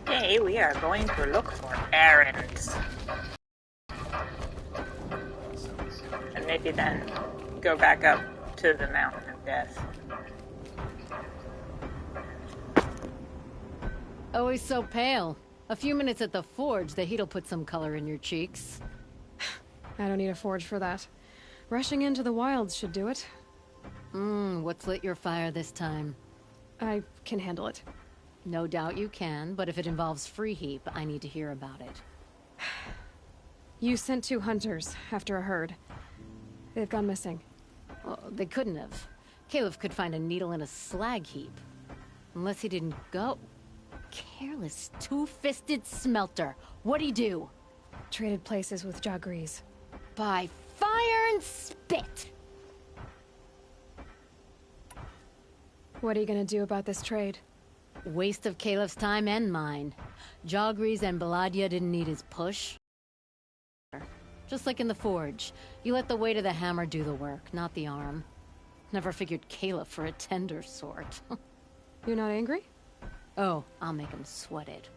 Today we are going to look for errands. And maybe then go back up to the Mountain of Death. Always so pale. A few minutes at the forge, the heat'll put some color in your cheeks. I don't need a forge for that. Rushing into the wilds should do it. What's lit your fire this time? I can handle it. No doubt you can, but if it involves Free Heap, I need to hear about it. You sent 2 hunters after a herd. They've gone missing. Well, they couldn't have. Caleb could find a needle in a slag heap. Unless he didn't go. Careless, two-fisted smelter. What'd he do? Traded places with Jagrees. By fire and spit! What are you gonna do about this trade? Waste of Caleb's time and mine. Jagrees and Baladia didn't need his push. Just like in the forge, you let the weight of the hammer do the work, not the arm. Never figured Caleb for a tender sort. You're not angry? Oh, I'll make him sweat it.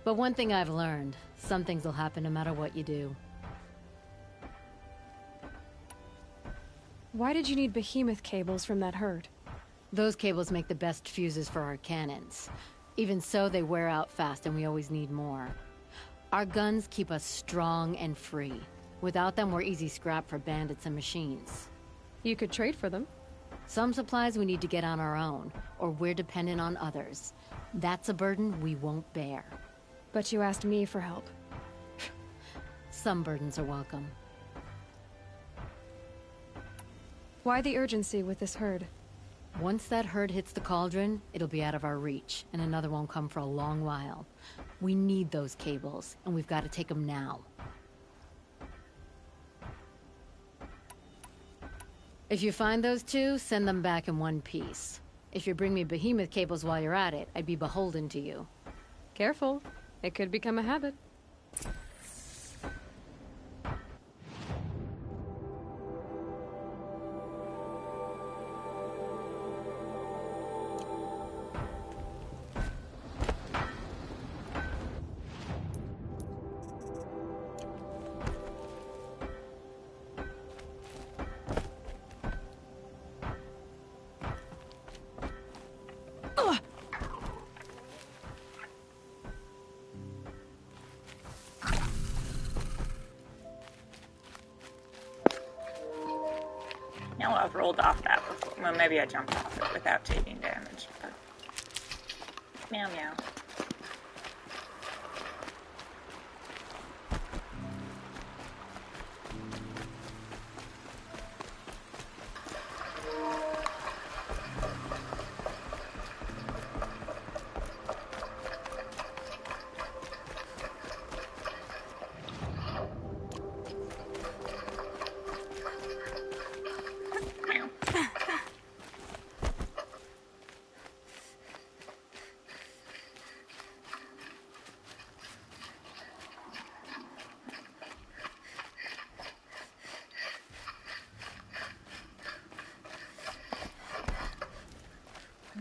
But one thing I've learned, some things will happen no matter what you do. Why did you need behemoth cables from that herd? Those cables make the best fuses for our cannons. Even so, they wear out fast and we always need more. Our guns keep us strong and free. Without them, we're easy scrap for bandits and machines. You could trade for them. Some supplies we need to get on our own, or we're dependent on others. That's a burden we won't bear. But you asked me for help. Some burdens are welcome. Why the urgency with this herd? Once that herd hits the cauldron, it'll be out of our reach, and another won't come for a long while. We need those cables, and we've got to take them now. If you find those 2, send them back in one piece. If you bring me behemoth cables while you're at it, I'd be beholden to you. Careful. It could become a habit. Now I've rolled off that before. Well, maybe I jumped off it without taking damage. But... Meow meow.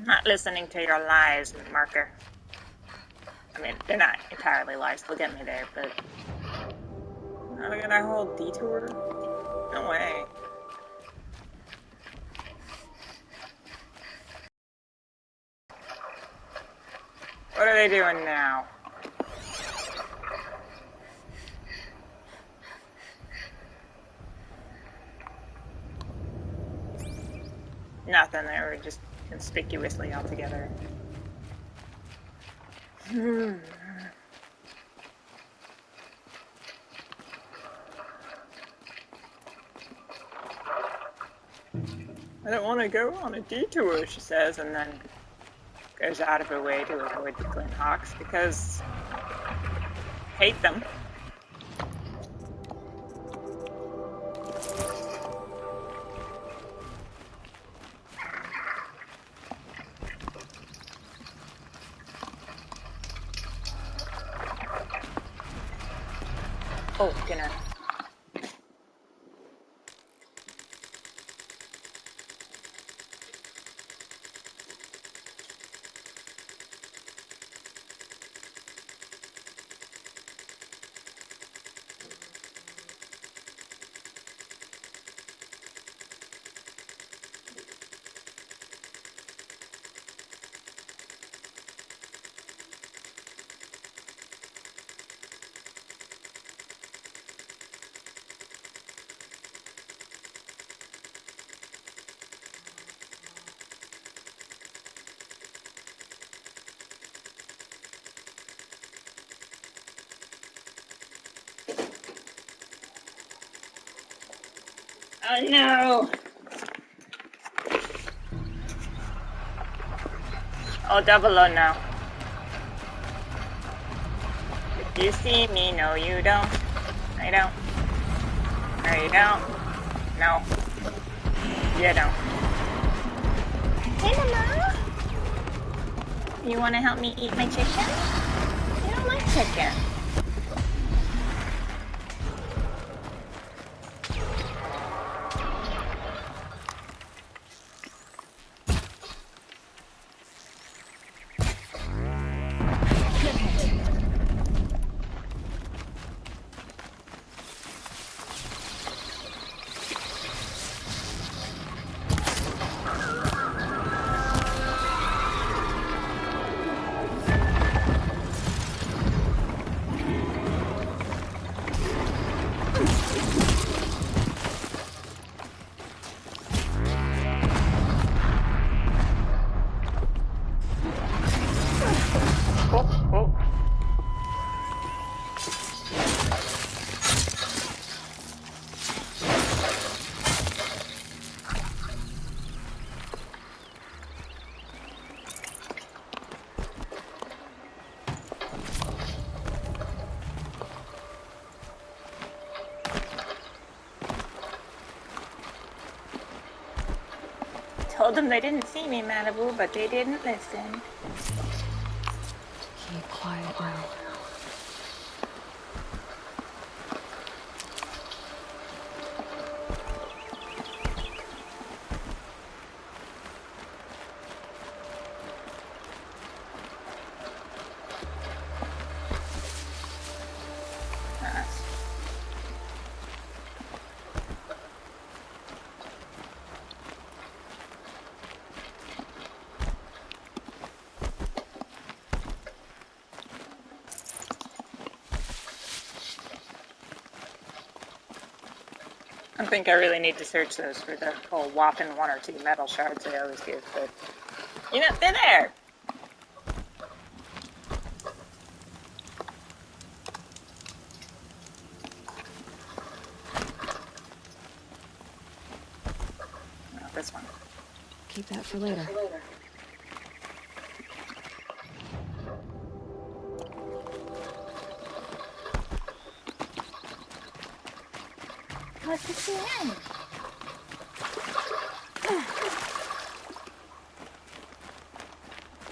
Not listening to your lies, Marker. I mean, they're not entirely lies, they'll get me there, but... Oh, look at that whole detour. No way. What are they doing now? Nothing, they were just conspicuously all together. I don't want to go on a detour, she says, and then goes out of her way to avoid the Glinthawks because I hate them. Oh, dinner. Oh no! Oh, double O now. You see me? No, you don't. I don't. No, you don't. No. You don't. Hey, Mama! You want to help me eat my chicken? You don't like chicken. Told them they didn't see me, Malibu, but they didn't listen. Keep quiet now. I think I really need to search those for the whole whopping 1 or 2 metal shards I always give, but you know, they're there. No, this one. Keep that for later. What's this in?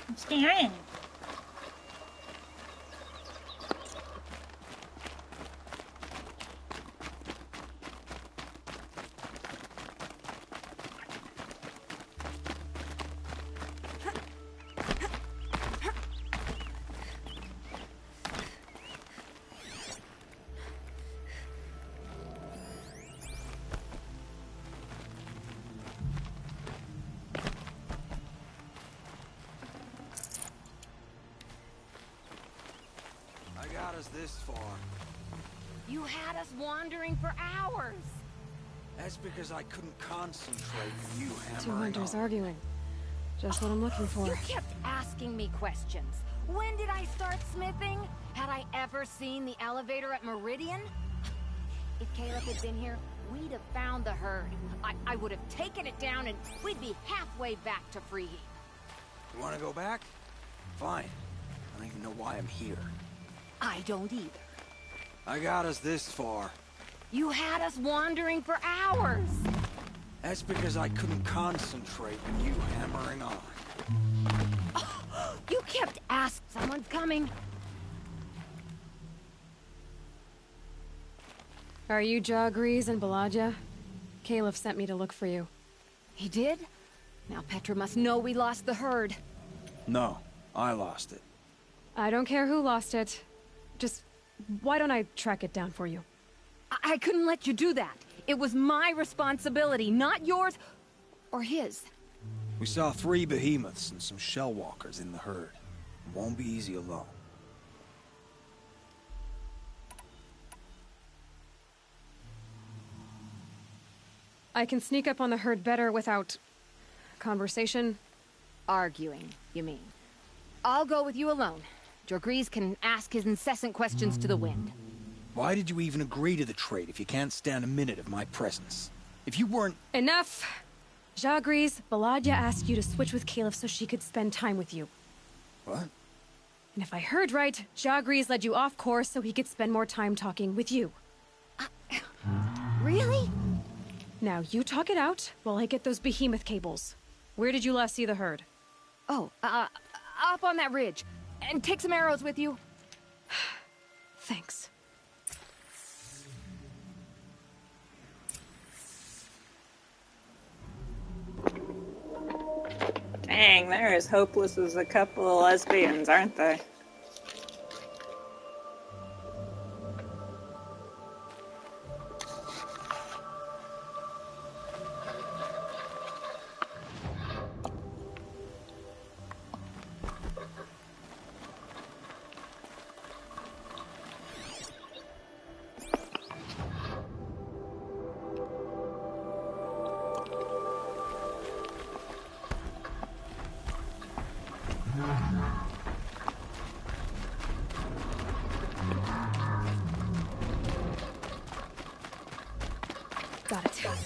What's behind? This far. You had us wandering for hours. That's because I couldn't concentrate with you hammering 2 hunters on. arguing. Just what I'm looking for. You kept asking me questions. When did I start smithing? Had I ever seen the elevator at Meridian? If Caleb had been here, we'd have found the herd. I would have taken it down and we'd be halfway back to Freeheat. You want to go back? Fine. I don't even know why I'm here. I don't either. I got us this far. You had us wandering for hours. That's because I couldn't concentrate with you hammering on. You kept asking. Someone's coming. Are you Jagrees and Baladia? Caleb sent me to look for you. He did? Now Petra must know we lost the herd. No, I lost it. I don't care who lost it. Just, why don't I track it down for you? I couldn't let you do that. It was my responsibility, not yours or his. We saw 3 behemoths and some shell walkers in the herd. It won't be easy alone. I can sneak up on the herd better without... conversation? Arguing, you mean? I'll go with you alone. Jagrees can ask his incessant questions to the wind. Why did you even agree to the trade if you can't stand a minute of my presence? If you weren't... Enough! Ja agrees. Baladia asked you to switch with Caliph so she could spend time with you. What? And if I heard right, Ja agrees led you off course so he could spend more time talking with you. Really? Now, you talk it out while I get those behemoth cables. Where did you last see the herd? Oh, up on that ridge. And take some arrows with you. Thanks. Dang, they're as hopeless as a couple of lesbians, aren't they? Got it.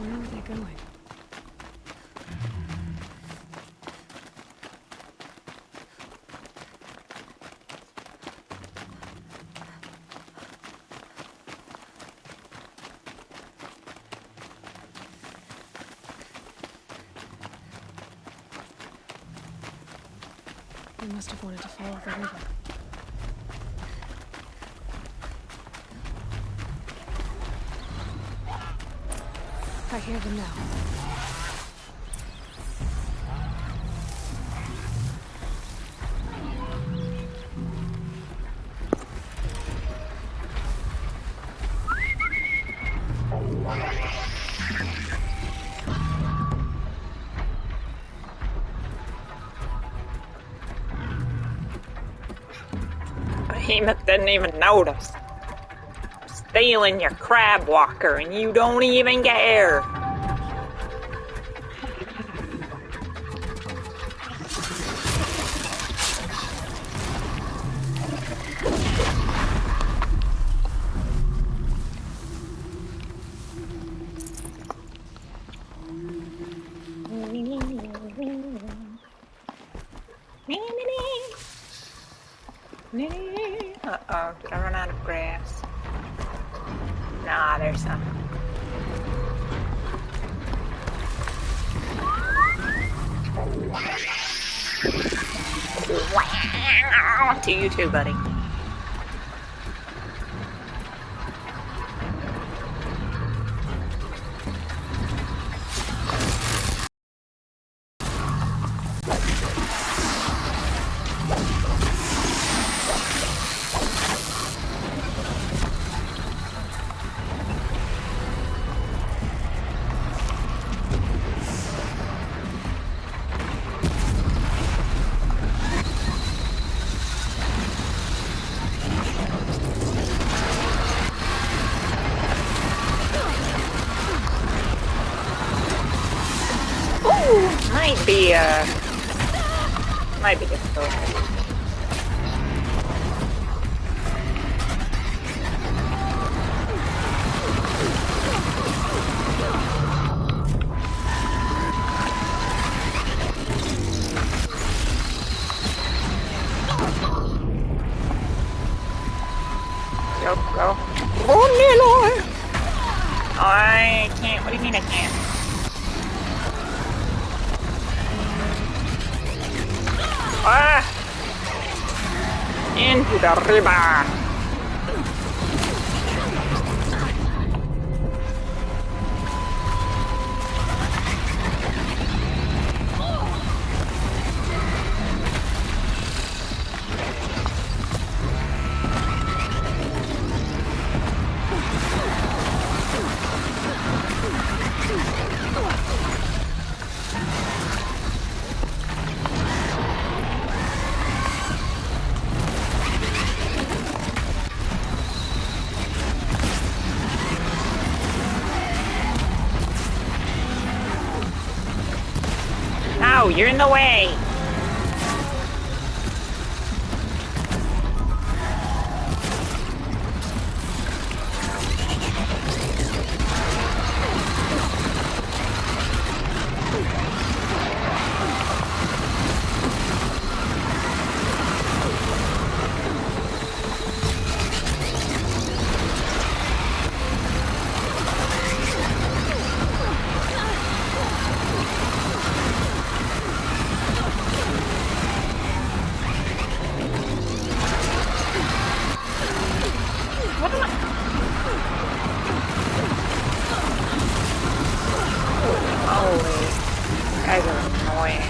Where are they going? They must have wanted to follow the river. I hear them now. Behemoth didn't even notice. Stealing your crab walker and you don't even care. Uh-oh, did I run out of grass? Nah, there's some. Wow! To you too, buddy. Might be difficult. Go. Oh, Lord! I can't. What do you mean I can't? Ah! Into the river! No, you're in the way. Guys are annoying.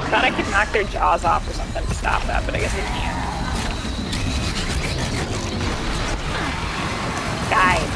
I thought I could knock their jaws off or something to stop that, but I guess I can't. Die.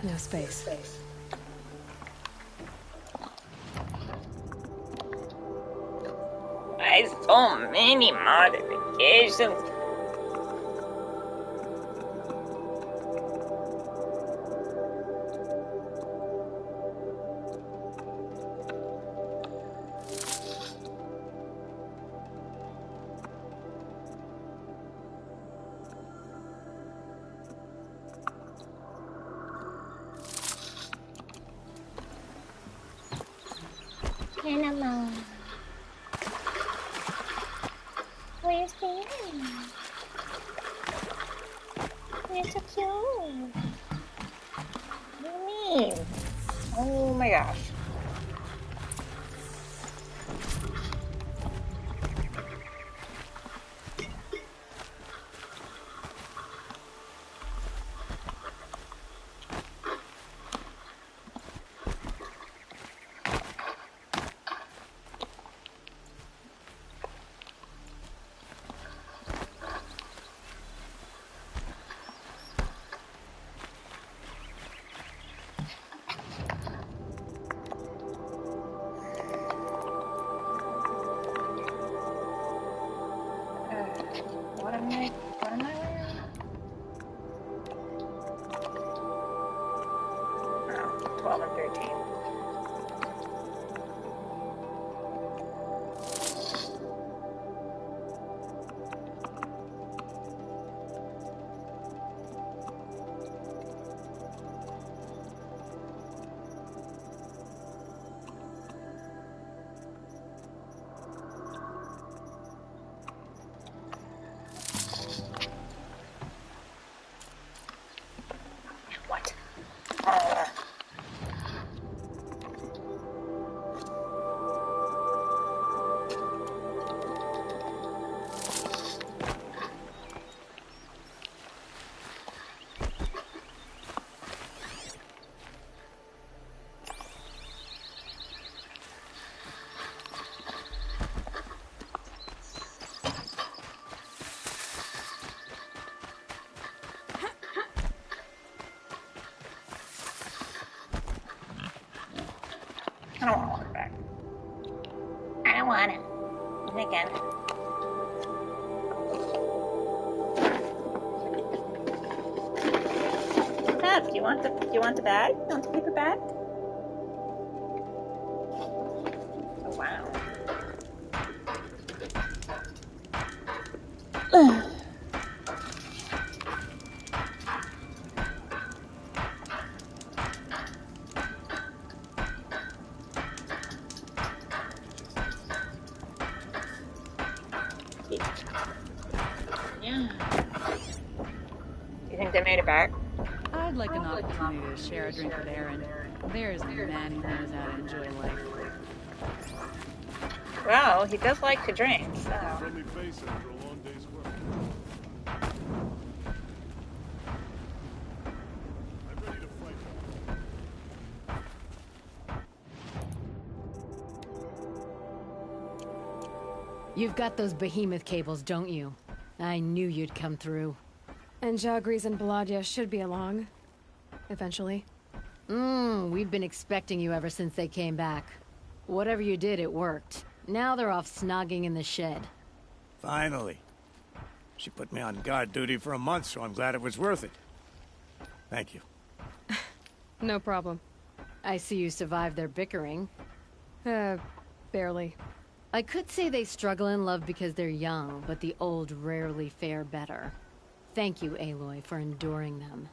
No space. Why so many modifications? Panama. What are you saying? You're so cute. What do you mean? Oh my gosh. What am I wearing? Oh, 12 and 13. What? I don't want to walk back. I don't want it. And again. Dad, do you want the bag? You want the paper bag? Oh wow. Yeah. Do you think they made it back? I'd like an opportunity to share a drink with Aaron. There's a man who knows how to enjoy life. Well, he does like to drink, so. Friendly face after a long day's work. I'm ready to fight. You've got those behemoth cables, don't you? I knew you'd come through. And Jagris and Baladia should be along. Eventually. We've been expecting you ever since they came back. Whatever you did, it worked. Now they're off snogging in the shed. Finally. She put me on guard duty for a month, so I'm glad it was worth it. Thank you. No problem. I see you survived their bickering. Barely. I could say they struggle in love because they're young, but the old rarely fare better. Thank you, Aloy, for enduring them.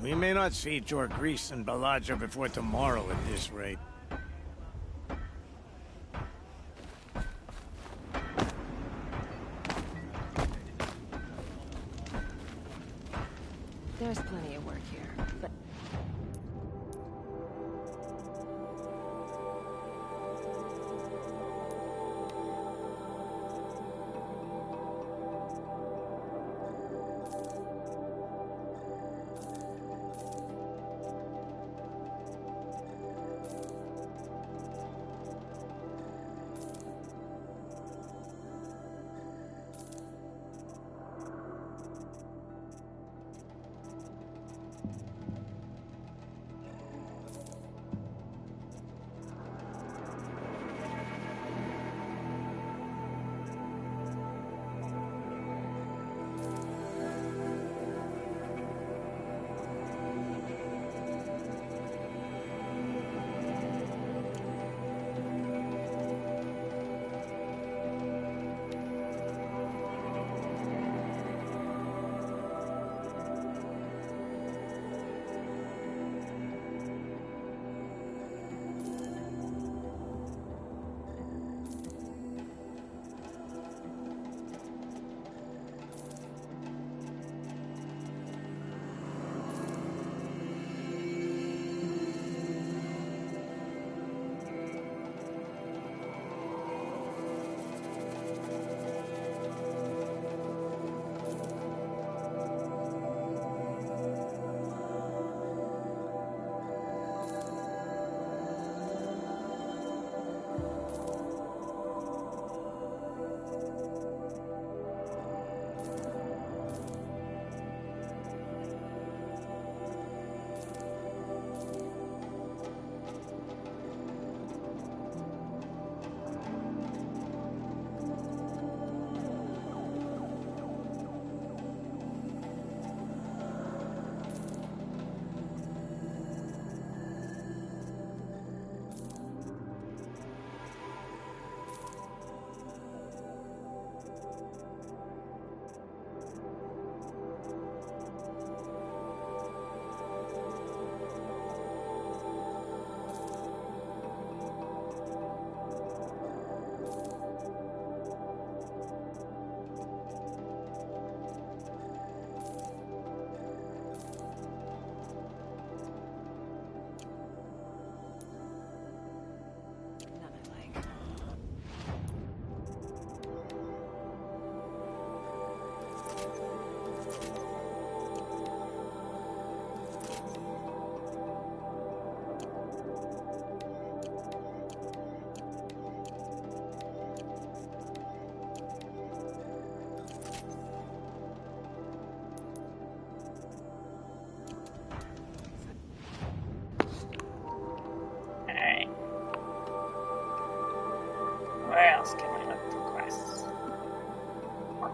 We may not see Jagris and Baladia before tomorrow at this rate. There's plenty of work here, but...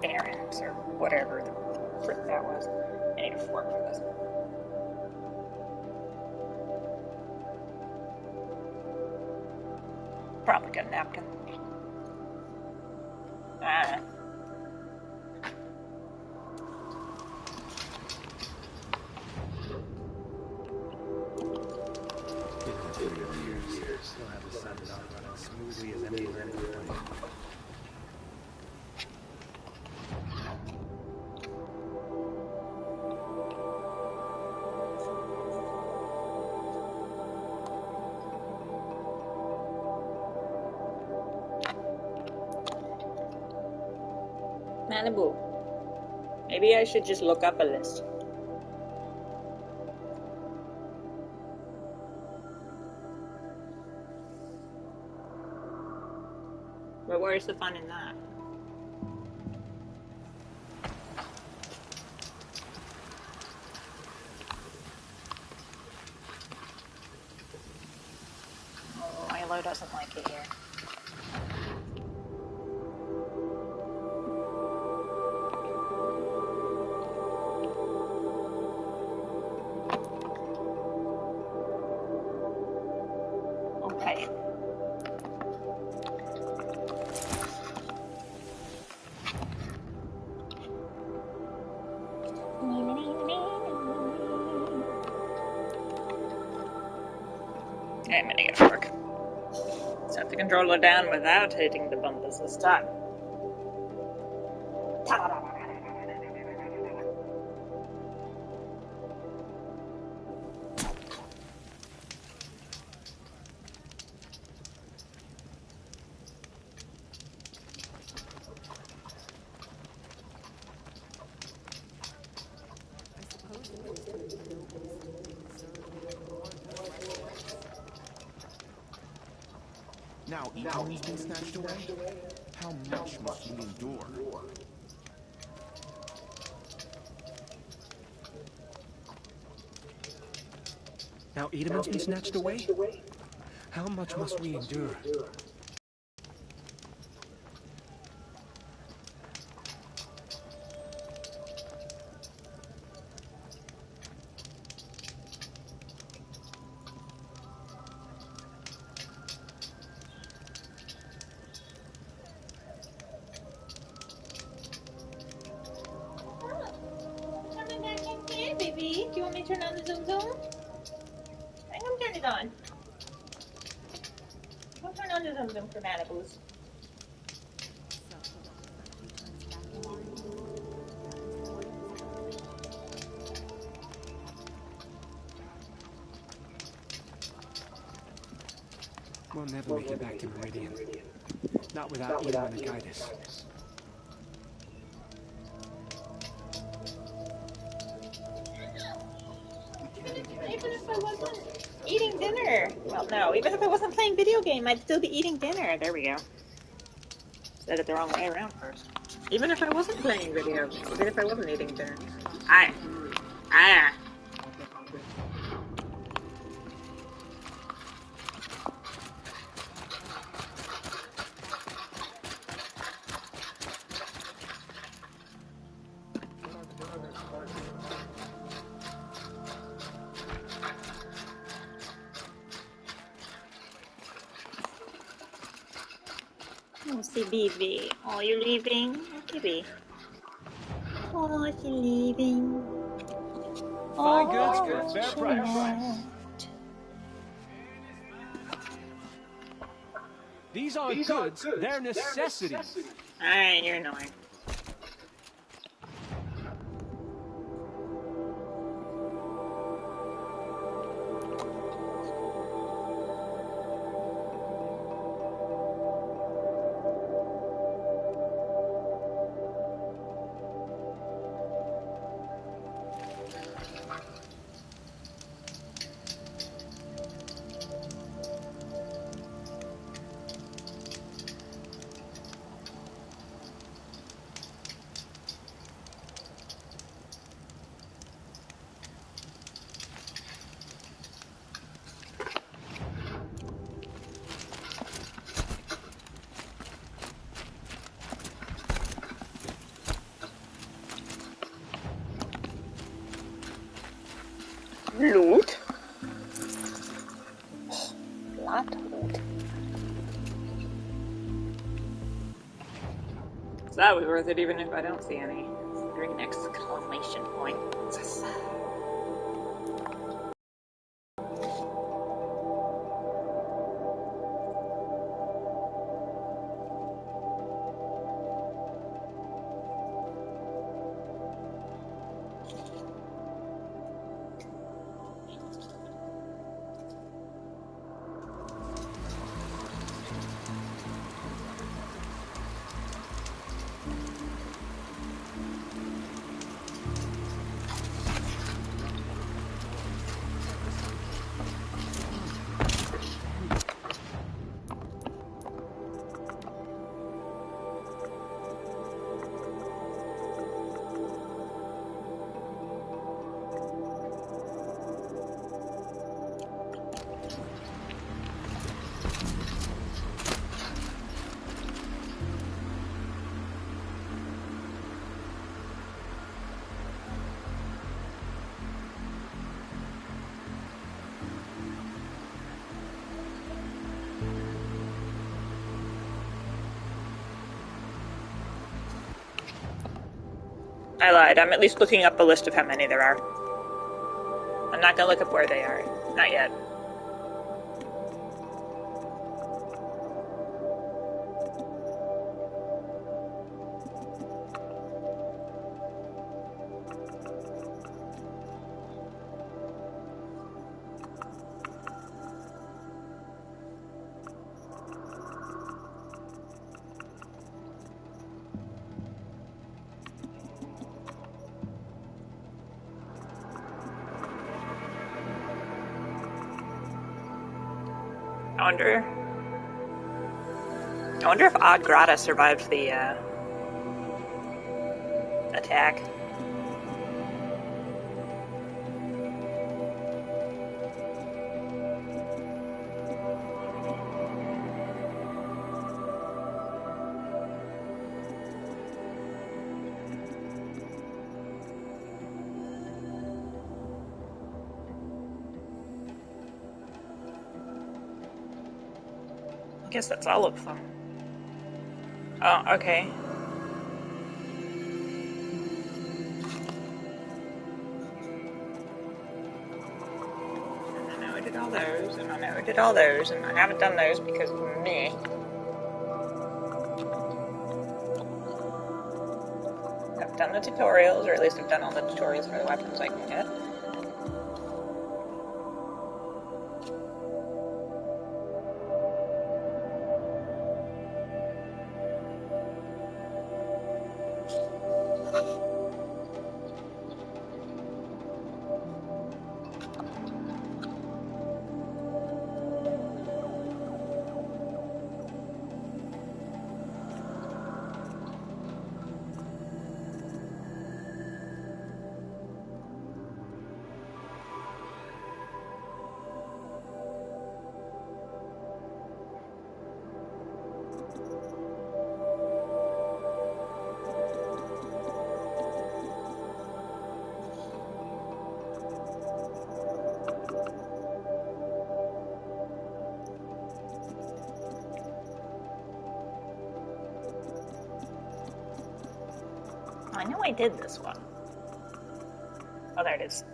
errands or whatever the frick that was. I need a fork for this. Probably got a napkin. Ah. Still have the sun not running smoothly as any random plane. Malibu. Maybe I should just look up a list. But where's the fun in that? Oh, Milo doesn't like it here. Okay. I'm gonna get a fork. Set the controller down without hitting the bumpers this time. Now, Eden's been snatched away? How much must we endure? Now Edamon's been snatched away? How much must we endure? Coming back in here, baby. Do you want me to turn on the zoom zoom? I can turn it on. I'll turn on the zoom zoom for Malibu's. We'll never make it back to Meridian. Not without Edamon to guide us. Even if I wasn't eating dinner. Well, no, even if I wasn't playing video game, I'd still be eating dinner. There we go. Said it the wrong way around first. Even if I wasn't playing video games, even if I wasn't eating dinner. Ah. Oh, CBV. Oh, you're leaving? Okay. Oh, she's leaving. Fine goods for a fair price. These aren't goods, they're necessities. Alright, you're annoying. Loot? Lot of loot. So that was worth it even if I don't see any green exclamation points. I lied. I'm at least looking up a list of how many there are. I'm not gonna look up where they are. Not yet. I wonder if Odd Grata survived the attack. I guess that's all of them. Oh, okay. And I know I did all those, and I know I did all those, and I haven't done those because of me. I've done the tutorials, or at least I've done all the tutorials for the weapons I can get. I know I did this one. Oh, there it is.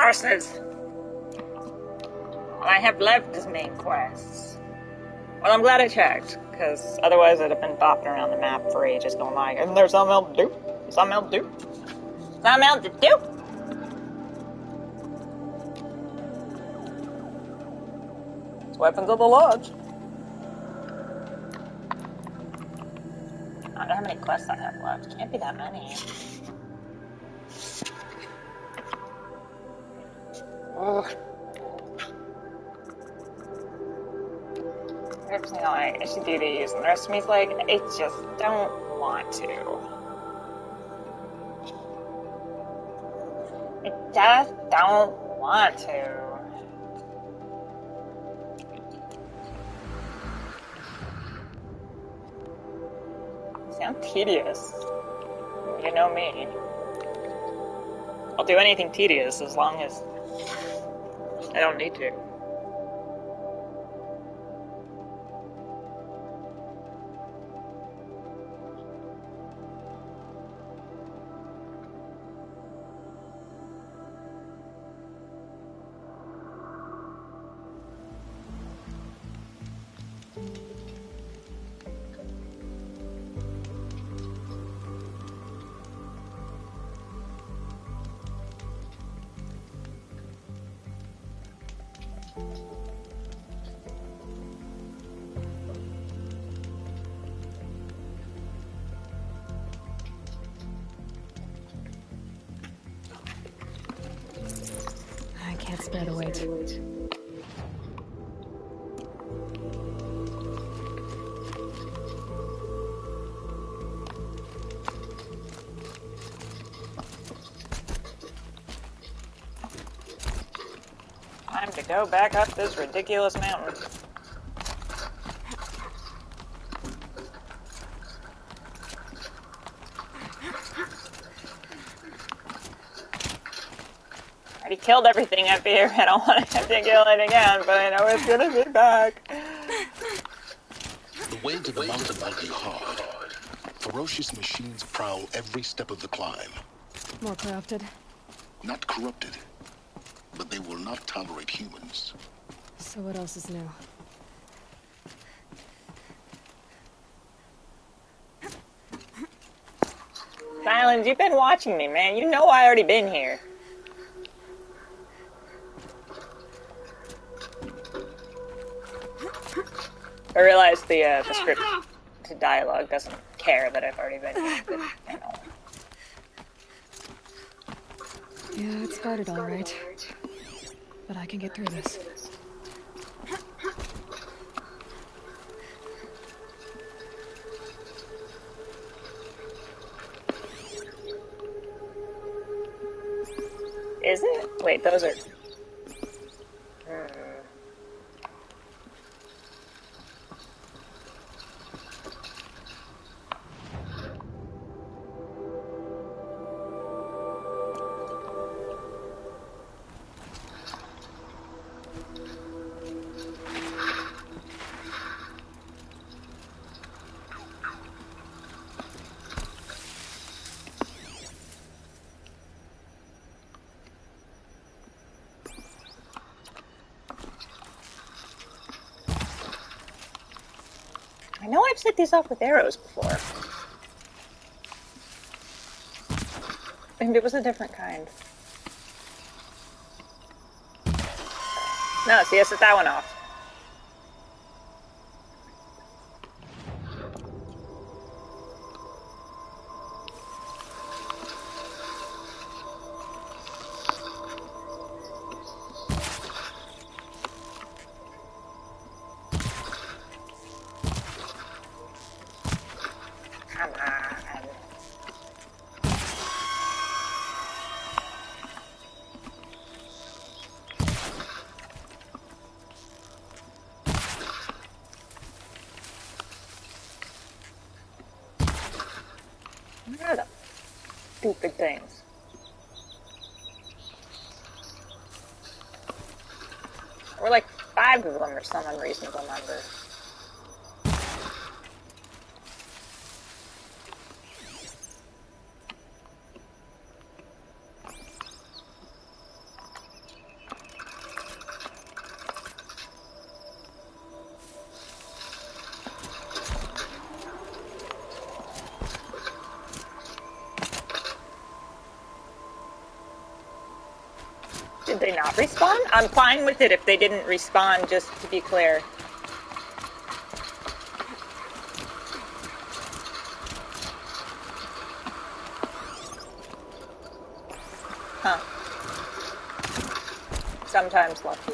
resources. All I have left is main quests. Well, I'm glad I checked, because otherwise I'd have been bopping around the map for ages going like, isn't there something else to do? Something else to do? Something else to do? It's Weapons of the Lodge. I don't know how many quests I have left. Can't be that many. Ugh. Every single I should do these, and the rest of me's like, I just don't want to. I just don't want to. Sound tedious. You know me. I'll do anything tedious as long as I don't need to. I can't spare the wait. Time to go back up this ridiculous mountain. I already killed everything up here. I don't want to have to kill it again, but I know it's gonna be back. The way to the mountain might be hard. Ferocious machines prowl every step of the climb. More corrupted. Not corrupted, but they will not tolerate humans. So what else is new? Silence, you've been watching me, man. You know I already been here. I realize the script to dialogue doesn't care that I've already been here, but I know. Yeah, it started all right. But I can get through this. Is it? Wait, those are... I know I've set these off with arrows before. And it was a different kind. No, see, I set that one off. Come on. What are the stupid things? There were like 5 of them or some unreasonable number. Did they not respawn? I'm fine with it if they didn't respawn, just to be clear. Huh. Sometimes lucky.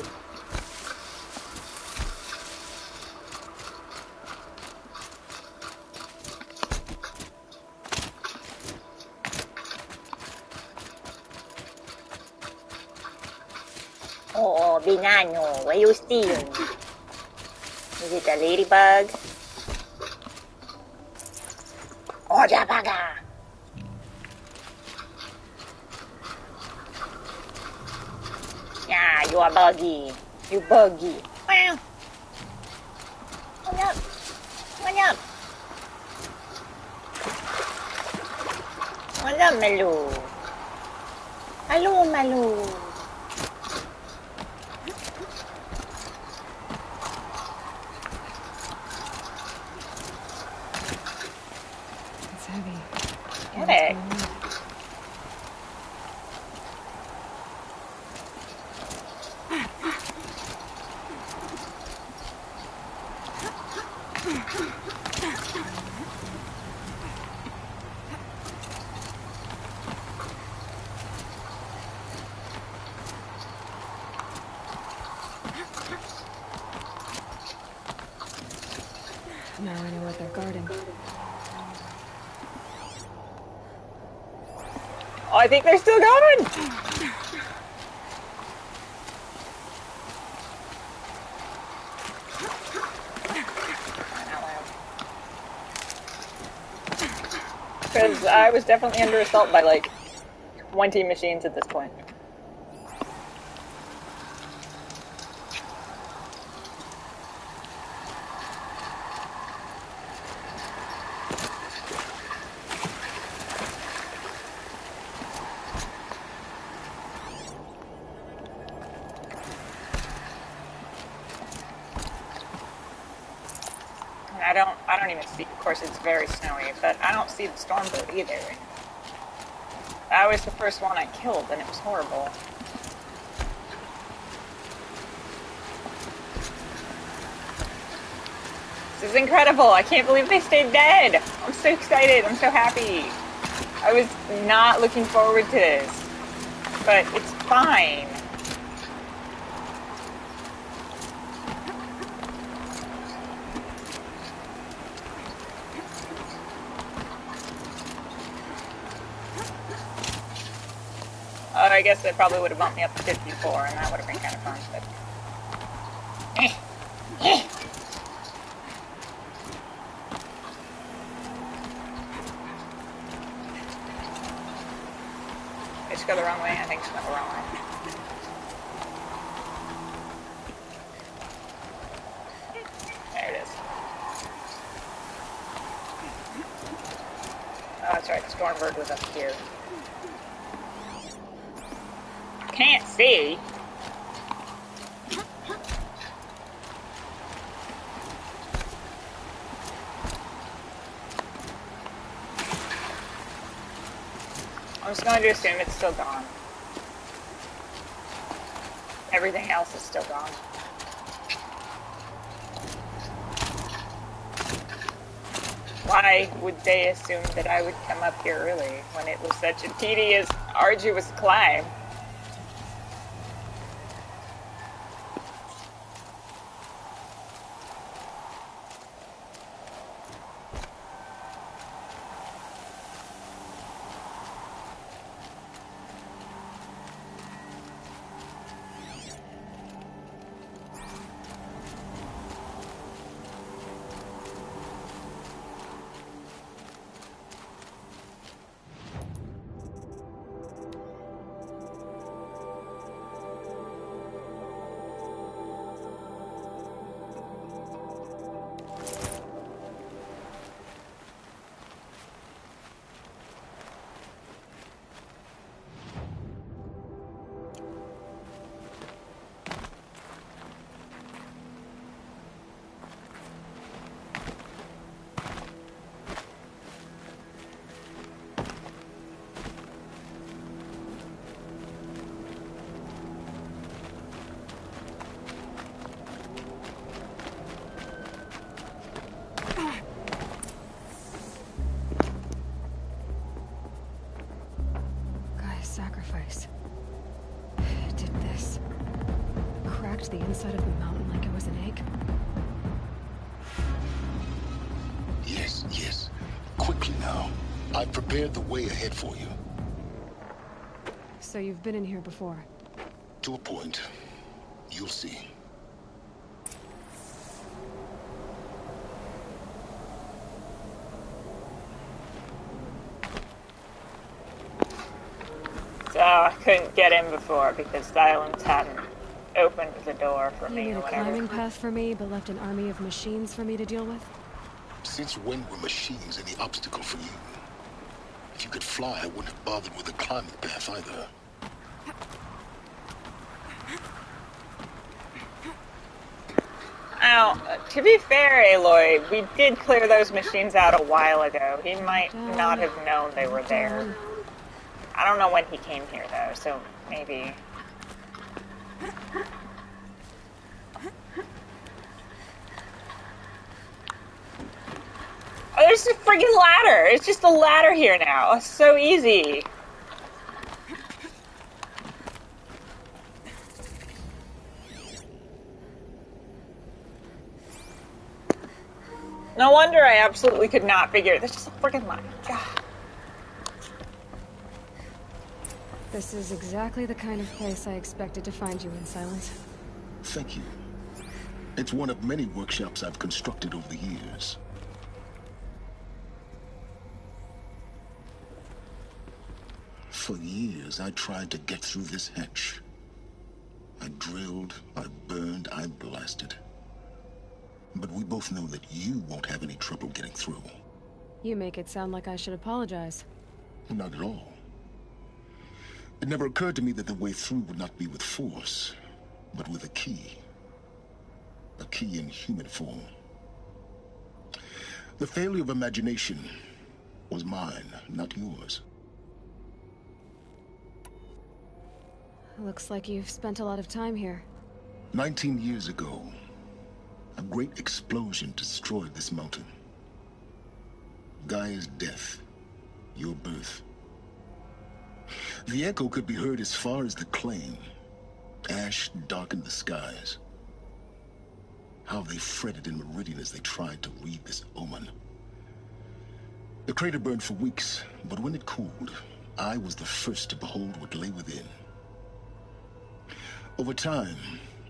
Oh, Binano, what are you stealing? Is it a ladybug? Oh, Jabaga! Yeah, you are buggy. You buggy. Wow. What up? What up? What up, Malu? Hello, Malu. It's heavy. Get it. Now I know what they're guarding. Oh, I think they're still going! Because I was definitely under assault by like 20 machines at this point. I don't even see, of course it's very snowy, but I don't see the stormboat either. That was the first one I killed and it was horrible. This is incredible. I can't believe they stayed dead. I'm so excited. I'm so happy. I was not looking forward to this, but it's fine. I guess that probably would have bumped me up to 54, and that would have been kind of fun, but... I just go the wrong way? I think it's going the wrong way. There it is. Oh, that's right, the Stormbird was up here. Can't see. I'm just going to assume it's still gone. Everything else is still gone. Why would they assume that I would come up here early when it was such a tedious, arduous climb? sacrifice. It did this. Cracked the inside of the mountain like it was an egg. Yes, yes. Quickly now. I've prepared the way ahead for you. So you've been in here before? To a point. You'll see. So I couldn't get in before because Silence hadn't opened the door for You me made or a whatever. climbing path for me, but left an army of machines for me to deal with? Since when were machines any obstacle for you? If you could fly, I wouldn't have bothered with a climbing path either. Now, to be fair, Aloy, we did clear those machines out a while ago. He might not have known they were there. I don't know when he came here, though, so maybe... Oh, there's a friggin' ladder! It's just a ladder here now. It's so easy. No wonder I absolutely could not figure it. There's just a friggin' ladder. God. This is exactly the kind of place I expected to find you in, Silence. Thank you. It's one of many workshops I've constructed over the years. For years, I tried to get through this hatch. I drilled, I burned, I blasted. But we both know that you won't have any trouble getting through. You make it sound like I should apologize. Not at all. It never occurred to me that the way through would not be with force, but with a key. A key in human form. The failure of imagination was mine, not yours. Looks like you've spent a lot of time here. 19 years ago, a great explosion destroyed this mountain. Gaia's death, your birth. The echo could be heard as far as the Claim. Ash darkened the skies. How they fretted in Meridian as they tried to read this omen. The crater burned for weeks, but when it cooled, I was the first to behold what lay within. Over time,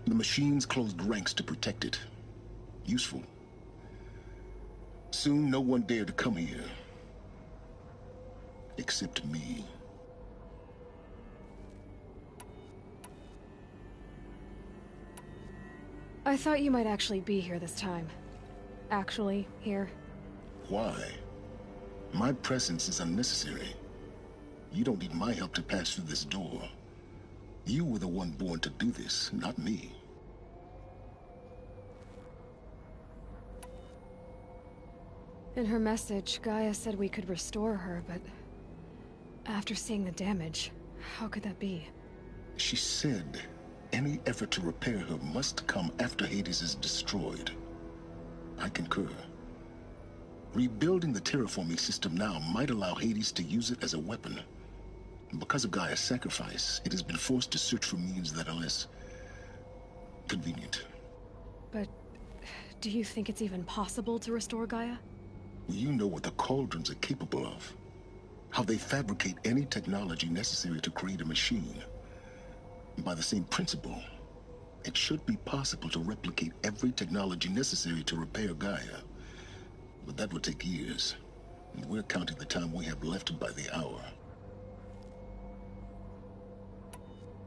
the machines closed ranks to protect it. Useful. Soon, no one dared to come here. Except me. I thought you might actually be here this time. Actually, here. Why? My presence is unnecessary. You don't need my help to pass through this door. You were the one born to do this, not me. In her message, Gaia said we could restore her, but... after seeing the damage, how could that be? She said any effort to repair her must come after Hades is destroyed. I concur. Rebuilding the terraforming system now might allow Hades to use it as a weapon. Because of Gaia's sacrifice, it has been forced to search for means that are less convenient. But do you think it's even possible to restore Gaia? You know what the Cauldrons are capable of. How they fabricate any technology necessary to create a machine. By the same principle, it should be possible to replicate every technology necessary to repair Gaia. But that would take years, and we're counting the time we have left by the hour.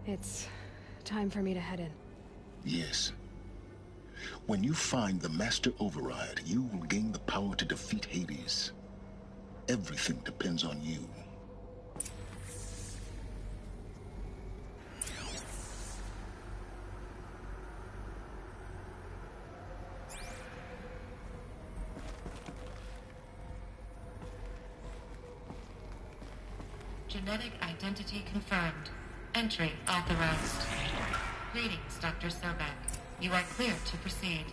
It's time for me to head in. Yes. When you find the Master Override, you will gain the power to defeat Hades. Everything depends on you. Genetic identity confirmed. Entry authorized. Greetings, Dr. Sobek. You are clear to proceed.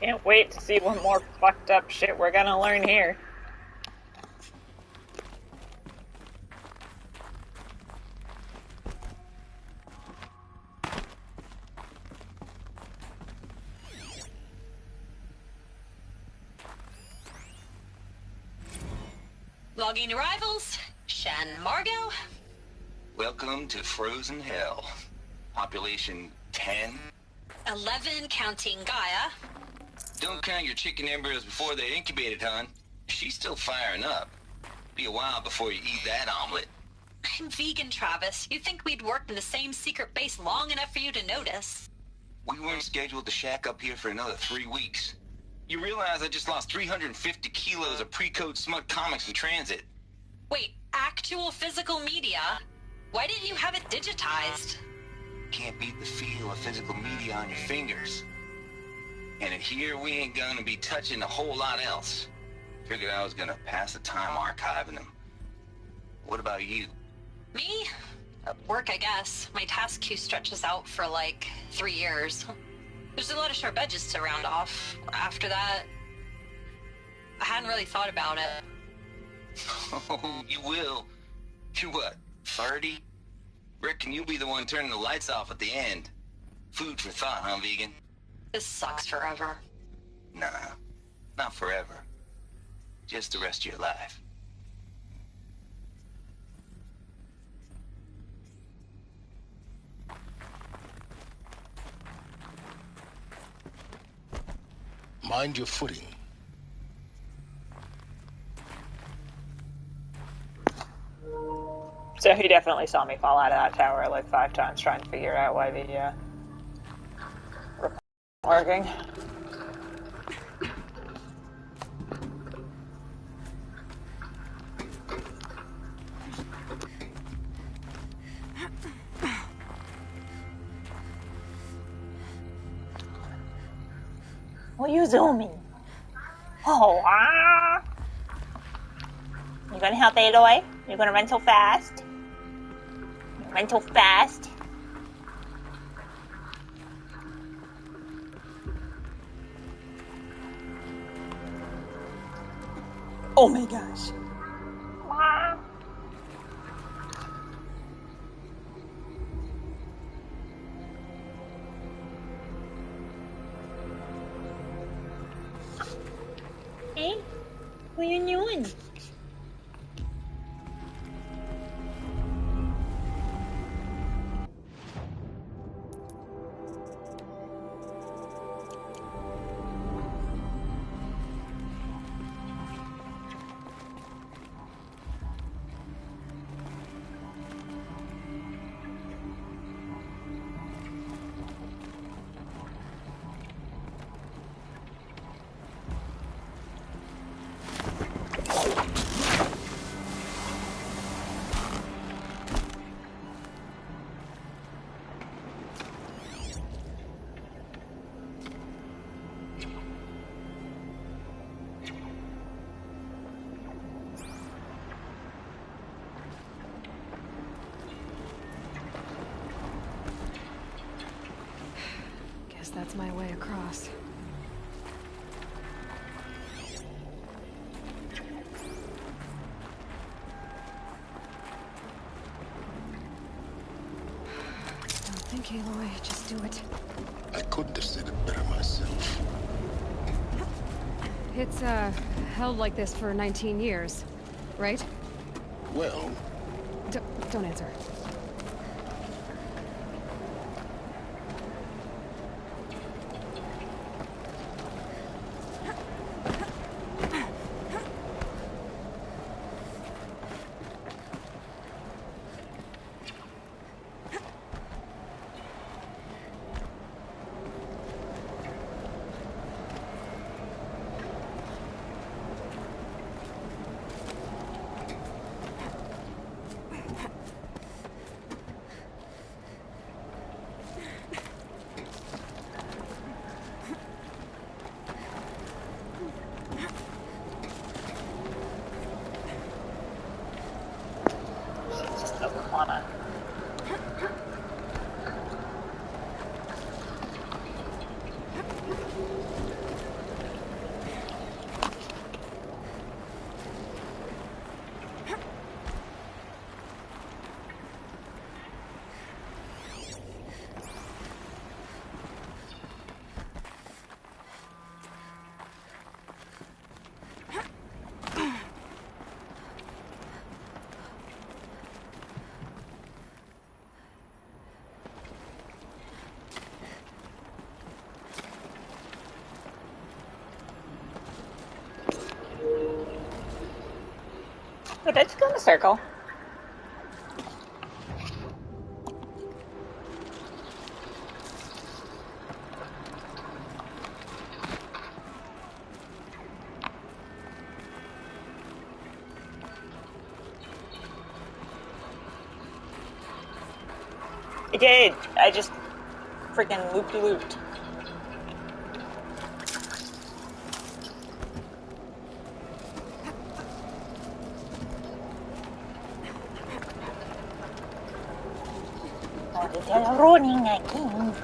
Can't wait to see what more fucked up shit we're gonna learn here. Logging arrivals. Shan Margot. Welcome to Frozen Hell. Population 10. 11 counting Gaia. Don't count your chicken embryos before they're incubated, hon. She's still firing up. Be a while before you eat that omelet. I'm vegan, Travis. You'd think we'd worked in the same secret base long enough for you to notice. We weren't scheduled to shack up here for another 3 weeks. You realize I just lost 350 kilos of pre-code smut comics in transit. Wait, actual physical media? Why didn't you have it digitized? Can't beat the feel of physical media on your fingers. And in here, we ain't gonna be touching a whole lot else. Figured I was gonna pass the time archiving them. What about you? Me? Work, I guess. My task queue stretches out for like 3 years. There's a lot of sharp edges to round off. After that, I hadn't really thought about it. Oh, you will. You're what, 30? Reckon you'll be the one turning the lights off at the end. Food for thought, huh, vegan? This sucks forever. Nah, not forever. Just the rest of your life. Mind your footing. So he definitely saw me fall out of that tower like 5 times trying to figure out why the recording wasn't working. What are you zooming? Oh, ah! You gonna help Aloy? You're gonna run so fast? Run so fast? Oh my gosh. Ah. Hey, what are you doing? That's my way across. Don't think, Aloy. Just do it. I couldn't have said it better myself. It's, held like this for 19 years, right? Well... Don't answer. But I just go in a circle. I did. I just freaking looped. They're running again.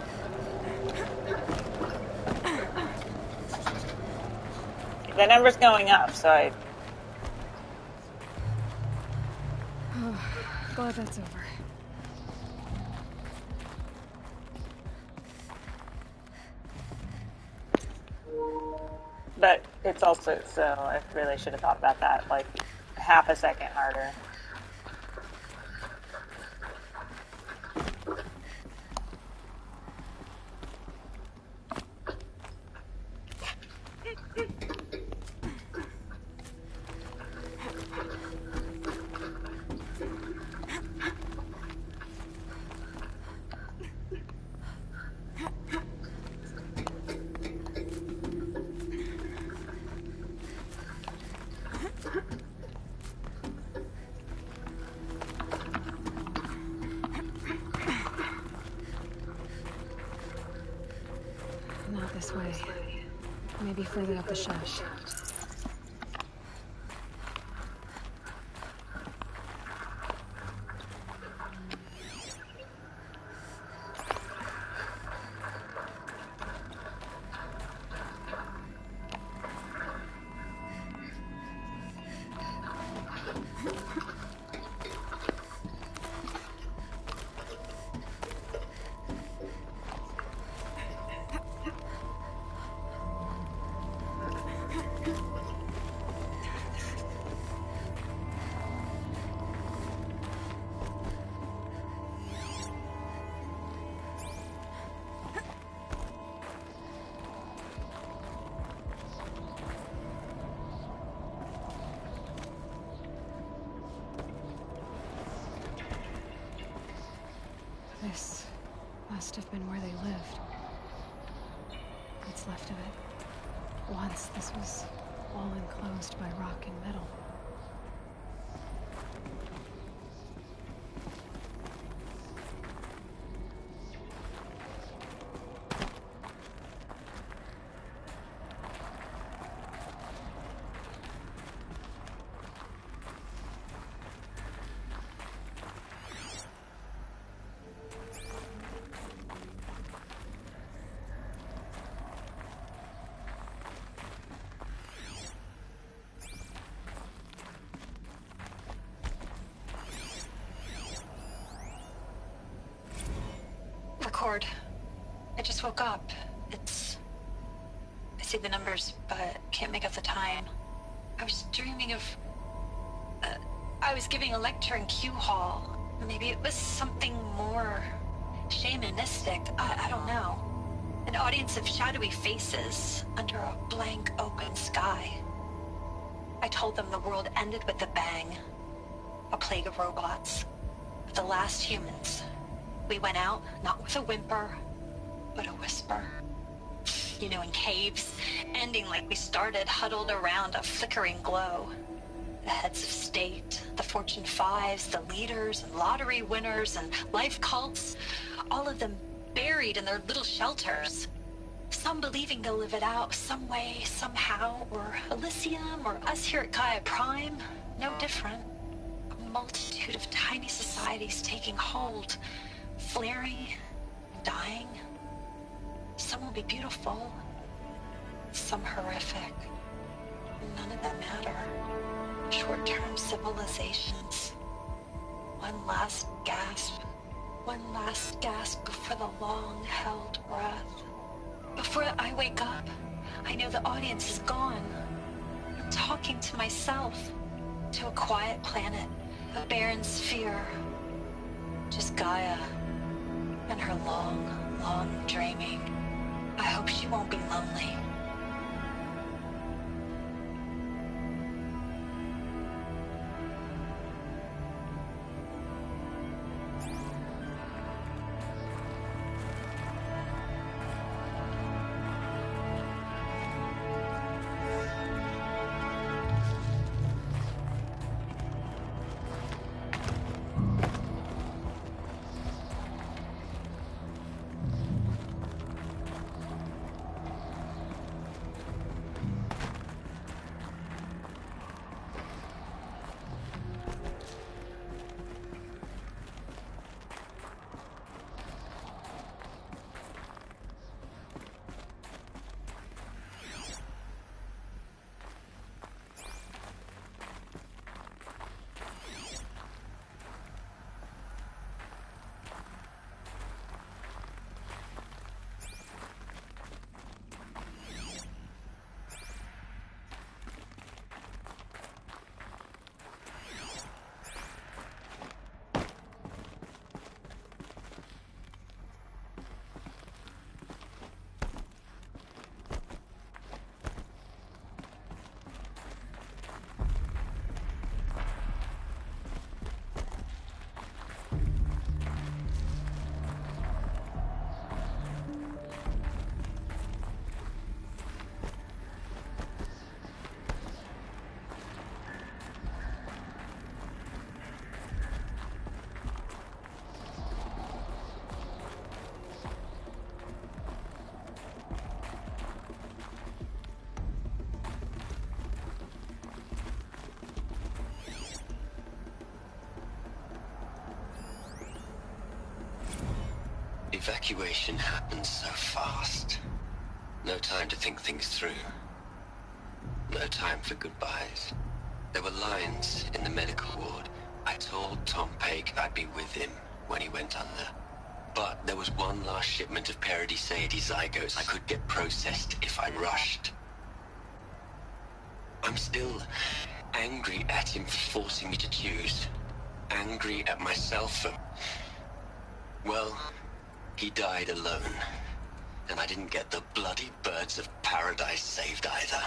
The number's going up, so I... Oh, glad that's over. But it's also, so I really should have thought about that, like, half a second harder. Not this way. Maybe further up the shaft. This must have been where they lived. What's left of it. Once this was all enclosed by rock and metal. Record. I just woke up. I see the numbers, but can't make out the time. I was dreaming of... I was giving a lecture in Q Hall. Maybe it was something more shamanistic. I don't know. An audience of shadowy faces under a blank open sky. I told them the world ended with a bang. A plague of robots. The last humans. We went out, not with a whimper, but a whisper. You know, in caves, ending like we started, huddled around a flickering glow. The heads of state, the Fortune 5s, the leaders and lottery winners and life cults, all of them buried in their little shelters. Some believing they'll live it out some way, somehow, or Elysium, or us here at Gaia Prime, no different. A multitude of tiny societies taking hold. Flaring, dying. Some will be beautiful, some horrific. None of them matter. Short-term civilizations. One last gasp before the long-held breath. Before I wake up, I know the audience is gone. I'm talking to myself, to a quiet planet, a barren sphere. Just Gaia. And her long, long dreaming. I hope she won't be lonely. evacuation happened so fast. No time to think things through. No time for goodbyes. There were lines in the medical ward. I told Tom Paige I'd be with him when he went under. But there was one last shipment of Paradis-Sade zygotes I could get processed if I rushed. I'm still angry at him for forcing me to choose. Angry at myself for... Well, he died alone. And I didn't get the bloody birds of paradise saved either.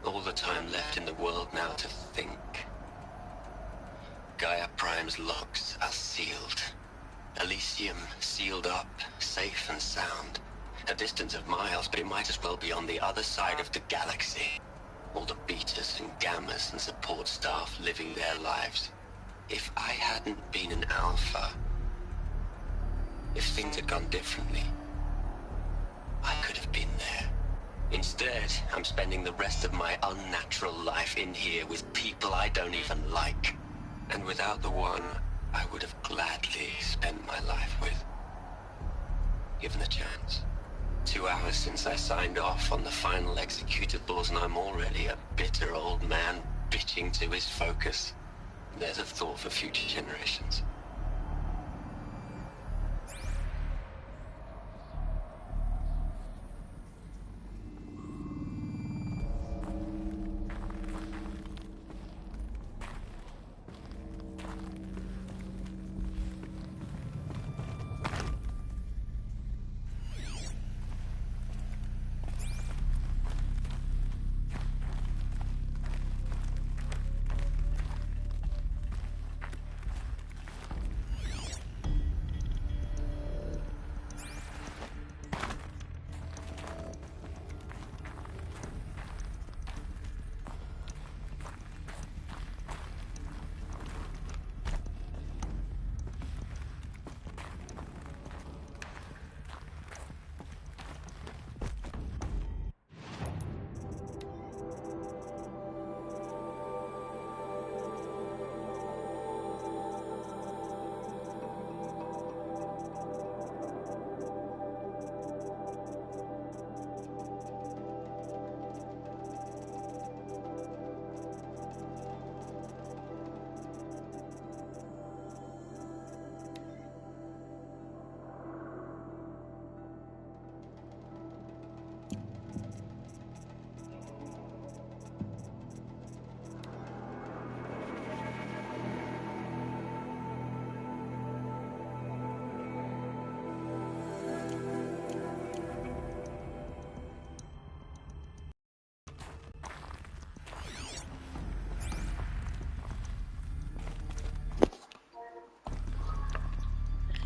All the time left in the world now to think. Gaia Prime's locks are sealed. Elysium sealed up, safe and sound. A distance of miles, but it might as well be on the other side of the galaxy. All the betas and gammas and support staff living their lives. If I hadn't been an alpha, if things had gone differently, I could have been there. Instead, I'm spending the rest of my unnatural life in here with people I don't even like. And without the one I would have gladly spent my life with. Given the chance. 2 hours since I signed off on the final executables, and I'm already a bitter old man bitching to his focus. There's a thought for future generations.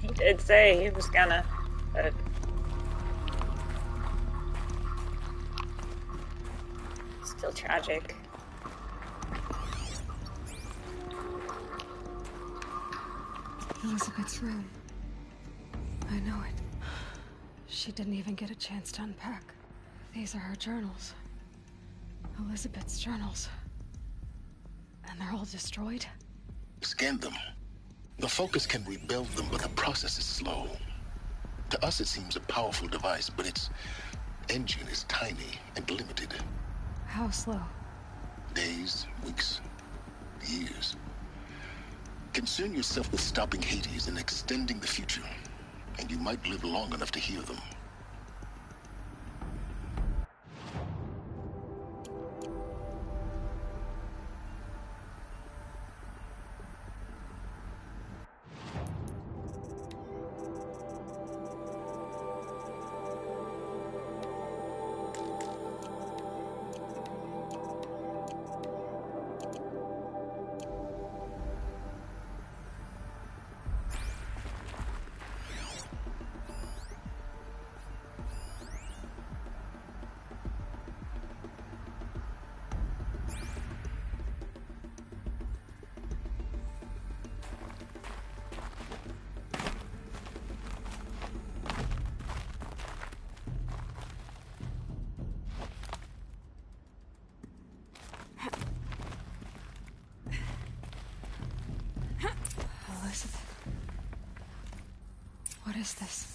He did say he was gonna, but... Still tragic. Elizabeth's room. I know it. She didn't even get a chance to unpack. These are her journals. Elizabeth's journals. And they're all destroyed? Scan them. The Focus can rebuild them, but the process is slow. To us, it seems a powerful device, but its engine is tiny and limited. How slow? Days, weeks, years. Concern yourself with stopping Hades and extending the future, and you might live long enough to hear them. What is this?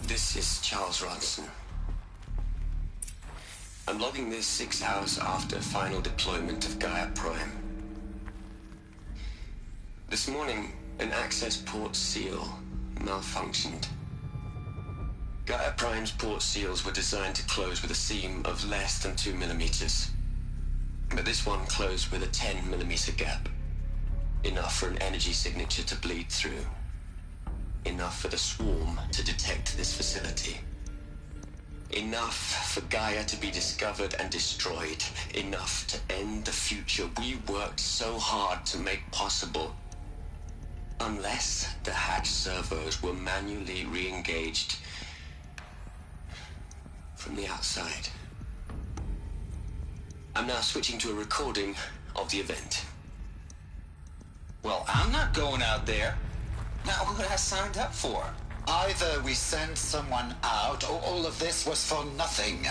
This is Charles Ronson. I'm logging this 6 hours after final deployment of Gaia Prime. This morning, an access port seal malfunctioned. Gaia Prime's port seals were designed to close with a seam of less than 2 millimeters. But this one closed with a 10 millimeter gap. Enough for an energy signature to bleed through. Enough for the swarm to detect this facility. Enough for Gaia to be discovered and destroyed. Enough to end the future we worked so hard to make possible. Unless the hatch servos were manually re-engaged from the outside. I'm now switching to a recording of the event. Well, I'm not going out there. Not what I signed up for. Either we send someone out, or all of this was for nothing.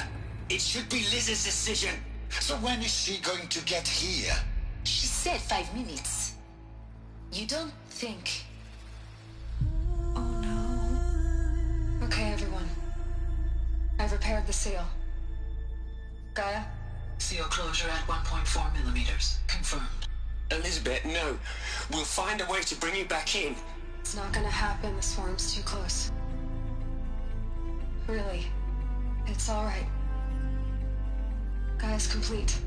It should be Liz's decision. So when is she going to get here? She said 5 minutes. You don't think... Oh no. Okay, everyone. I've repaired the seal. Gaia? Seal closure at 1.4 millimeters. Confirmed. Elizabeth, no. We'll find a way to bring you back in. It's not gonna happen. The swarm's too close. Really. It's alright. Gaia's complete.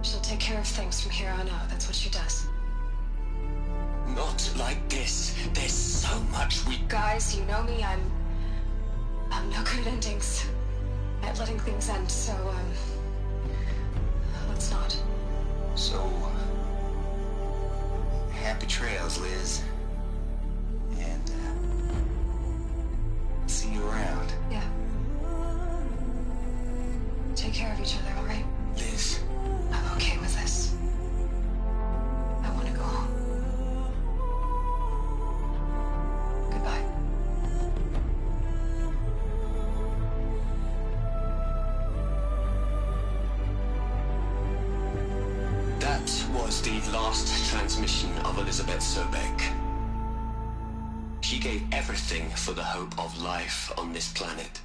She'll take care of things from here on out. That's what she does. Not like this. There's so much we... Guys, you know me. I'm no good at endings. At letting things end, so, let's not. So... happy trails, Liz. And, see you around. Yeah. Take care of each other, alright? Liz. I'm okay with this. I want to go home. Goodbye. That was the last transmission of Elizabeth Sobek. She gave everything for the hope of life on this planet.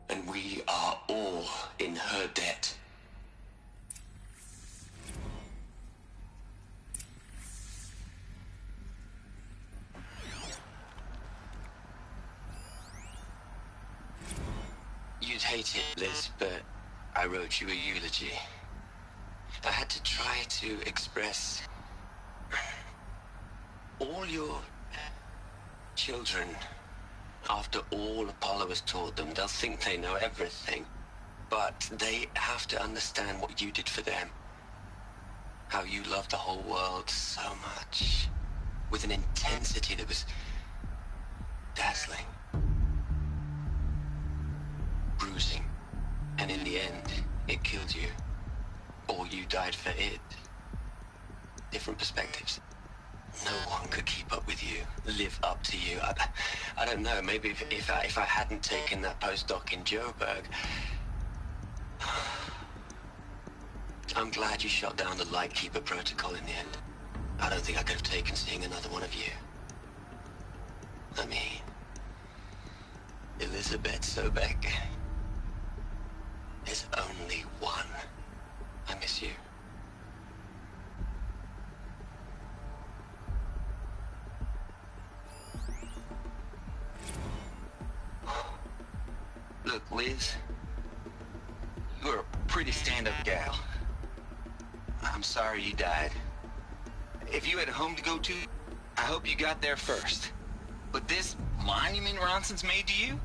And we are all in her debt. You'd hate it, Liz, but I wrote you a eulogy. I had to try to express all your children. After all Apollo has taught them, they'll think they know everything. But they have to understand what you did for them. How you loved the whole world so much. With an intensity that was dazzling. Bruising. And in the end, it killed you. Or you died for it. Different perspectives. No one could keep up with you, live up to you. I don't know, maybe if I hadn't taken that postdoc in Joburg. I'm glad you shot down the Lightkeeper protocol in the end. I don't think I could have taken seeing another one of you. I mean, Elizabeth Sobek. There's only one. I miss you. Look, Liz, you're a pretty stand-up gal. I'm sorry you died. If you had a home to go to, I hope you got there first. But this monument Ronson's made to you?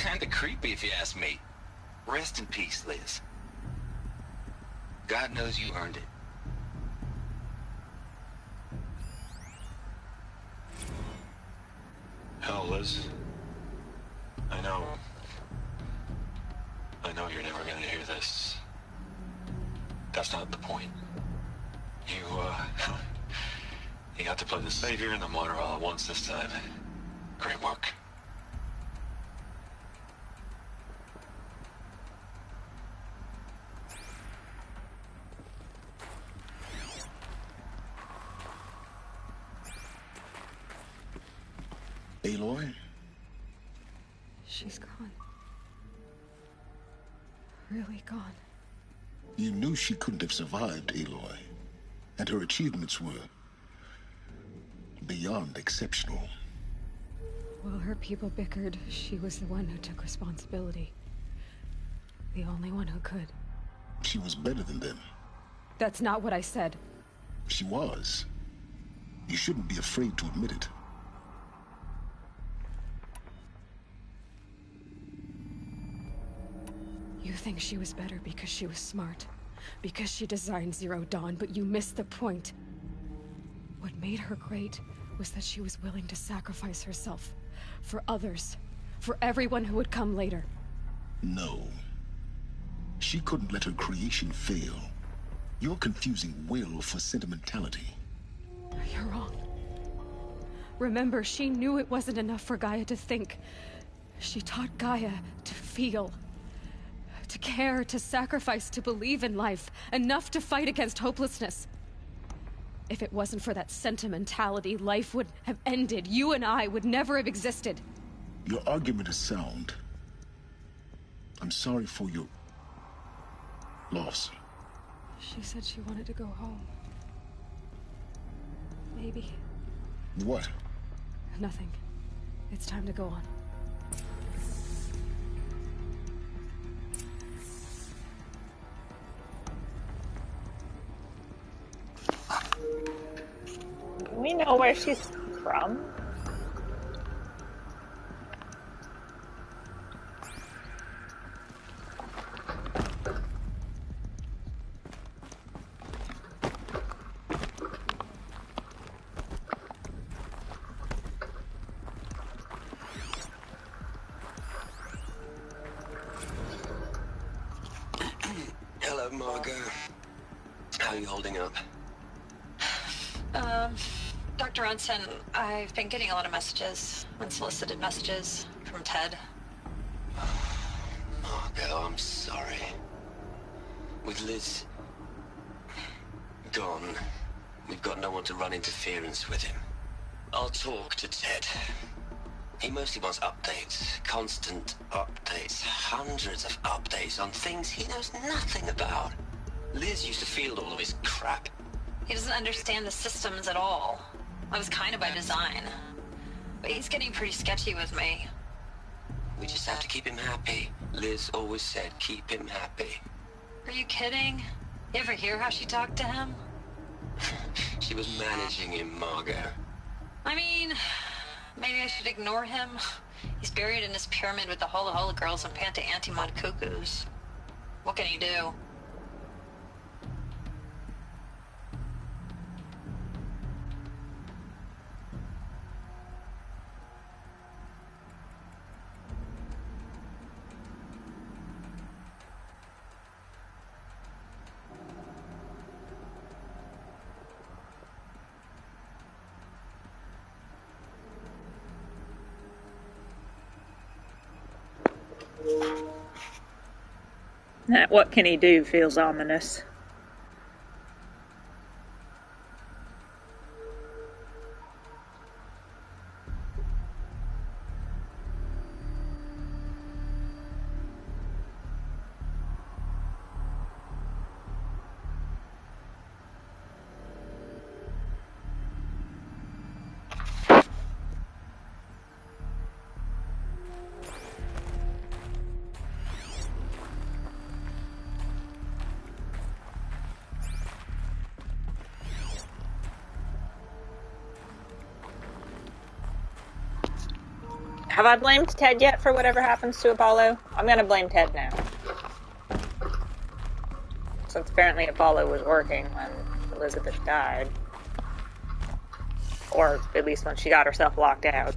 Kinda creepy if you ask me. Rest in peace, Liz. God knows you earned it. Hell, Liz. I know you're never gonna hear this. That's not the point. You got to play the savior and the martyr all at once this time. Great work. Aloy? She's gone. Really gone. You knew she couldn't have survived, Aloy. And her achievements were beyond exceptional. While her people bickered, she was the one who took responsibility. The only one who could. She was better than them. That's not what I said. She was. You shouldn't be afraid to admit it. You think she was better because she was smart, because she designed Zero Dawn, but you missed the point. What made her great was that she was willing to sacrifice herself for others, for everyone who would come later. No. She couldn't let her creation fail. You're confusing will for sentimentality. You're wrong. Remember, she knew it wasn't enough for Gaia to think. She taught Gaia to feel. To care, to sacrifice, to believe in life. Enough to fight against hopelessness. If it wasn't for that sentimentality, life would have ended. You and I would never have existed. Your argument is sound. I'm sorry for your loss. She said she wanted to go home. Maybe. What? Nothing. It's time to go on. Do we know where she's from? Hello, Margot. How are you holding up? Dr. Ronson, I've been getting a lot of messages, unsolicited messages from Ted. Margot, I'm sorry. With Liz gone, we've got no one to run interference with him. I'll talk to Ted. He mostly wants updates, constant updates, hundreds of updates on things he knows nothing about. Liz used to field all of his crap. He doesn't understand the systems at all. I was kind of by design. But he's getting pretty sketchy with me. We just have to keep him happy. Liz always said keep him happy. Are you kidding? You ever hear how she talked to him? She was managing him, Margot. I mean, maybe I should ignore him. He's buried in his pyramid with the Hola Hola girls and Panta Antimod cuckoos. What can he do? That what can he do feels ominous. Have I blamed Ted yet for whatever happens to Apollo? I'm gonna blame Ted now. Since apparently Apollo was working when Elizabeth died. Or at least when she got herself locked out.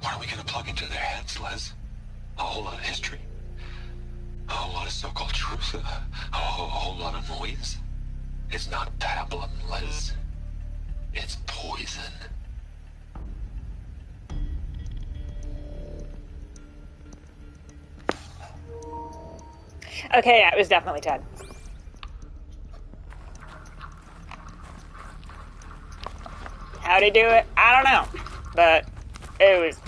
What are we gonna plug into their heads, Les? A whole lot of history? A whole lot of so-called truth? A whole lot of noise? It's not pablum, Les. It's poison. Okay, yeah, it was definitely Ted. How'd he do it? I don't know. But it was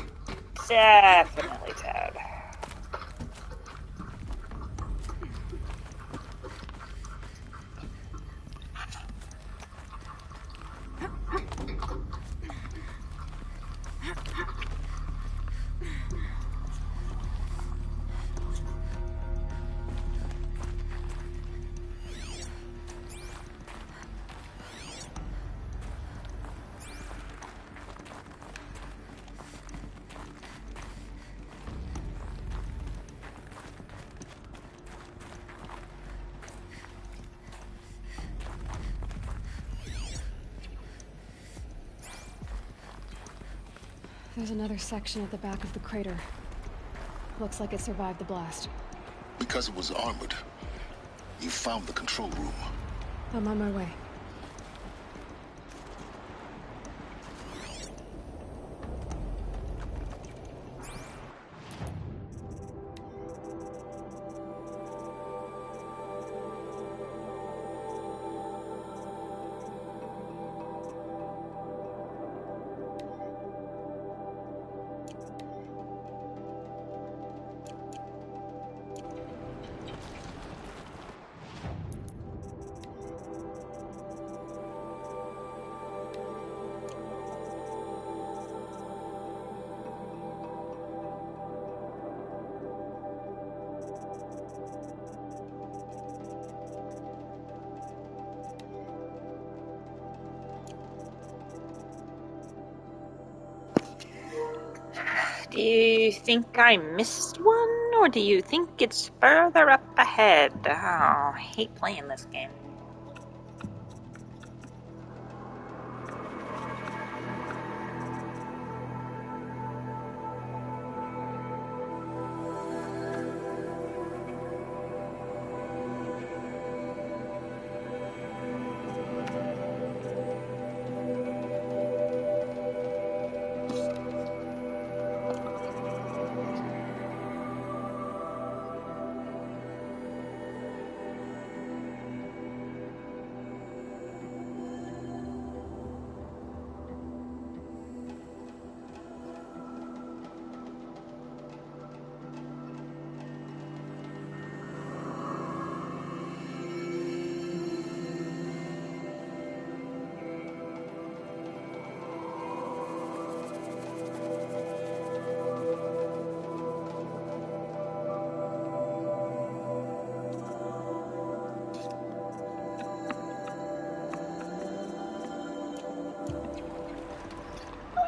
definitely Ted. There's another section at the back of the crater. Looks like it survived the blast. Because it was armored, you found the control room. I'm on my way. Do you think I missed one, or do you think it's further up ahead? Oh, I hate playing this game.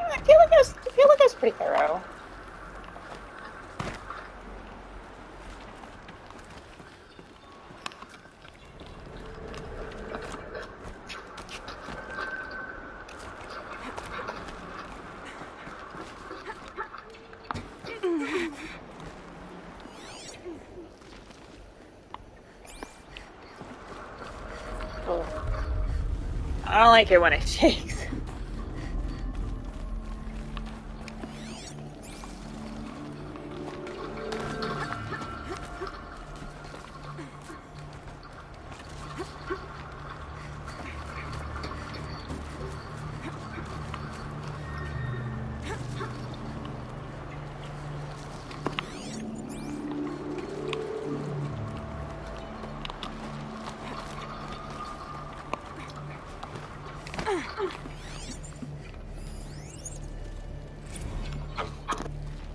I feel like it was pretty thorough. I don't like it when it shakes.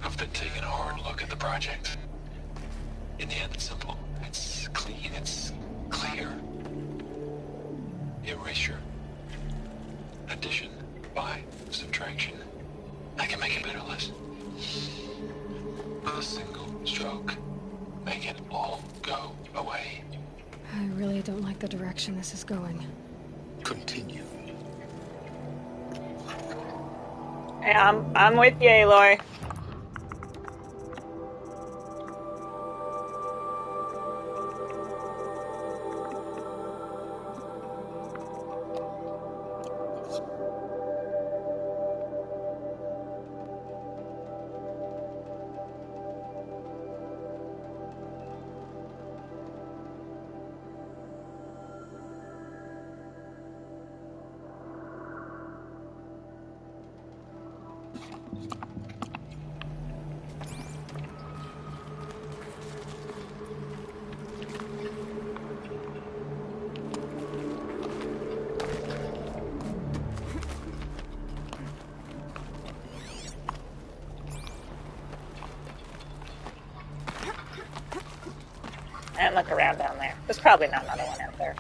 I've been taking a hard look at the project. In the end, it's simple. It's clean. It's clear. Erasure. Addition. By. Subtraction. I can make a better list. With a single stroke. Make it all go away. I really don't like the direction this is going. Continue. Hey, I'm with you, Aloy. And look around down there. There's probably not another one out there.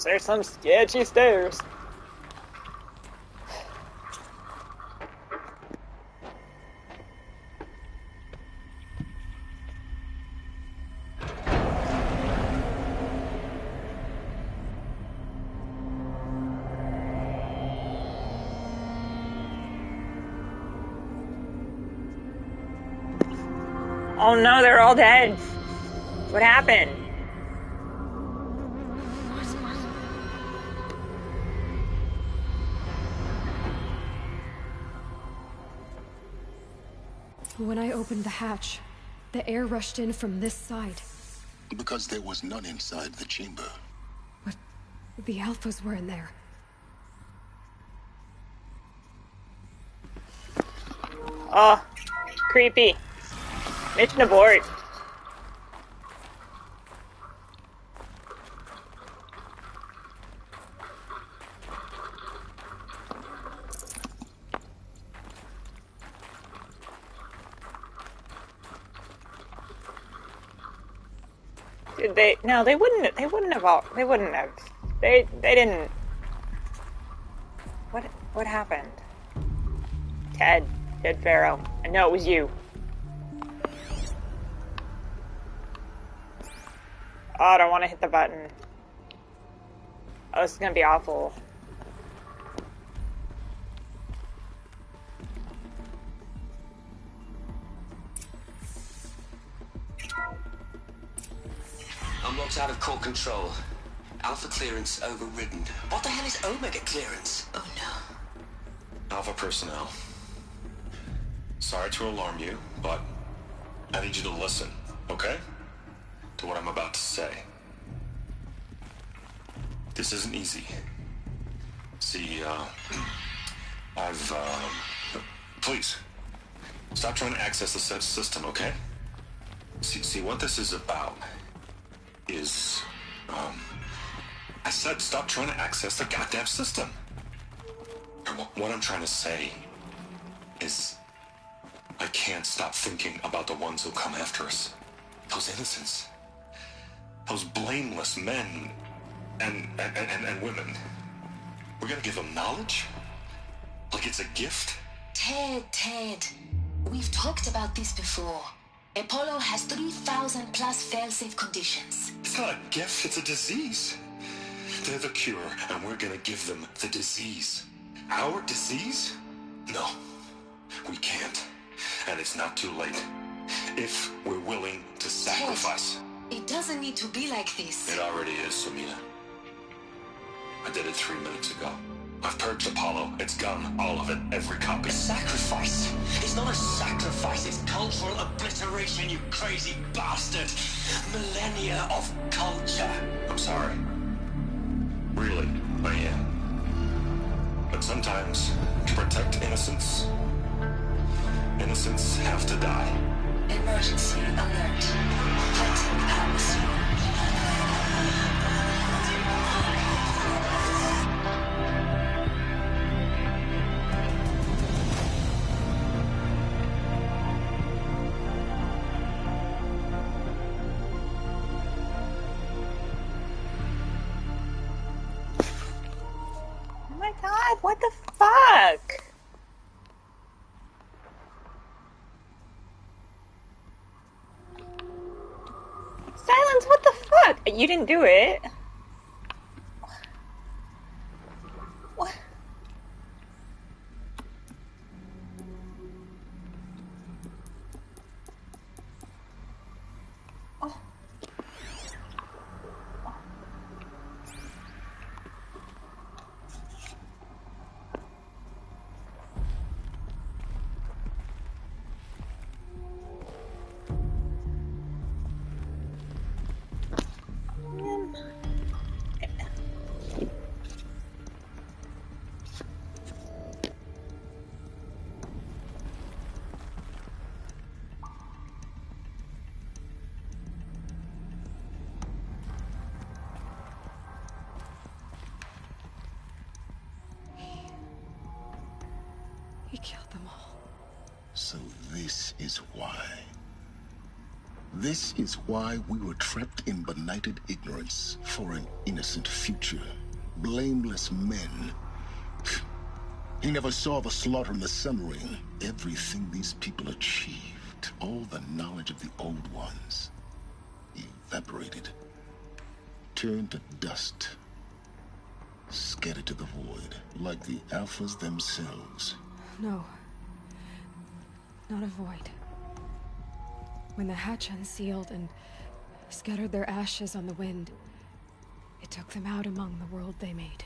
There's some sketchy stairs. Oh no, they're all dead. What happened? When I opened the hatch, the air rushed in from this side. Because there was none inside the chamber. But the Alphas were in there. Oh, creepy. Mission abort. Did they? No, they wouldn't have. They wouldn't have. They didn't. What happened? Ted Farrow. I know it was you. Oh, I don't want to hit the button. Oh, this is gonna be awful. Unlocked out of core control. Alpha clearance overridden. What the hell is Omega clearance? Oh no. Alpha personnel. Sorry to alarm you, but I need you to listen, okay? To what I'm about to say. This isn't easy. See, please, stop trying to access the system, okay? See, what this is about is, I said stop trying to access the goddamn system. What I'm trying to say is, I can't stop thinking about the ones who come after us. Those innocents. Those blameless men and women. We're gonna give them knowledge? Like it's a gift? Ted. We've talked about this before. Apollo has 3,000 plus fail-safe conditions. It's not a gift, it's a disease. They're the cure, and we're gonna give them the disease. Our disease? No, we can't. And it's not too late. If we're willing to sacrifice. Ted, it doesn't need to be like this. It already is, Samina. I did it 3 minutes ago. I've purged Apollo. It's gone. All of it. Every copy. A sacrifice? It's not a sacrifice. It's cultural obliteration, you crazy bastard. Millennia of culture. I'm sorry. Really, I am. But sometimes, to protect innocence, innocents have to die. Emergency alert. Hunting atmosphere. Oh my god, what the fuck? Silence, what the fuck? You didn't do it. What? Oh. He killed them all. So this is why. This is why we were trapped in benighted ignorance for an innocent future. Blameless men. He never saw the slaughter in the submarine. Everything these people achieved, all the knowledge of the old ones, evaporated, turned to dust, scattered to the void, like the Alphas themselves. No. Not a void. When the hatch unsealed and scattered their ashes on the wind, it took them out among the world they made.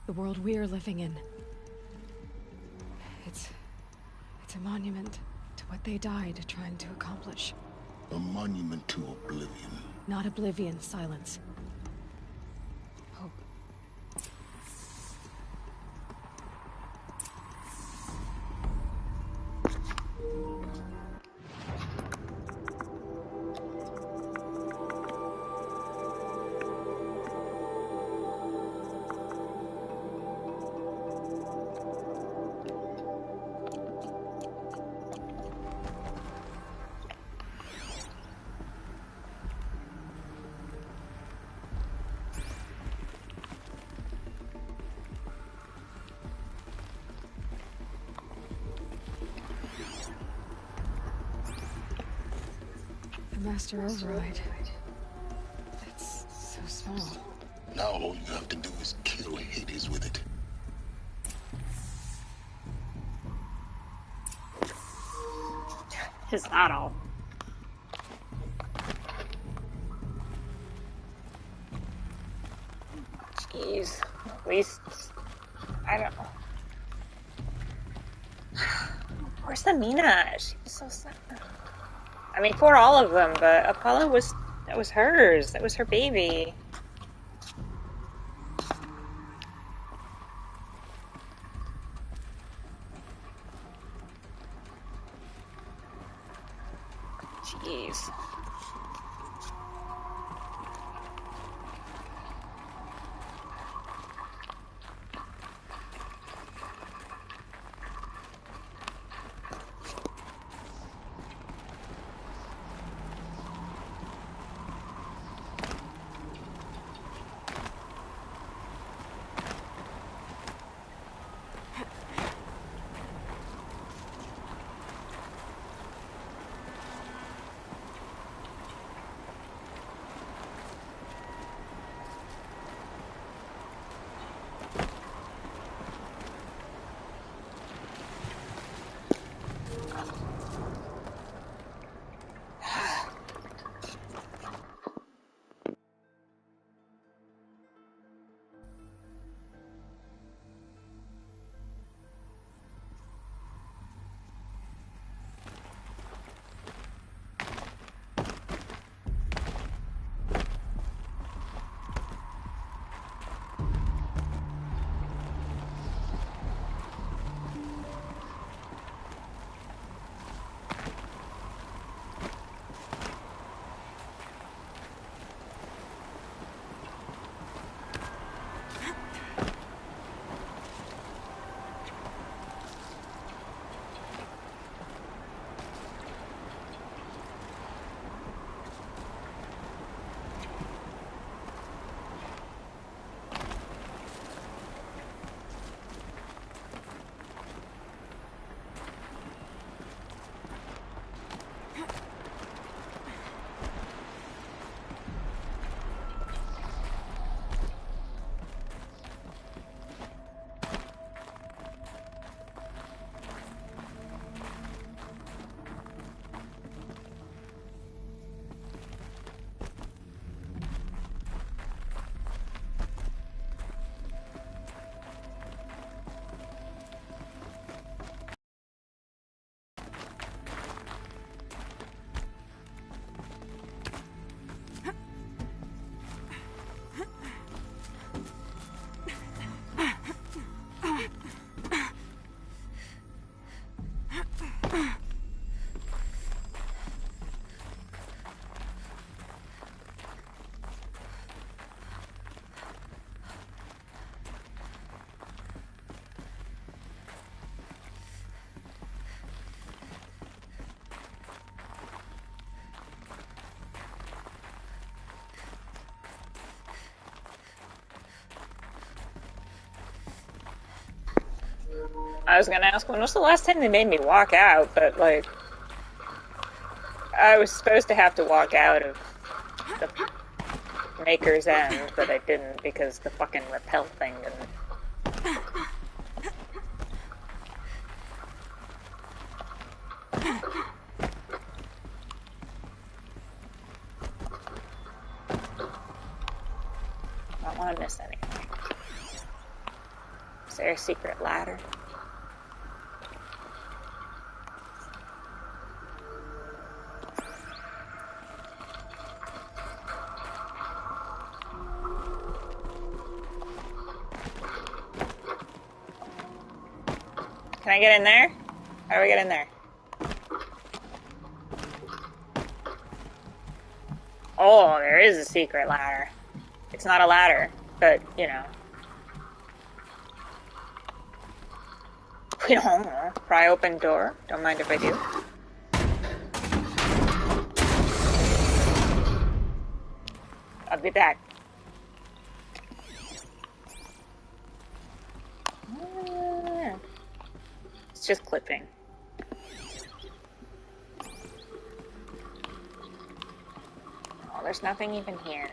The world we're living in. It's a monument to what they died trying to accomplish. A monument to oblivion. Not oblivion, Silence. Hope. Master Override. It's so small. Now all you have to do is kill Hades with it. His auto. Jeez. At least... I don't know. Where's the Mina? She was so sad. I mean, for all of them, but Apollo was, that was hers. That was her baby. Jeez. I was gonna ask when was the last time they made me walk out, but like, I was supposed to have to walk out of the Maker's End, but I didn't because the fucking rappel thing didn't. I don't want to miss anything. Is there a secret ladder? Can I get in there? How do we get in there? Oh, there is a secret ladder. It's not a ladder, but, you know. Pry open door. Don't mind if I do. I'll be back. It's just clipping. Oh, there's nothing even here.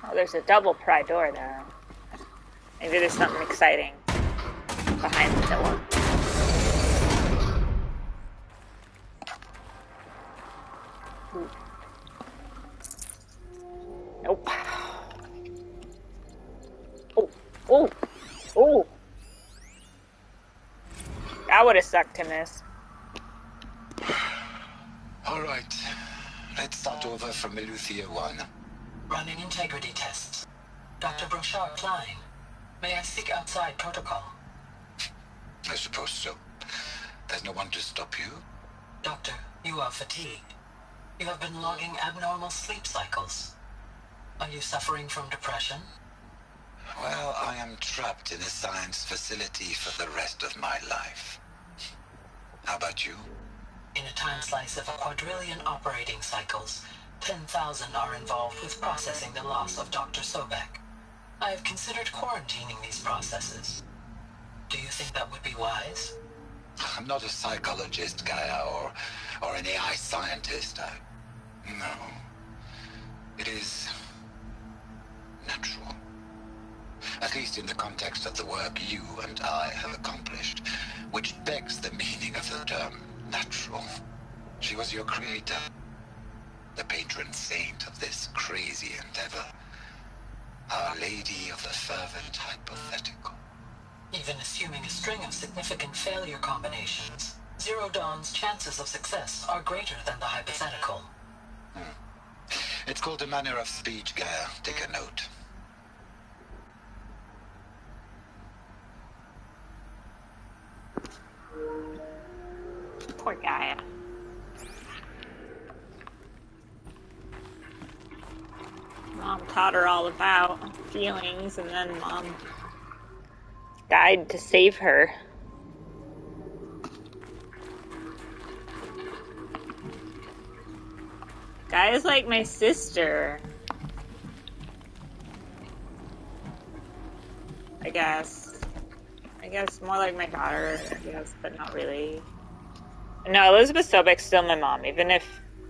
Oh, there's a double pry door though. Maybe there's something exciting behind the door. Nope. That would have sucked to miss. All right. Let's start over from Eleuthia 1. Running integrity tests. Dr. Brochard Klein, may I speak outside protocol? I suppose so. There's no one to stop you. Doctor, you are fatigued. You have been logging abnormal sleep cycles. Are you suffering from depression? Well, I am trapped in a science facility for the rest of my life. How about you? In a time slice of 1,000,000,000 operating cycles, 10,000 are involved with processing the loss of Dr. Sobek. I have considered quarantining these processes. Do you think that would be wise? I'm not a psychologist, Gaia, or an AI scientist. No. It is natural. At least in the context of the work you and I have accomplished, which begs the meaning of the term natural. She was your creator, the patron saint of this crazy endeavor, Our Lady of the Fervent Hypothetical. Even assuming a string of significant failure combinations, Zero Dawn's chances of success are greater than the hypothetical. It's called a manner of speech, Gaia. Take a note. Poor Gaia. Mom taught her all about feelings, and then Mom died to save her. Gaia's like my sister. I guess more like my daughter, I guess, but not really. No, Elizabeth Sobek's still my mom, even if...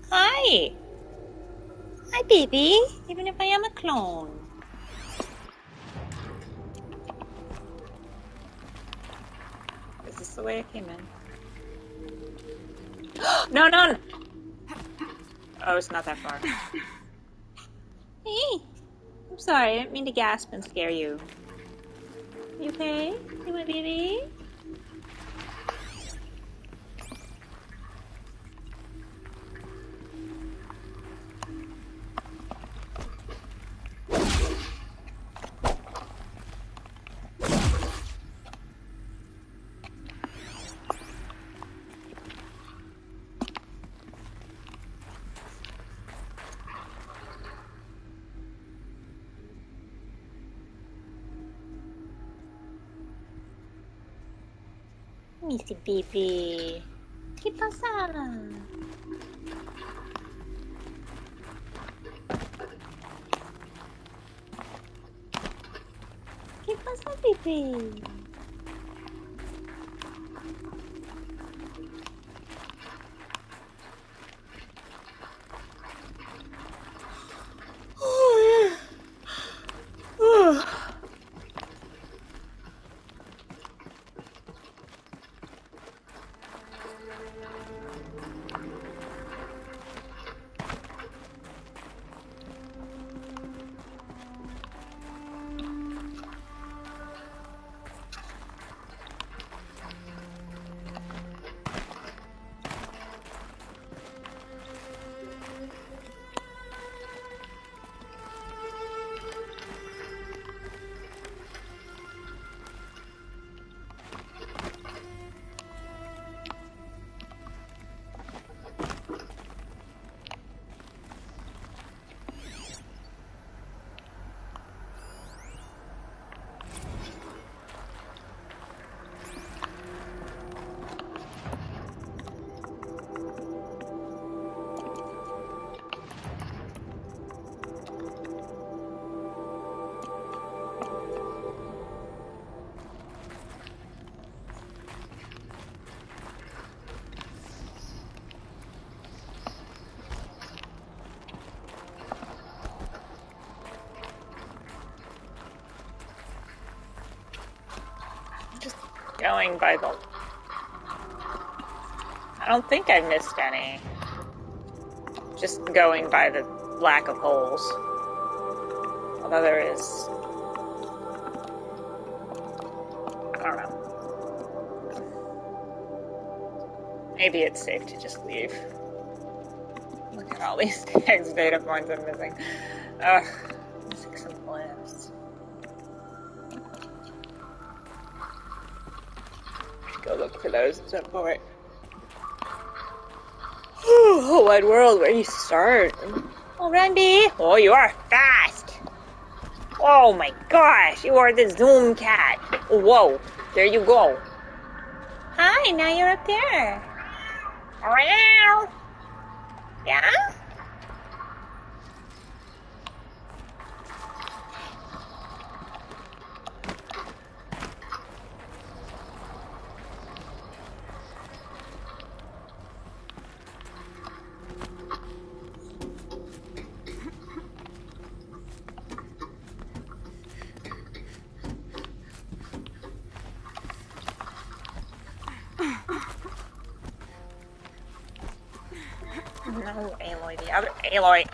Hi! Hi, baby! Even if I am a clone. Is this the way I came in? No, no, no! Oh, it's not that far. Hey! I'm sorry, I didn't mean to gasp and scare you. You okay? You my baby? Missy baby. ¿Qué pasa? ¿Qué pasa, baby? Going by the... I don't think I missed any. Just going by the lack of holes. Although there is... I don't know. Maybe it's safe to just leave. Look at all these text data points I'm missing. Ugh. Missing some glyphs. Go look for those at some point. Oh, wide world, where do you start? Oh, Randy! Oh, you are fast! Oh my gosh, you are the Zoom cat! Whoa, there you go. Hi, now you're up there. Meow. Yeah? No, Aloy, the other Aloy.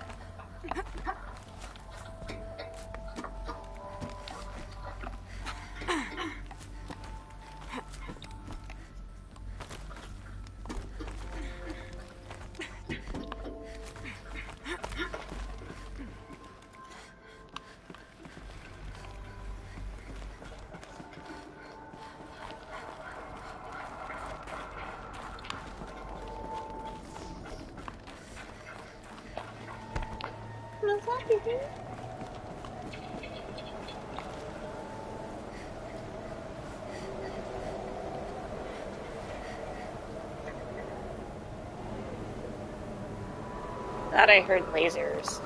Thought I heard lasers.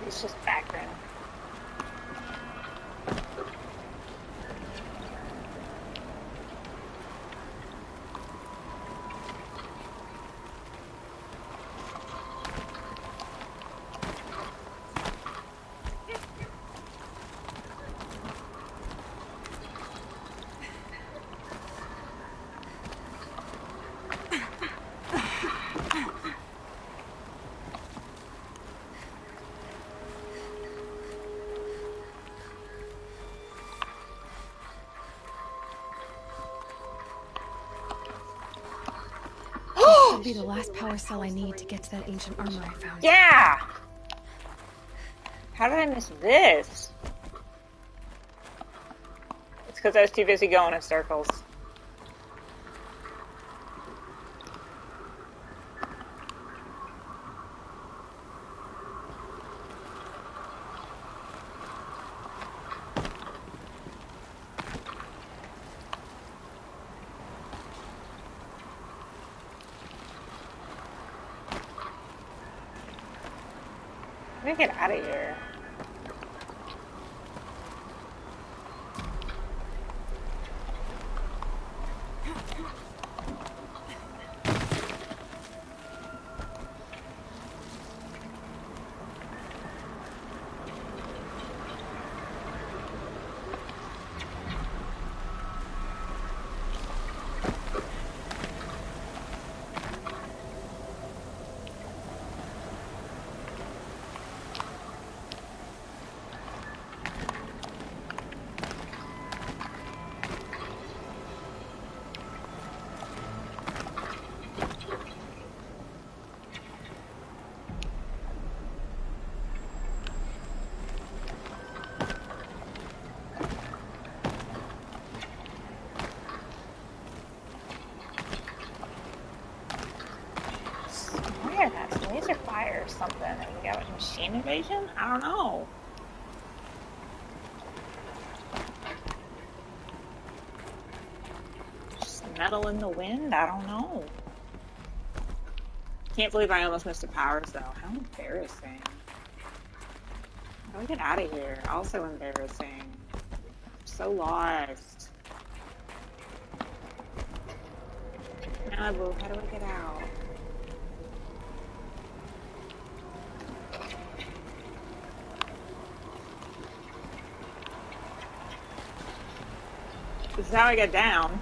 It's just background. Should be the last power cell I need to get to that ancient armor I found. Yeah! How did I miss this? It's because I was too busy going in circles. Let me get out of here. That's laser fire or something. And we got a machine invasion? I don't know. Just metal in the wind? I don't know. Can't believe I almost missed a powers though. How embarrassing. How do we get out of here? Also embarrassing. I'm so lost. No. Malibu, how do I get out? This is how I get down.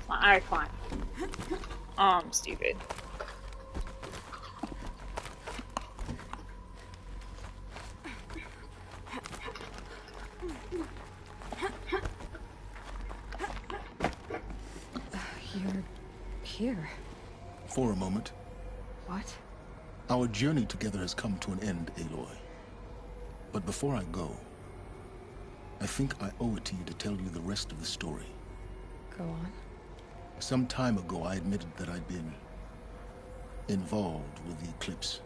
I climb. Oh, I'm stupid. You're here. For a moment. What? Our journey together has come to an end, Aloy. But before I go, I think I owe it to you to tell you the rest of the story. Go on. Some time ago, I admitted that I'd been involved with the Eclipse.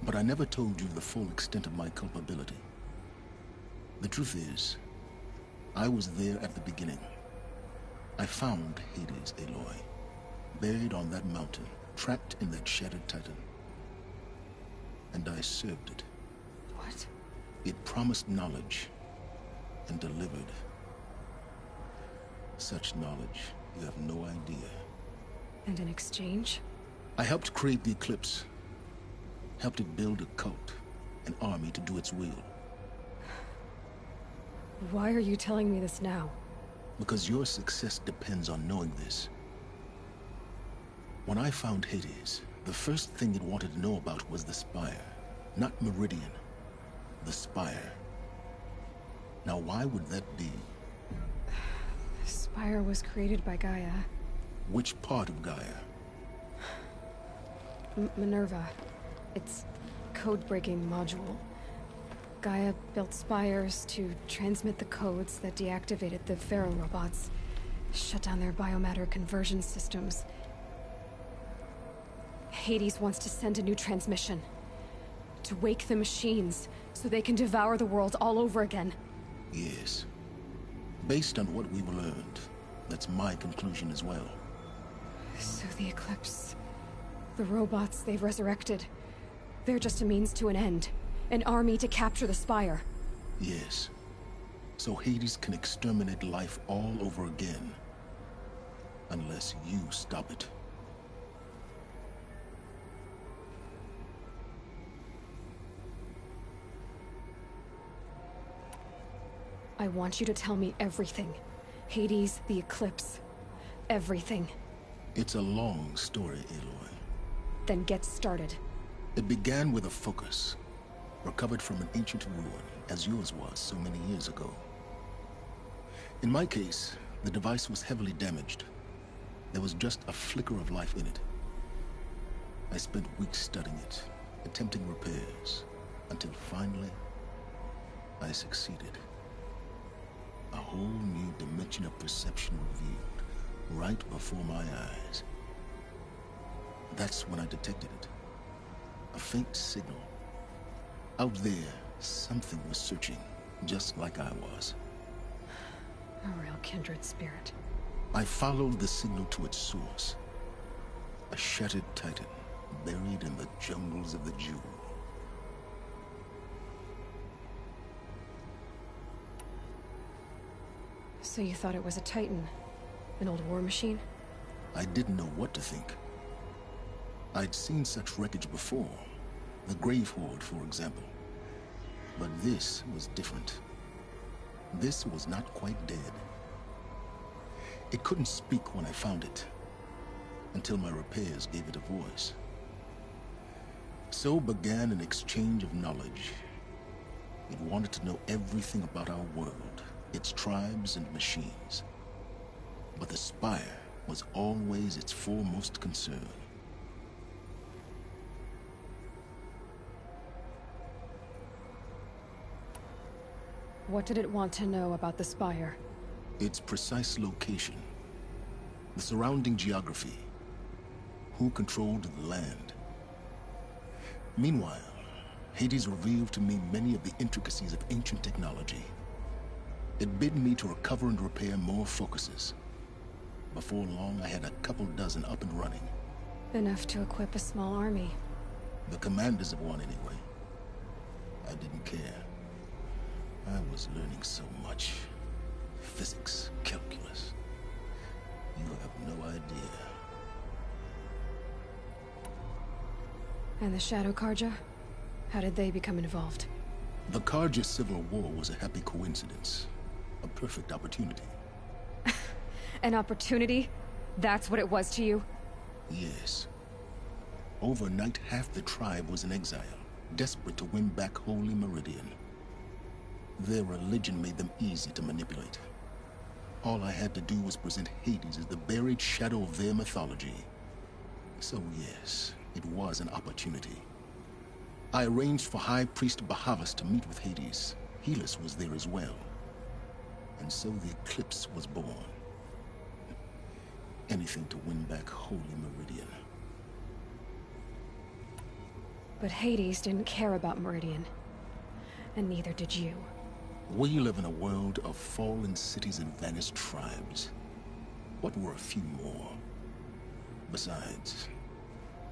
But I never told you the full extent of my culpability. The truth is, I was there at the beginning. I found Hades, Aloy, buried on that mountain, trapped in that shattered titan. And I served it. What? It promised knowledge and delivered. Such knowledge, you have no idea. And in exchange? I helped create the Eclipse. Helped it build a cult, an army to do its will. Why are you telling me this now? Because your success depends on knowing this. When I found Hades, the first thing it wanted to know about was the Spire. Not Meridian. The Spire. Now why would that be? The Spire was created by Gaia. Which part of Gaia? Minerva. It's code-breaking module. Gaia built spires to transmit the codes that deactivated the Pharaoh robots, shut down their biomatter conversion systems. Hades wants to send a new transmission. To wake the machines, so they can devour the world all over again. Yes. Based on what we've learned, that's my conclusion as well. So the Eclipse... the robots they've resurrected... they're just a means to an end. An army to capture the Spire. Yes. So Hades can exterminate life all over again. Unless you stop it. I want you to tell me everything. Hades, the Eclipse. Everything. It's a long story, Aloy. Then get started. It began with a focus. Recovered from an ancient ruin, as yours was so many years ago. In my case, the device was heavily damaged. There was just a flicker of life in it. I spent weeks studying it, attempting repairs, until finally, I succeeded. A whole new dimension of perception revealed, right before my eyes. That's when I detected it. A faint signal. Out there, something was searching, just like I was. A real kindred spirit. I followed the signal to its source. A shattered titan, buried in the jungles of the Jewel. So you thought it was a titan? An old war machine? I didn't know what to think. I'd seen such wreckage before. The Grave Horde, for example. But this was different. This was not quite dead. It couldn't speak when I found it, until my repairs gave it a voice. So began an exchange of knowledge. It wanted to know everything about our world, its tribes and machines. But the Spire was always its foremost concern. What did it want to know about the Spire? Its precise location, the surrounding geography, who controlled the land. Meanwhile, Hades revealed to me many of the intricacies of ancient technology. It bid me to recover and repair more focuses. Before long, I had a couple dozen up and running. Enough to equip a small army. The commanders of one, anyway. I didn't care. I was learning so much. Physics, calculus. You have no idea. And the Shadow Carja? How did they become involved? The Carja Civil War was a happy coincidence. A perfect opportunity. An opportunity? That's what it was to you? Yes. Overnight, half the tribe was in exile, desperate to win back Holy Meridian. Their religion made them easy to manipulate. All I had to do was present Hades as the buried shadow of their mythology. So yes, it was an opportunity. I arranged for High Priest Bahavas to meet with Hades. Helis was there as well. And so the Eclipse was born. Anything to win back Holy Meridian. But Hades didn't care about Meridian. And neither did you. We live in a world of fallen cities and vanished tribes. What were a few more? Besides,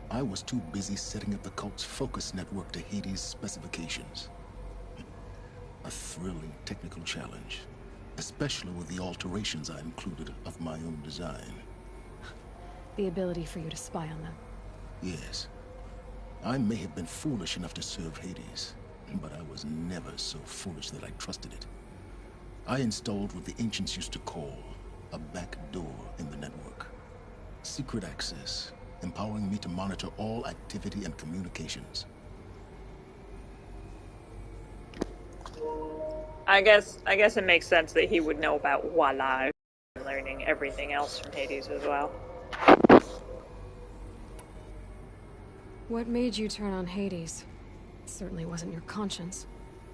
I was too busy setting up the cult's focus network to Hades' specifications. A thrilling technical challenge, especially with the alterations I included of my own design. The ability for you to spy on them. Yes. I may have been foolish enough to serve Hades, but I was never so foolish that I trusted it. I installed what the ancients used to call a back door in the network. Secret access, empowering me to monitor all activity and communications. I guess it makes sense that he would know about Voila, learning everything else from Hades as well. What made you turn on Hades? It certainly wasn't your conscience.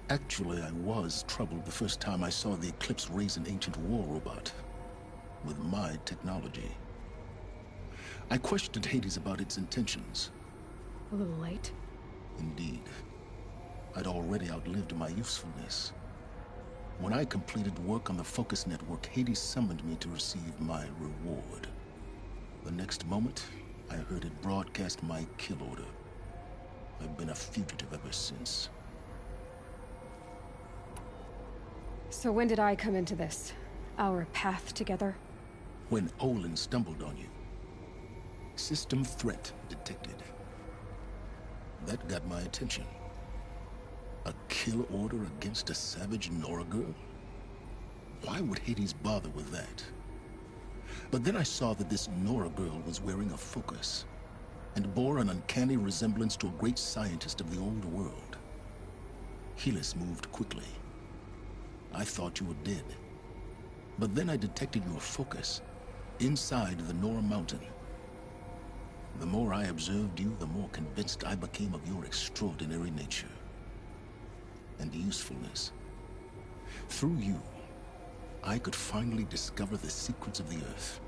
Actually, I was troubled the first time I saw the Eclipse raise an ancient war robot. With my technology. I questioned Hades about its intentions. A little late. Indeed. I'd already outlived my usefulness. When I completed work on the Focus Network, Hades summoned me to receive my reward. The next moment, I heard it broadcast my kill order. I've been a fugitive ever since. So when did I come into this? Our path together? When Olin stumbled on you. System threat detected. That got my attention. A kill order against a savage Nora girl? Why would Hades bother with that? But then I saw that this Nora girl was wearing a focus, and bore an uncanny resemblance to a great scientist of the old world. Helis moved quickly. I thought you were dead. But then I detected your focus inside the Nora mountain. The more I observed you, the more convinced I became of your extraordinary nature and usefulness. Through you, I could finally discover the secrets of the Earth.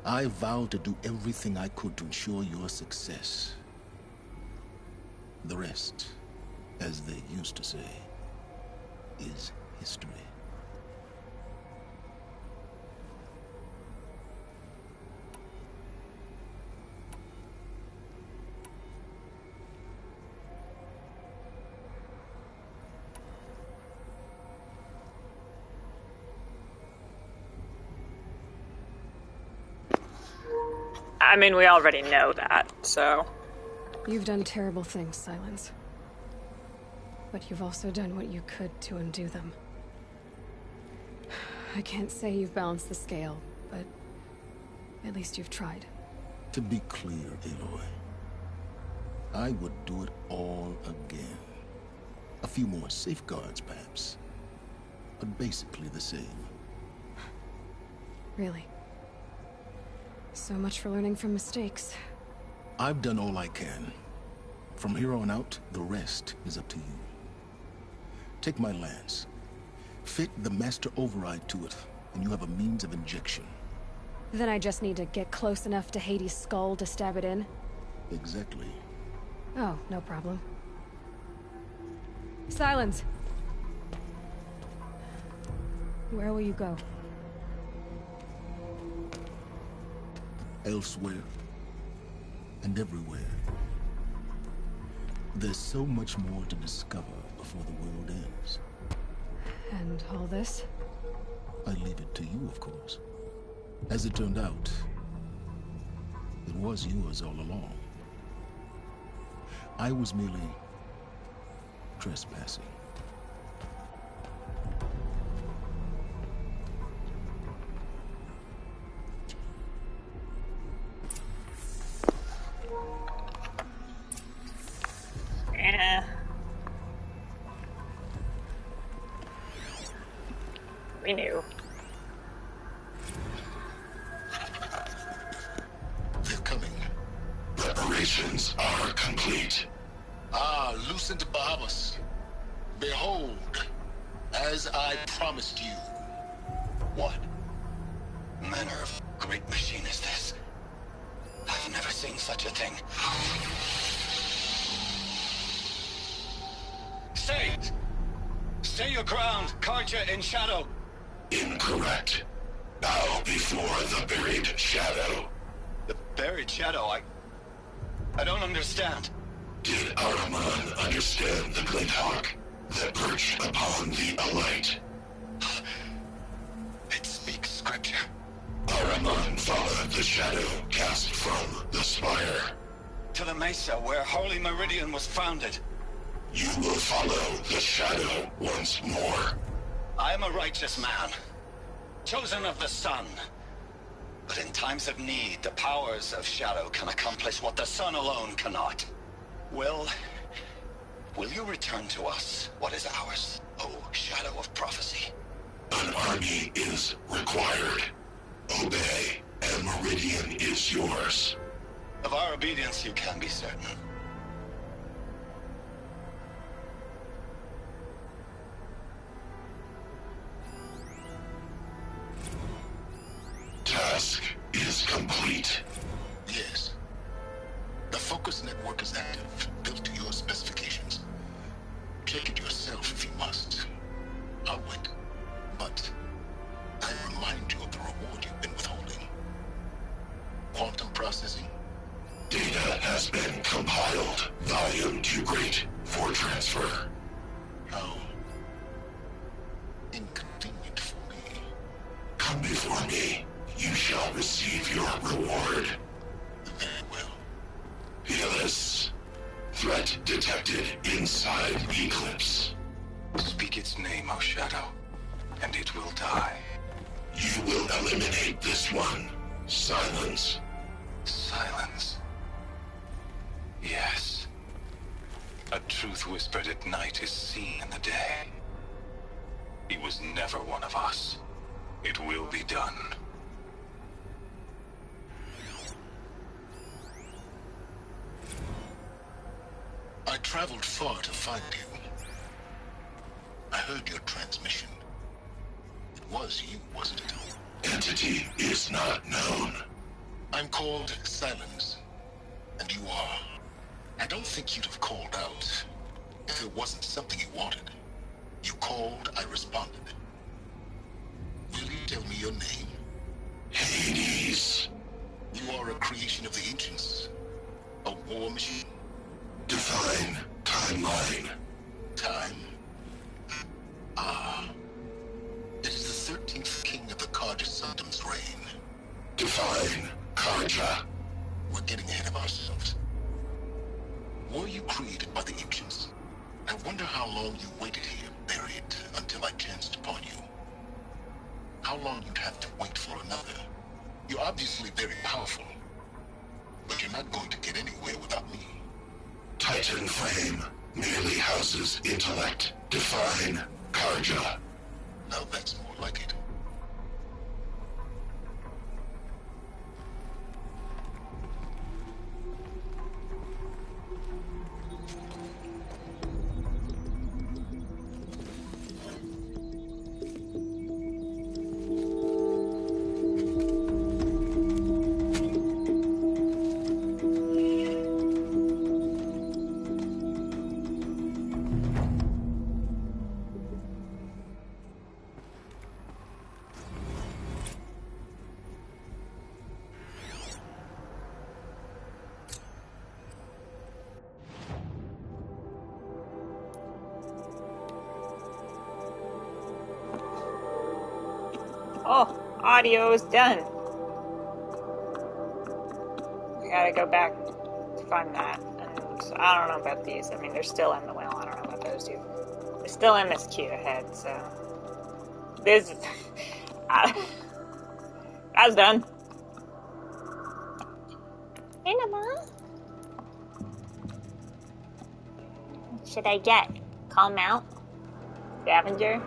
I vowed to do everything I could to ensure your success. The rest, as they used to say, is history. I mean, we already know that, so... You've done terrible things, Silence. But you've also done what you could to undo them. I can't say you've balanced the scale, but at least you've tried. To be clear, Aloy, I would do it all again. A few more safeguards, perhaps. But basically the same. Really? So much for learning from mistakes. I've done all I can. From here on out, the rest is up to you. Take my lance. Fit the Master Override to it, and you have a means of injection. Then I just need to get close enough to Hades' skull to stab it in? Exactly. Oh, no problem. Silence! Where will you go? elsewhere, and everywhere. There's so much more to discover before the world ends. And all this? I leave it to you, of course. As it turned out, it was yours all along. I was merely trespassing. Yeah. We knew. They're coming. Preparations are complete. Ah, Lucent Bahamas. Behold, as I promised you. What manner of great machine is this? I've never seen such a thing. Stay! Stay your ground, Karja in shadow! Incorrect. Bow before the buried shadow. The buried shadow, I don't understand. Did Ahriman understand the Glinthawk that perched upon the Alight? It speaks scripture. Ahriman followed the shadow cast from the spire. To the mesa where Holy Meridian was founded. You will follow the shadow once more. I am a righteous man, chosen of the sun. But in times of need, the powers of shadow can accomplish what the sun alone cannot. Will you return to us what is ours, O Shadow of Prophecy? An army is required. Obey, and Meridian is yours. Of our obedience you can be certain. Task is complete. Yes. The Focus network is active, built to your specifications. Check it yourself if you must. I'll wait. But I remind you of the reward you've been withholding. Quantum processing. Data has been compiled. Volume too great for transfer. How inconvenient for me. Come before me. You shall receive your reward. Very well. Helis. Threat detected inside Eclipse. Speak its name, O Shadow, and it will die. You will eliminate this one. Silence. Silence. Yes. A truth whispered at night is seen in the day. He was never one of us. It will be done. I traveled far to find you. I heard your transmission. It was you, wasn't it? Entity is not known. I'm called Silence, and you are. I don't think you'd have called out if it wasn't something you wanted. You called, I responded. Will you tell me your name? Hades. You are a creation of the ancients. A war machine. Define timeline. Time. Ah. It is the 13th king of the Karja Sanctum's reign. Define Karja. We're getting ahead of ourselves. Were you created by the ancients? I wonder how long you waited here, buried, until I chanced upon you. How long you'd have to wait for another. You're obviously very powerful, but you're not going to get anywhere without me. Titan Flame merely houses intellect. Define Karja. Now that's more like it. Oh, audio is done. I gotta go back to find that. And I don't know about these. I mean, they're still in the well. I don't know about those two. They're still MSQ ahead, so. This. That's done. Hey, Mama. What should I get? Call Mount? Scavenger?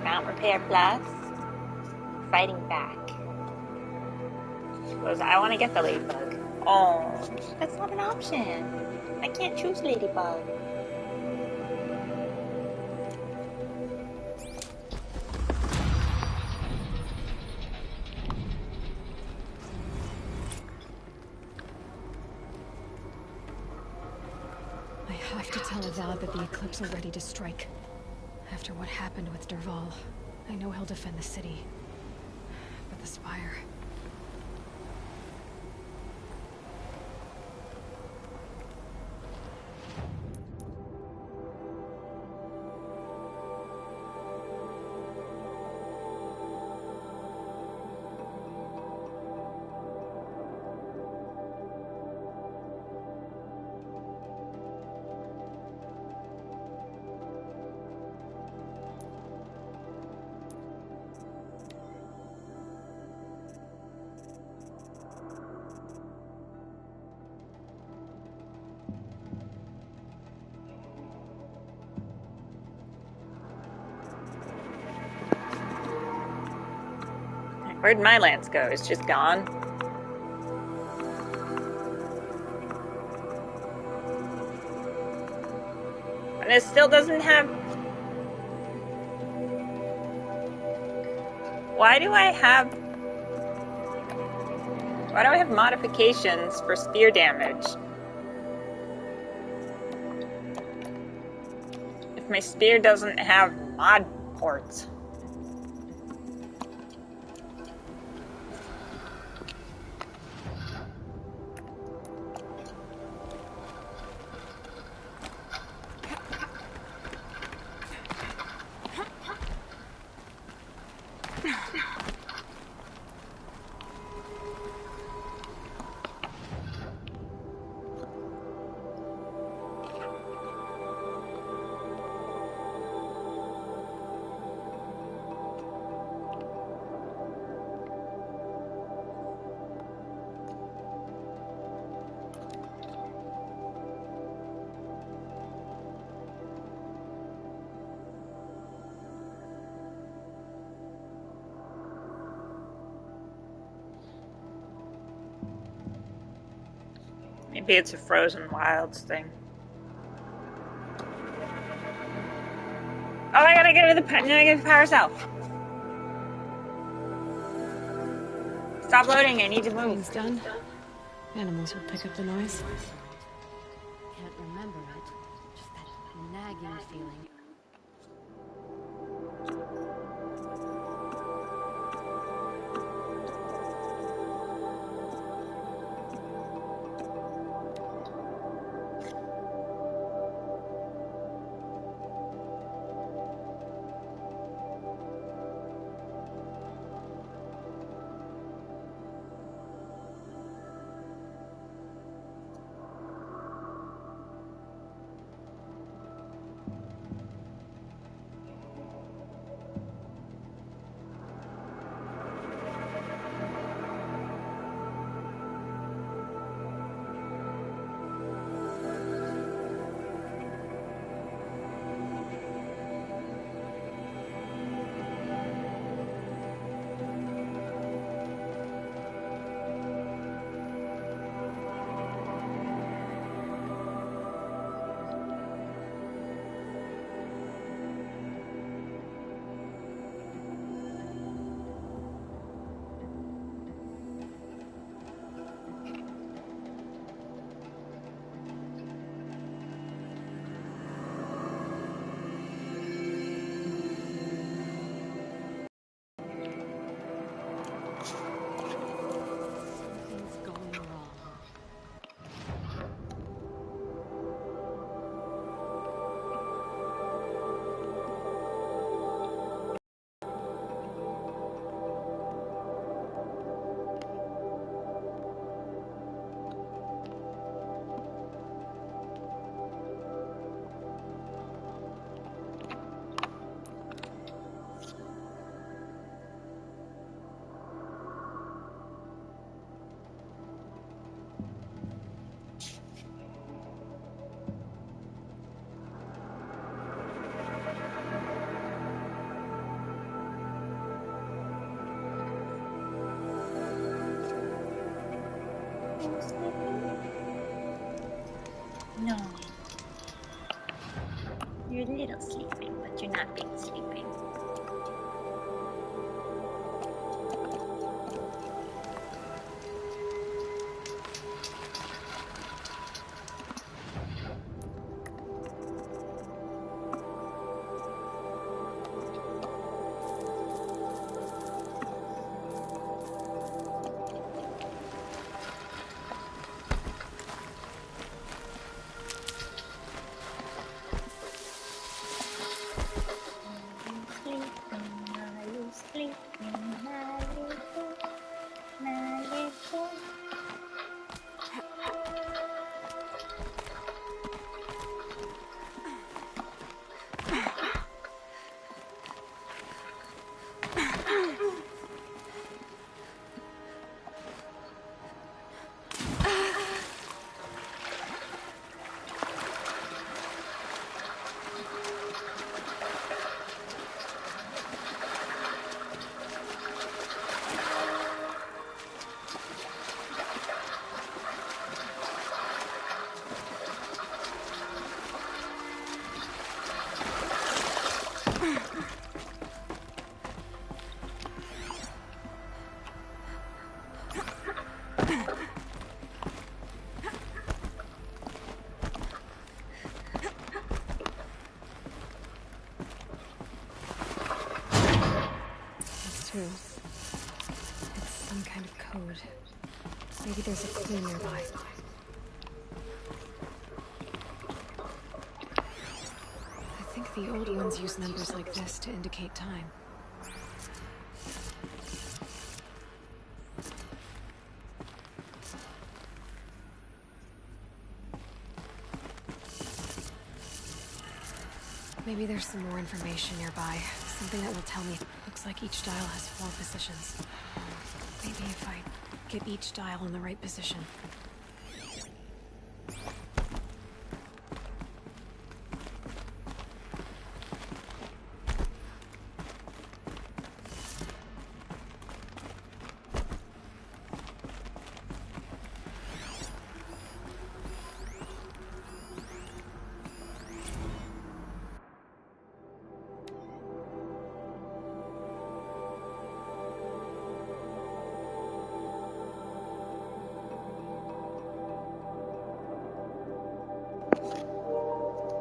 Mount Repair Plus? Fighting Back. I want to get the Ladybug. Oh, that's not an option. I can't choose Ladybug. I have to tell Avad that the Eclipse are ready to strike. After what happened with Dervahl, I know he'll defend the city. But the Spire... Where'd my lance go? It's just gone. And it still doesn't have... Why do I have modifications for spear damage? If my spear doesn't have mod ports. Maybe it's a Frozen Wilds thing. Oh, I gotta get to the power cell. Stop loading, I need to move. It's done. Animals will pick up the noise. Can't remember it. Just that nagging feeling. you sleeping? No. You're a little sleeping, but you're not big sleeping. True. It's some kind of code. Maybe there's a clue nearby. I think the old ones use numbers like this to indicate time. Maybe there's some more information nearby. Something that will tell me. Looks like each dial has 4 positions. Maybe if I get each dial in the right position.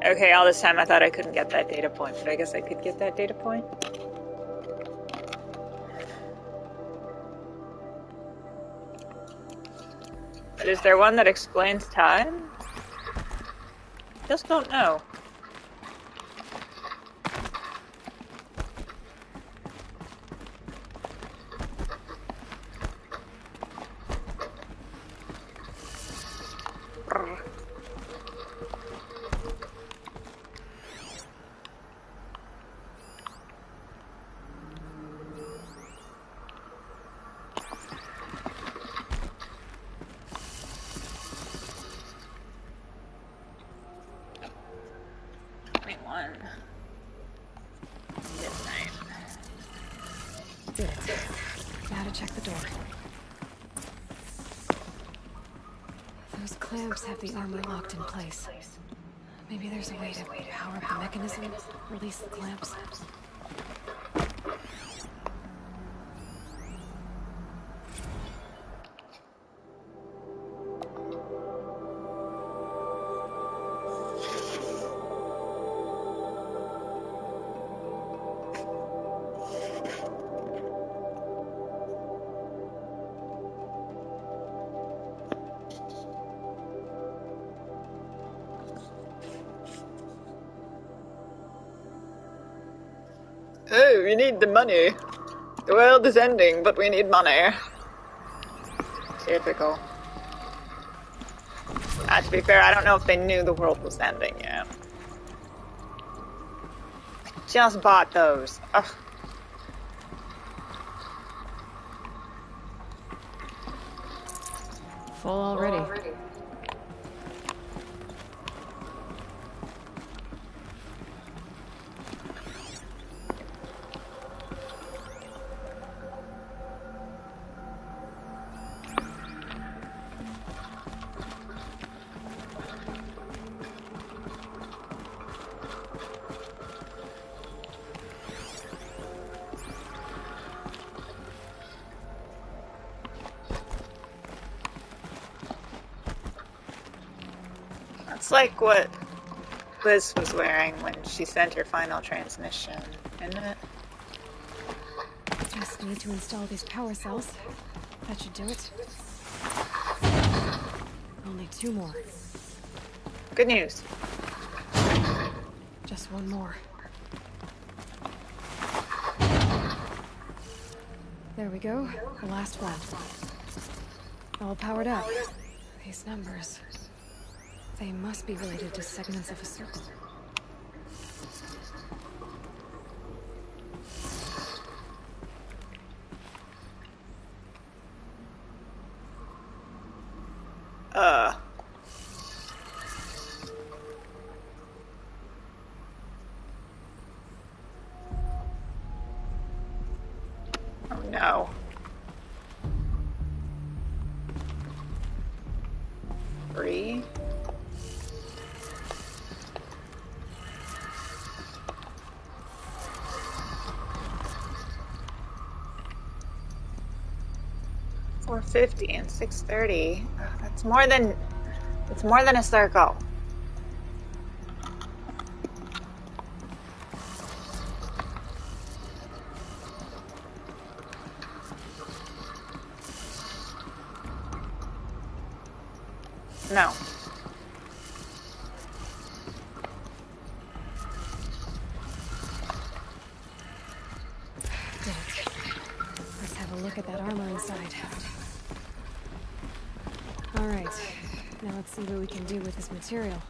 Okay, all this time I thought I couldn't get that data point, but I guess I could get that data point. But is there one that explains time? Just don't know. Now to check the door. Those clamps have the armor locked in place. Maybe there's a way to power up the mechanism, release the clamps. Oh, we need the money. The world is ending, but we need money. Typical. To be fair, I don't know if they knew the world was ending yet. I just bought those. Ugh. Full already. Looks like what Liz was wearing when she sent her final transmission, isn't it? Just need to install these power cells. That should do it. Only 2 more. Good news. Just 1 more. There we go. The last one. All powered up. These numbers. They must be related to segments of a circle. Oh no. Three. $450 and $630. That's more than. It's more than a circle. No. Good. Let's have a look at that armor inside. Alright. Now let's see what we can do with this material.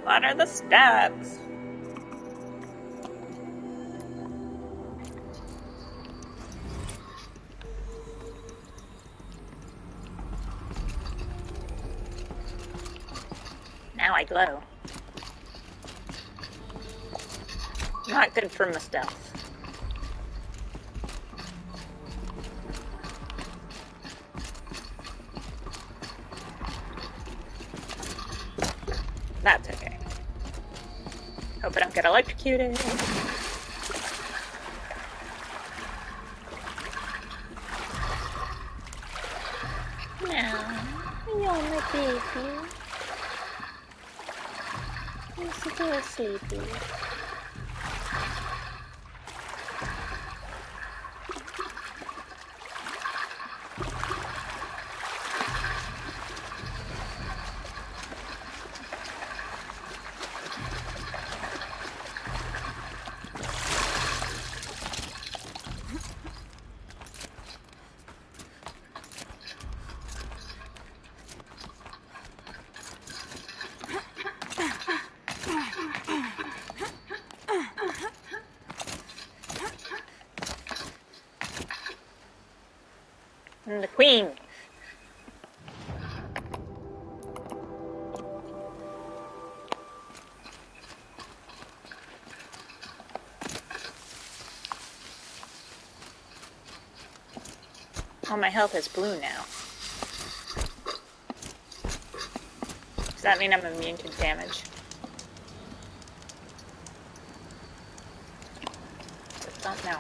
What are the steps? Now I glow. Not good for my stealth. That's okay. Hope I don't get electrocuted. No, you're my baby. You're so sleepy. I'm the queen. Oh, my health is blue now. Does that mean I'm immune to damage? Just don't know.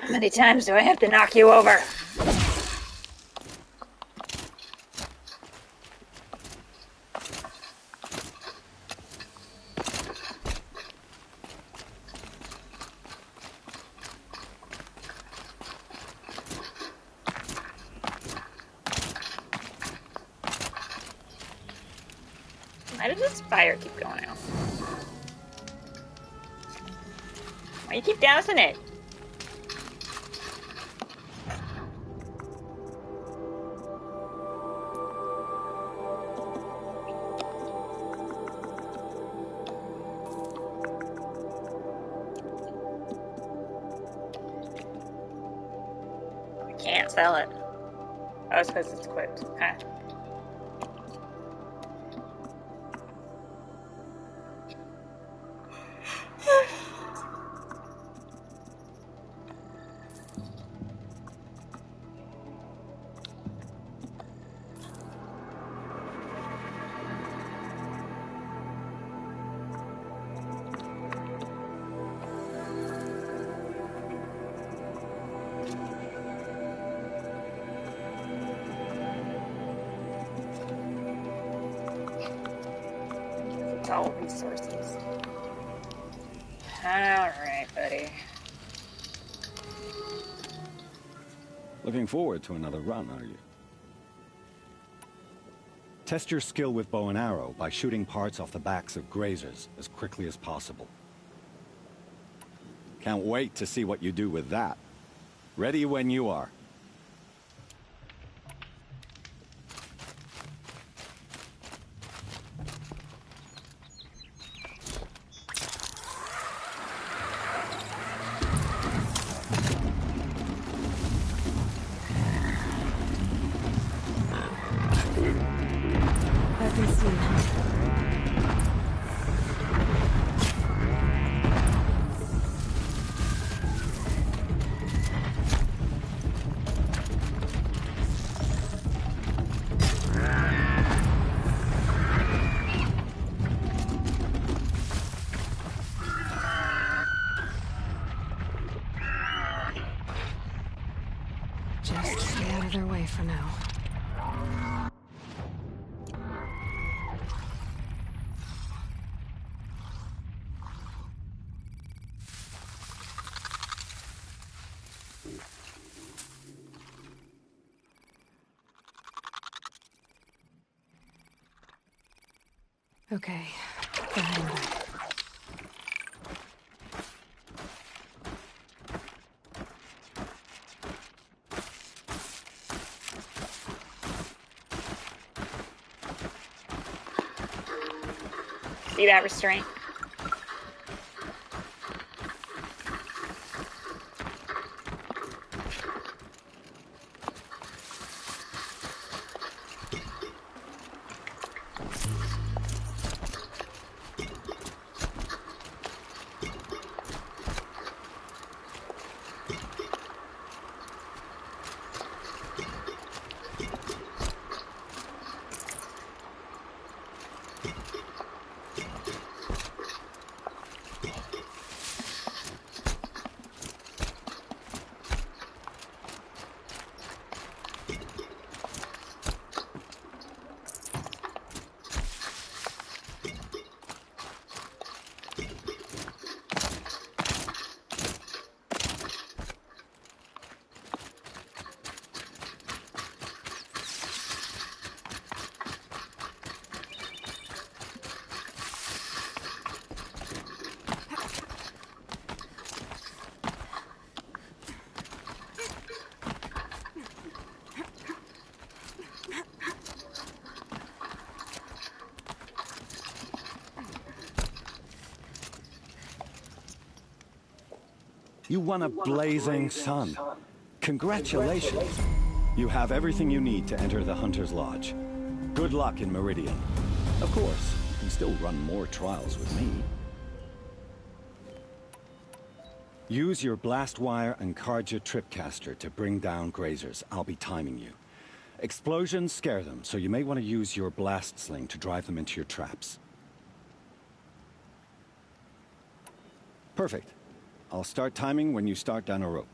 How many times do I have to knock you over? Why does this fire keep going out? Why you keep dousing it? I can't sell it. Oh, it's because it's equipped. Okay. All resources. Alright, buddy. Looking forward to another run, are you? Test your skill with bow and arrow by shooting parts off the backs of grazers as quickly as possible. Can't wait to see what you do with that. Ready when you are. Just stay out of their way for now. Okay, go ahead. See that restraint? You won a blazing sun. Congratulations. You have everything you need to enter the Hunter's Lodge. Good luck in Meridian. Of course, you can still run more trials with me. Use your blast wire and Carja tripcaster to bring down grazers. I'll be timing you. Explosions scare them, so you may want to use your blast sling to drive them into your traps. Perfect. I'll start timing when you start down a rope.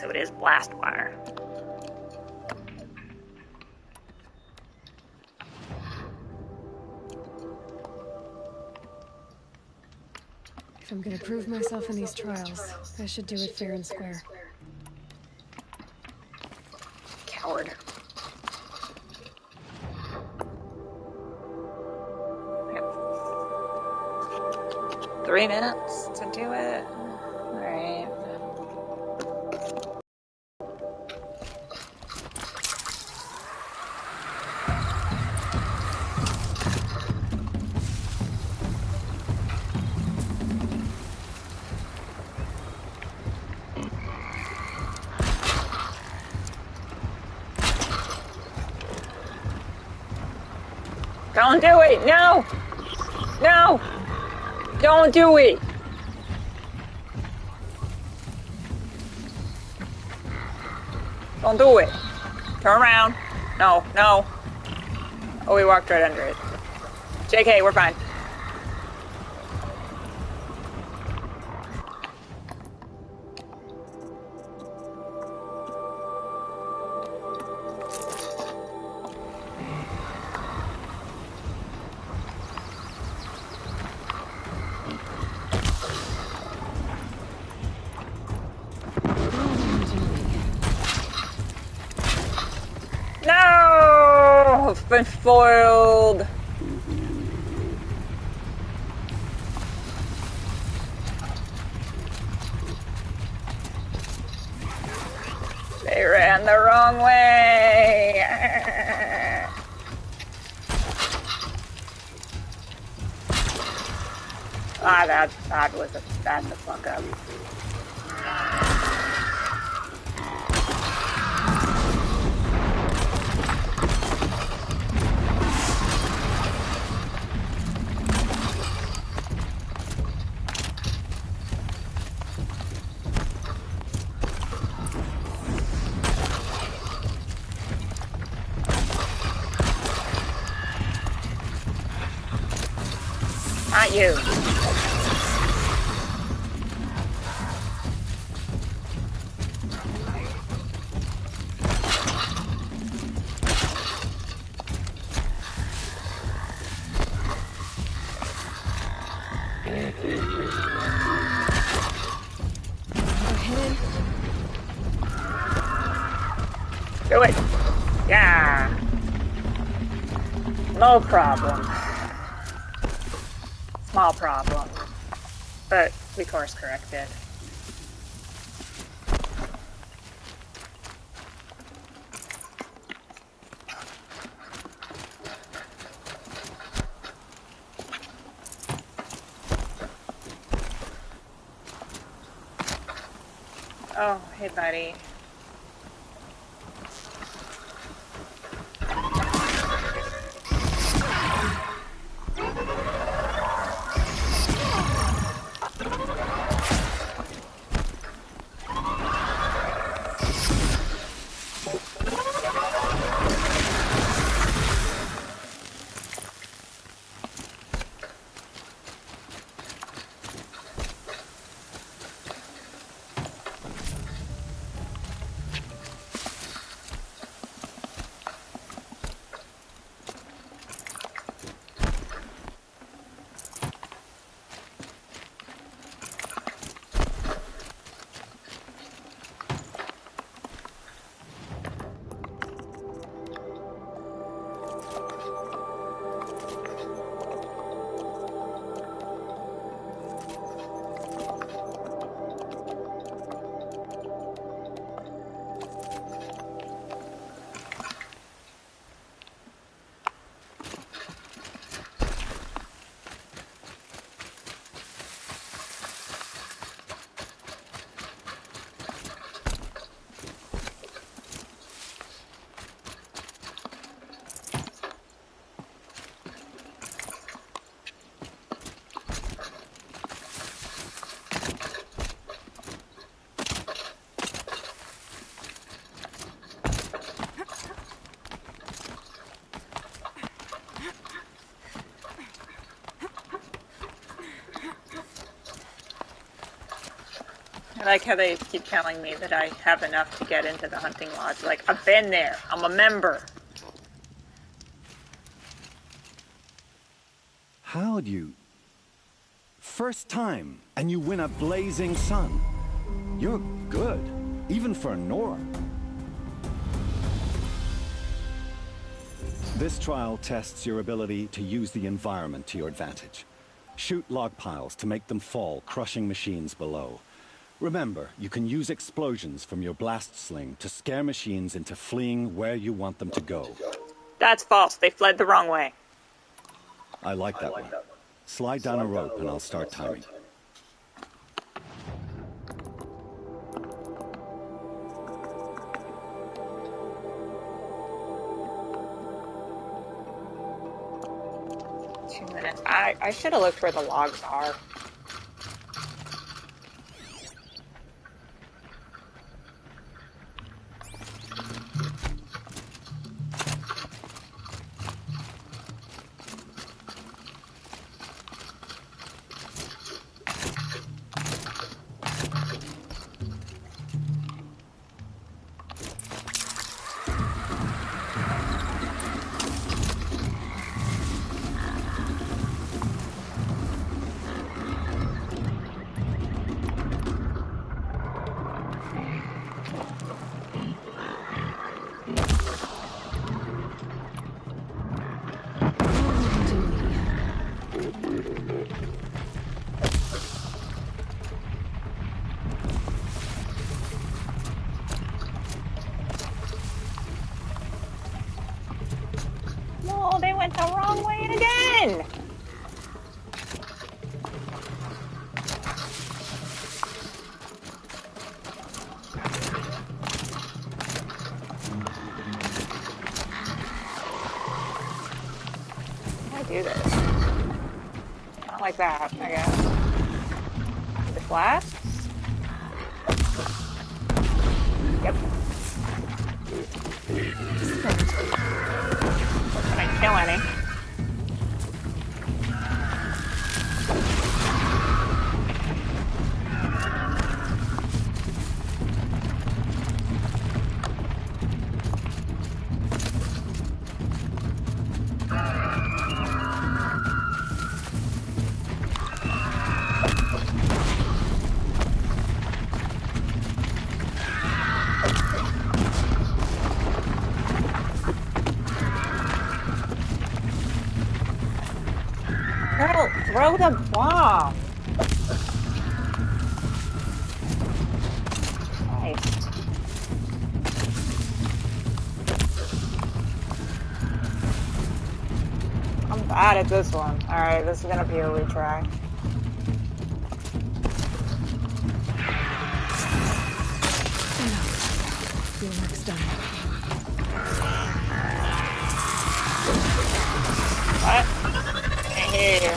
so it is blast wire. If I'm gonna prove myself in these trials, I should do it fair and square. Coward. Okay. 3 minutes to do it. Alright. Don't do it! No! No! Don't do it! Don't do it! Turn around. No, no. Oh, we walked right under it. JK, we're fine. No! I've been foiled. They ran the wrong way. Ah, that was the fuck up. Not you. Do it. Yeah. No problem. Small problem, but we course corrected. Oh, hey buddy. I like how they keep telling me that I have enough to get into the hunting lodge. Like, I've been there. I'm a member. How'd you... First time, and you win a blazing sun. You're good, even for Nora. This trial tests your ability to use the environment to your advantage. Shoot log piles to make them fall, crushing machines below. Remember, you can use explosions from your blast sling to scare machines into fleeing where you want them to go. That's false. They fled the wrong way. I like that one. Slide down a rope and I'll start timing. I should have looked where the logs are. No, they went the wrong way again! How do I do this? Not like that, I guess. The flasks? Yep. Can I kill any? Girl, throw the bomb! Nice. I'm bad at this one. Alright, this is gonna be a retry. Your work's done. What? Can't hear you.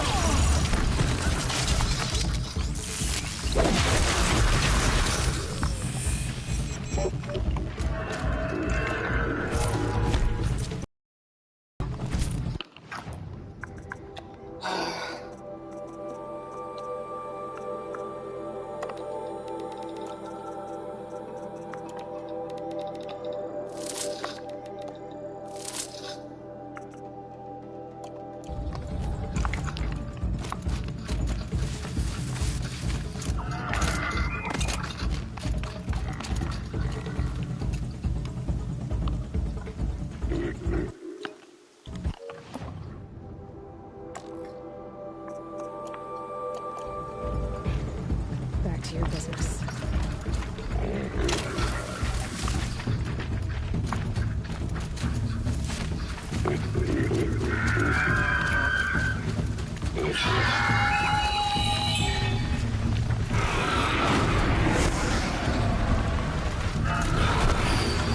Back to your business.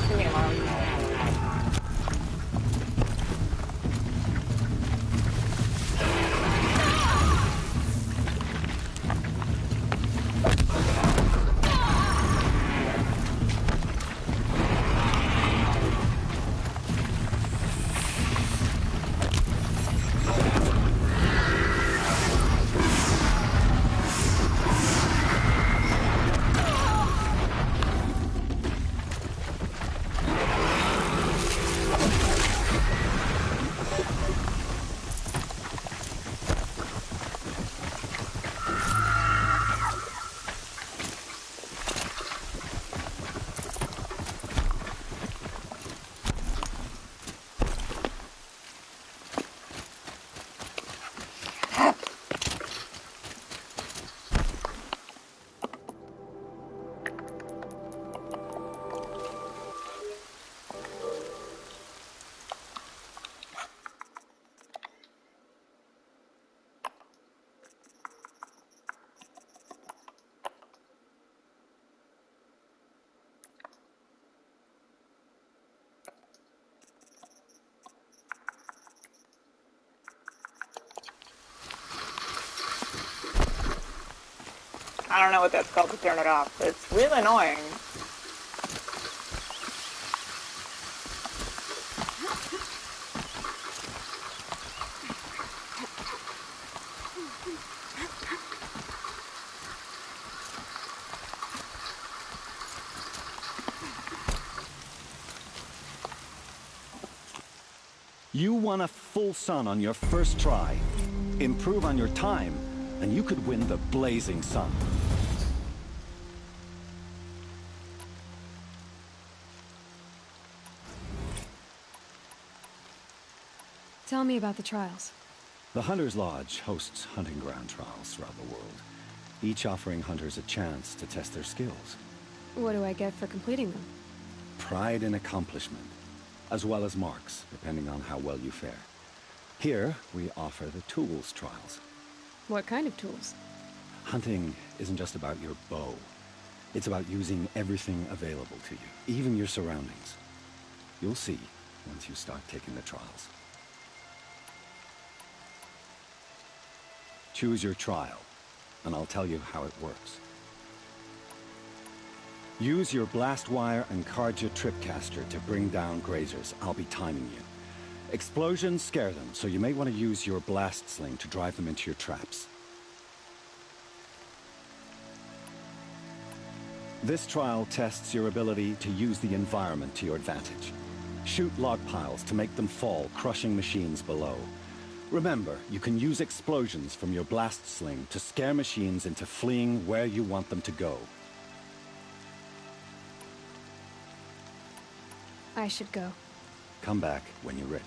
Leave me alone. I don't know what that's called to turn it off, but it's really annoying. You won a full sun on your first try. Improve on your time, and you could win the Blazing Sun. Tell me about the trials. The Hunter's Lodge hosts hunting ground trials throughout the world, each offering hunters a chance to test their skills. What do I get for completing them? Pride in accomplishment, as well as marks, depending on how well you fare. Here, we offer the tools trials. What kind of tools? Hunting isn't just about your bow. It's about using everything available to you, even your surroundings. You'll see once you start taking the trials. Choose your trial, and I'll tell you how it works. Use your blast wire and Carja tripcaster to bring down grazers. I'll be timing you. Explosions scare them, so you may want to use your blast sling to drive them into your traps. This trial tests your ability to use the environment to your advantage. Shoot log piles to make them fall, crushing machines below. Remember, you can use explosions from your blast sling to scare machines into fleeing where you want them to go. I should go. Come back when you're ready.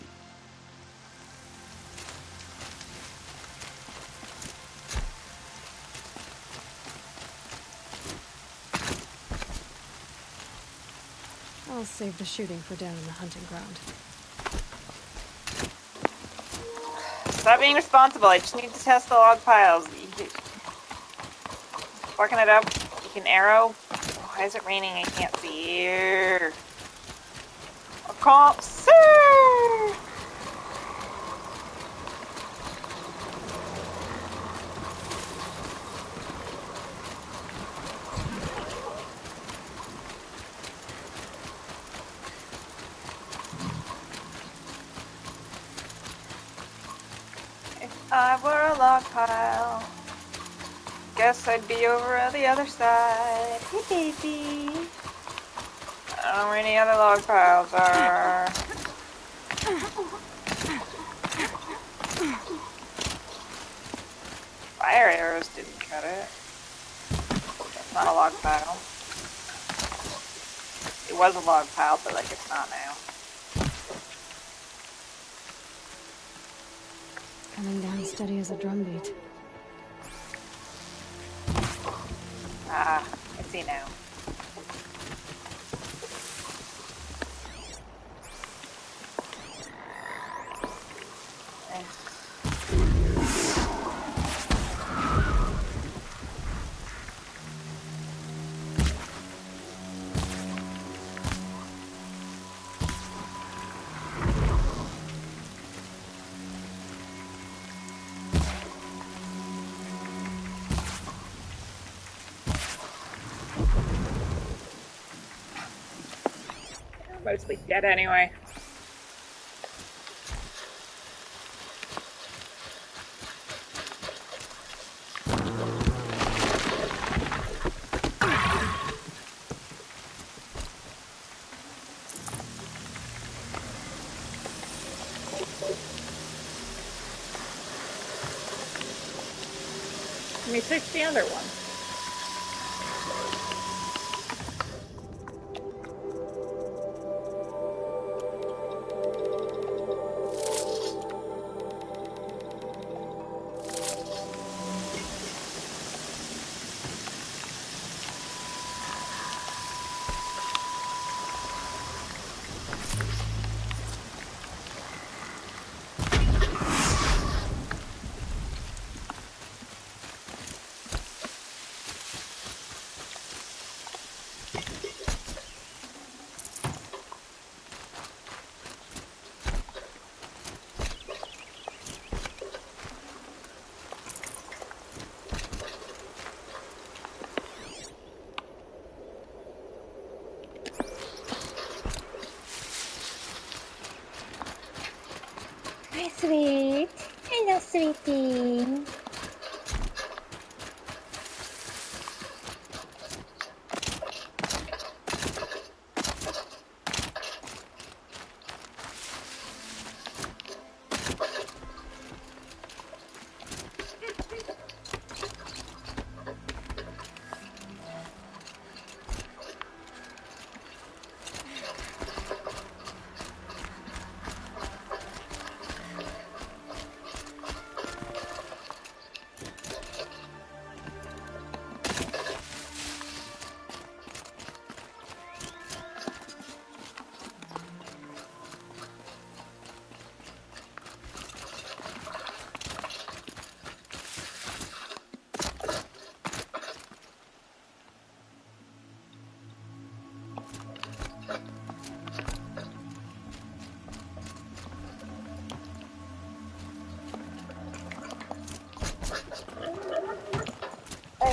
I'll save the shooting for down in the hunting ground. Stop being responsible. I just need to test the log piles. Working it up. You can arrow. Why is it raining? I can't see here. I can't see. If I were a log pile, guess I'd be over on the other side. Hey, baby. I don't know where any other log piles are. Fire arrows didn't cut it. That's not a log pile. It was a log pile, but like it's not now. Coming down steady as a drumbeat. Ah, I see now. Mostly dead anyway. Let me fix the other one.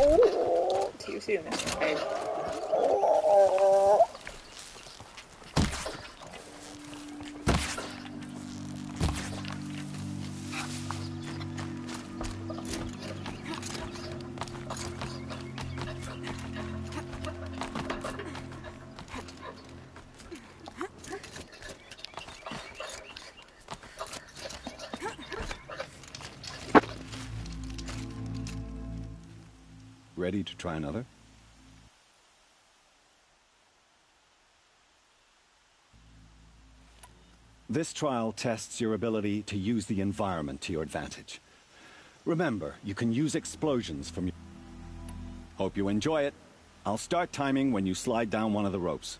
Oh, too soon. Okay. Oh. Ready to try another? This trial tests your ability to use the environment to your advantage. Remember, you can use explosions from your... Hope you enjoy it. I'll start timing when you slide down one of the ropes.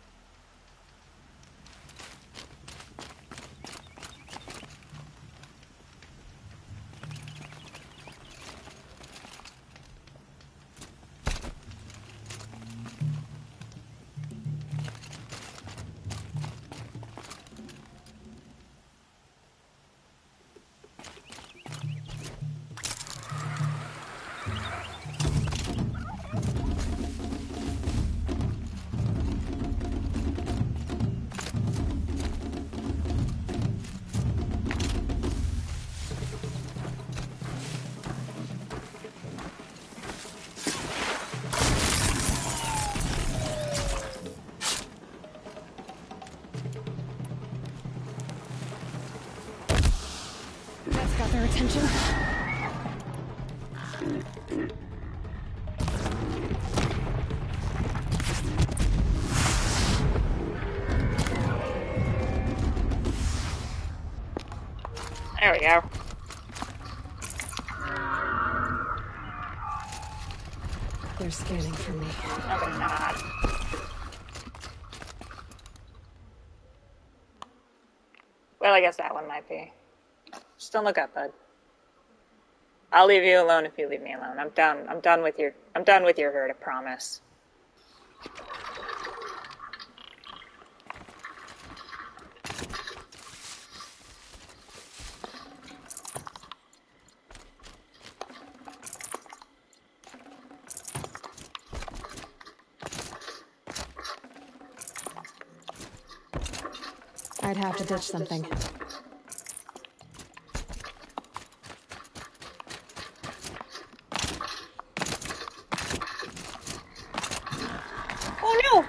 That's got their attention. There we go. They're scanning for me. No, they're not. Well, I guess that one might be. Just don't look up, bud. I'll leave you alone if you leave me alone. I'm done. I'm done with your hurt, I promise. I'd have to ditch something. Oh no!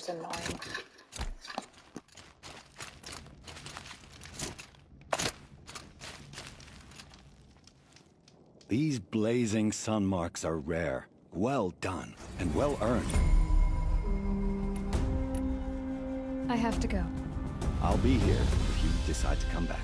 That annoying. These blazing sun marks are rare. Well done, and well earned. I have to go. I'll be here if you decide to come back.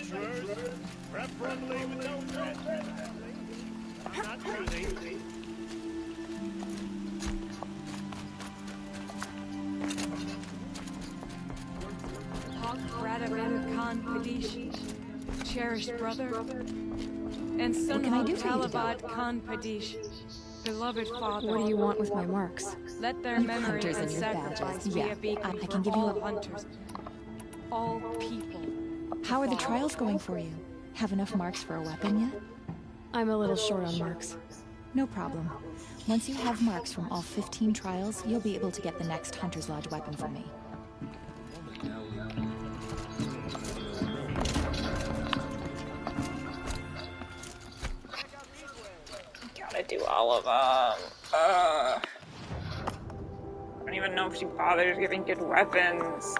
adventurers. Preferably with no threat. I'm not choosing. Hawk Radavan Khan Padish, cherished brother, and son of Talavad Khan Padish, beloved father. What do you want with my marks? Let their memory and sacrifice be a beacon I can give you all a... hunters, all people. How are the trials going for you? Have enough marks for a weapon yet? I'm a little short on marks. No problem. Once you have marks from all 15 trials, you'll be able to get the next Hunter's Lodge weapon from me. Gotta do all of them. I don't even know if she bothers giving good weapons.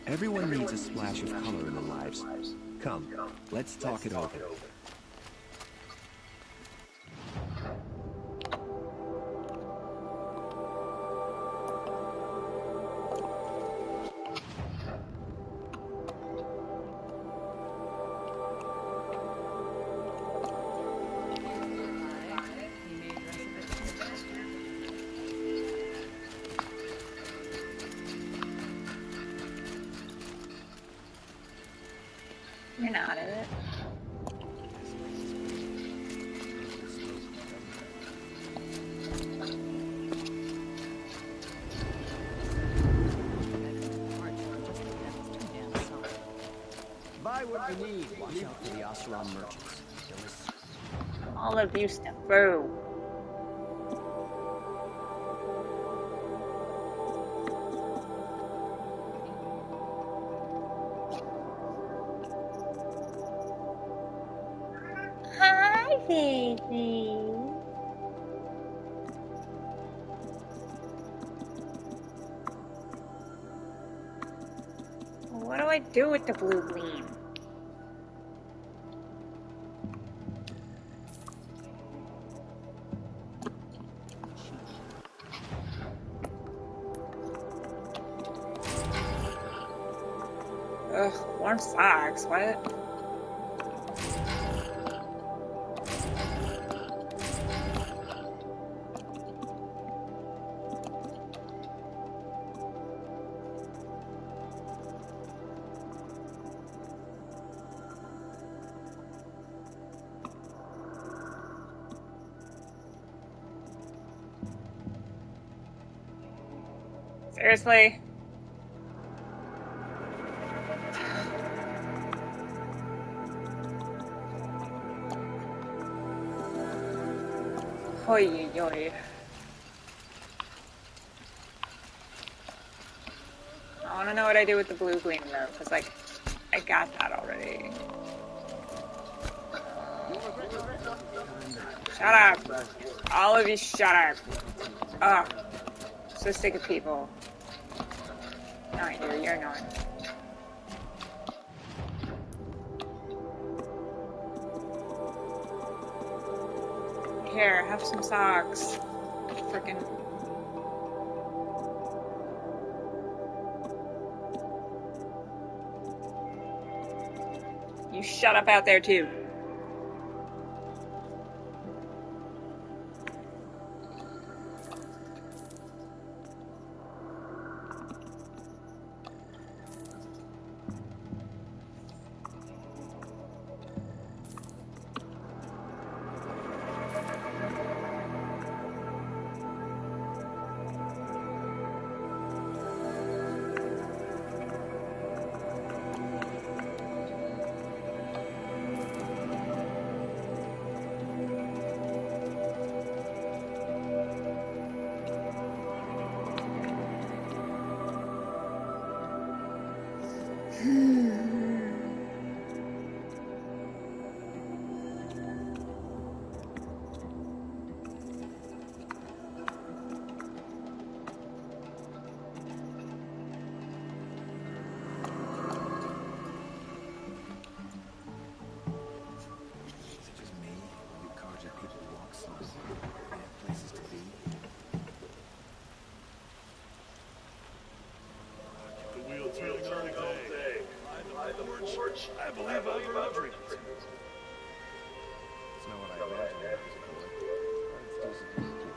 Everyone needs a splash of color in their lives. Come, let's talk it over. You're not in it. Buy what you need. Watch out for the Oseram merchants. All of you step through. Hi, baby. What do I do with the blue gleam? Ugh, warm socks, what? Seriously? Oy, oy, oy. want to know what I do with the blue gleam though, because like I got that already. Shut up! All of you, shut up! Ugh, so sick of people. Not you, you're not. Here, have some socks. Frickin'. You shut up out there too. I believe I've heard dreams. It's not what I imagined it was, boy. Let's do some keeping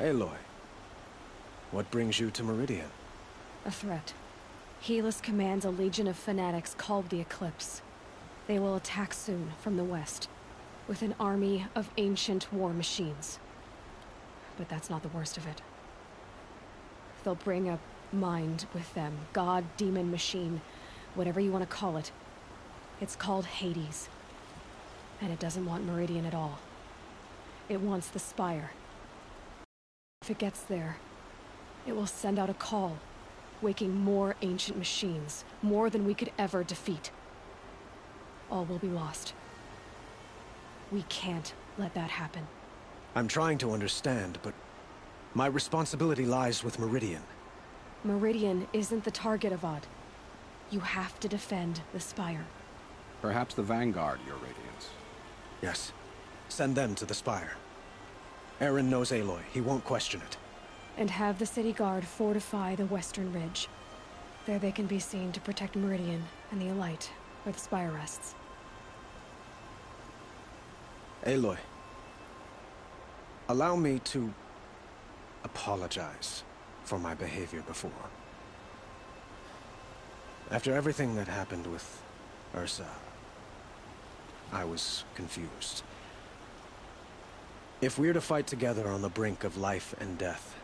Aloy, what brings you to Meridian? A threat. Helis commands a legion of fanatics called the Eclipse. They will attack soon from the west, with an army of ancient war machines. But that's not the worst of it. They'll bring a mind with them. God, demon, machine, whatever you want to call it. It's called Hades. And it doesn't want Meridian at all. It wants the Spire. If it gets there, it will send out a call, waking more ancient machines, more than we could ever defeat. All will be lost. We can't let that happen. I'm trying to understand, but my responsibility lies with Meridian. Meridian isn't the target, Avad. You have to defend the Spire. Perhaps the Vanguard, Your Radiance. Yes. Send them to the Spire. Aaron knows Aloy. He won't question it. And have the City Guard fortify the Western Ridge. There they can be seen to protect Meridian and the Elite, where the Spire rests. Aloy. Allow me to apologize for my behavior before. After everything that happened with Ursa, I was confused. If we're to fight together on the brink of life and death,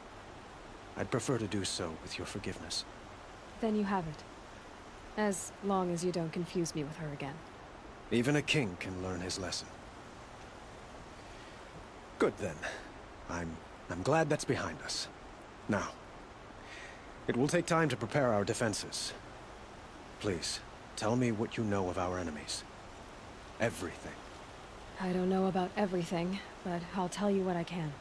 I'd prefer to do so with your forgiveness. Then you have it. As long as you don't confuse me with her again. Even a king can learn his lesson. Good then. I'm glad that's behind us. Now, it will take time to prepare our defenses. Please, tell me what you know of our enemies. Everything. I don't know about everything, but I'll tell you what I can.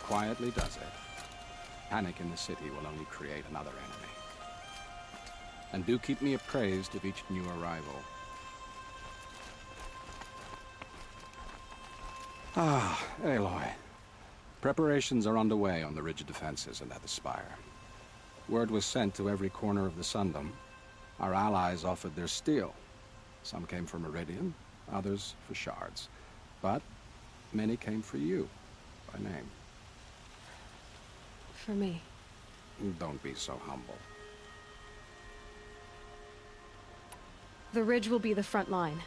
Quietly does it. Panic in the city will only create another enemy. And do keep me appraised of each new arrival. Ah, Aloy. Preparations are underway on the ridge defenses and at the Spire. Word was sent to every corner of the Sundom. Our allies offered their steel. Some came for Meridian, others for shards. But many came for you, by name. For me. Don't be so humble. The ridge will be the front line.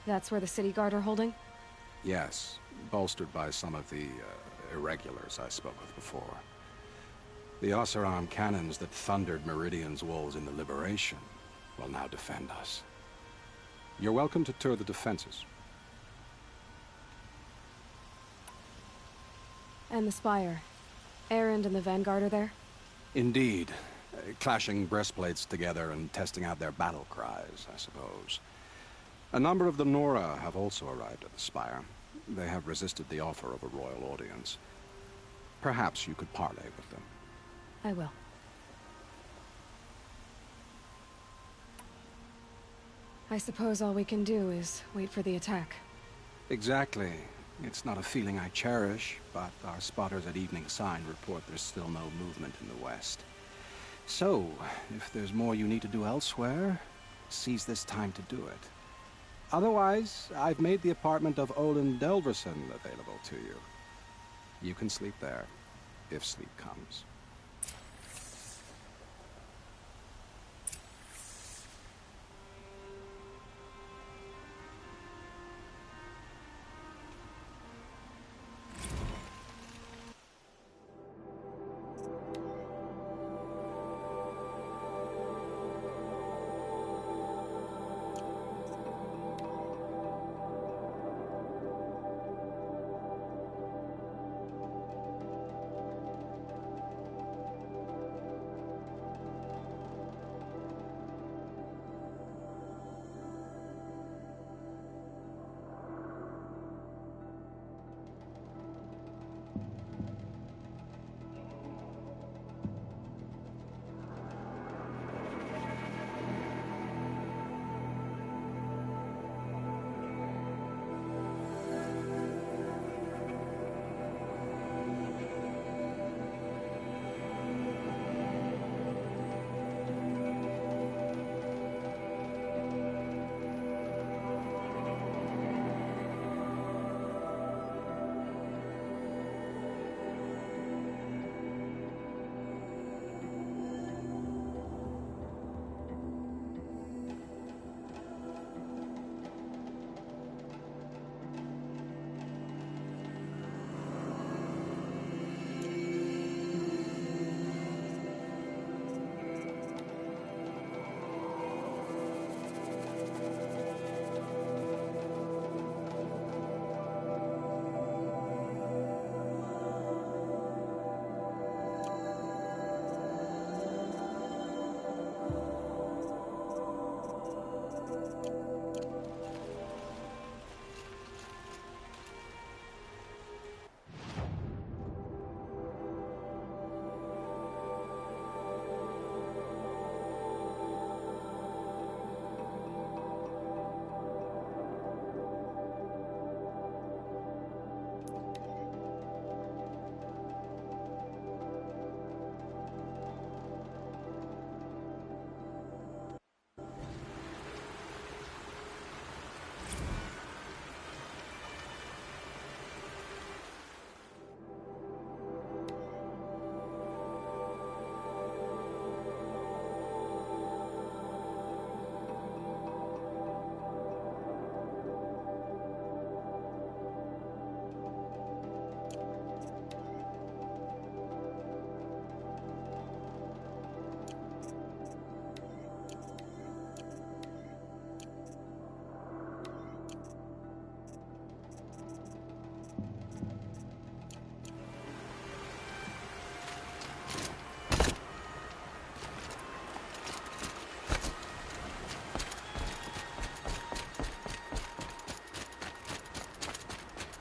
That's where the City Guard are holding? Yes, bolstered by some of the irregulars I spoke of before. The Oseram cannons that thundered Meridian's walls in the Liberation will now defend us. You're welcome to tour the defenses. And the Spire. Erend and the Vanguard are there? Indeed. Clashing breastplates together and testing out their battle cries, I suppose. A number of the Nora have also arrived at the Spire. They have resisted the offer of a royal audience. Perhaps you could parley with them. I will. I suppose all we can do is wait for the attack. Exactly. It's not a feeling I cherish, but our spotters at Evening Sign report there's still no movement in the west. So, if there's more you need to do elsewhere, seize this time to do it. Otherwise, I've made the apartment of Olin Delverson available to you. You can sleep there, if sleep comes.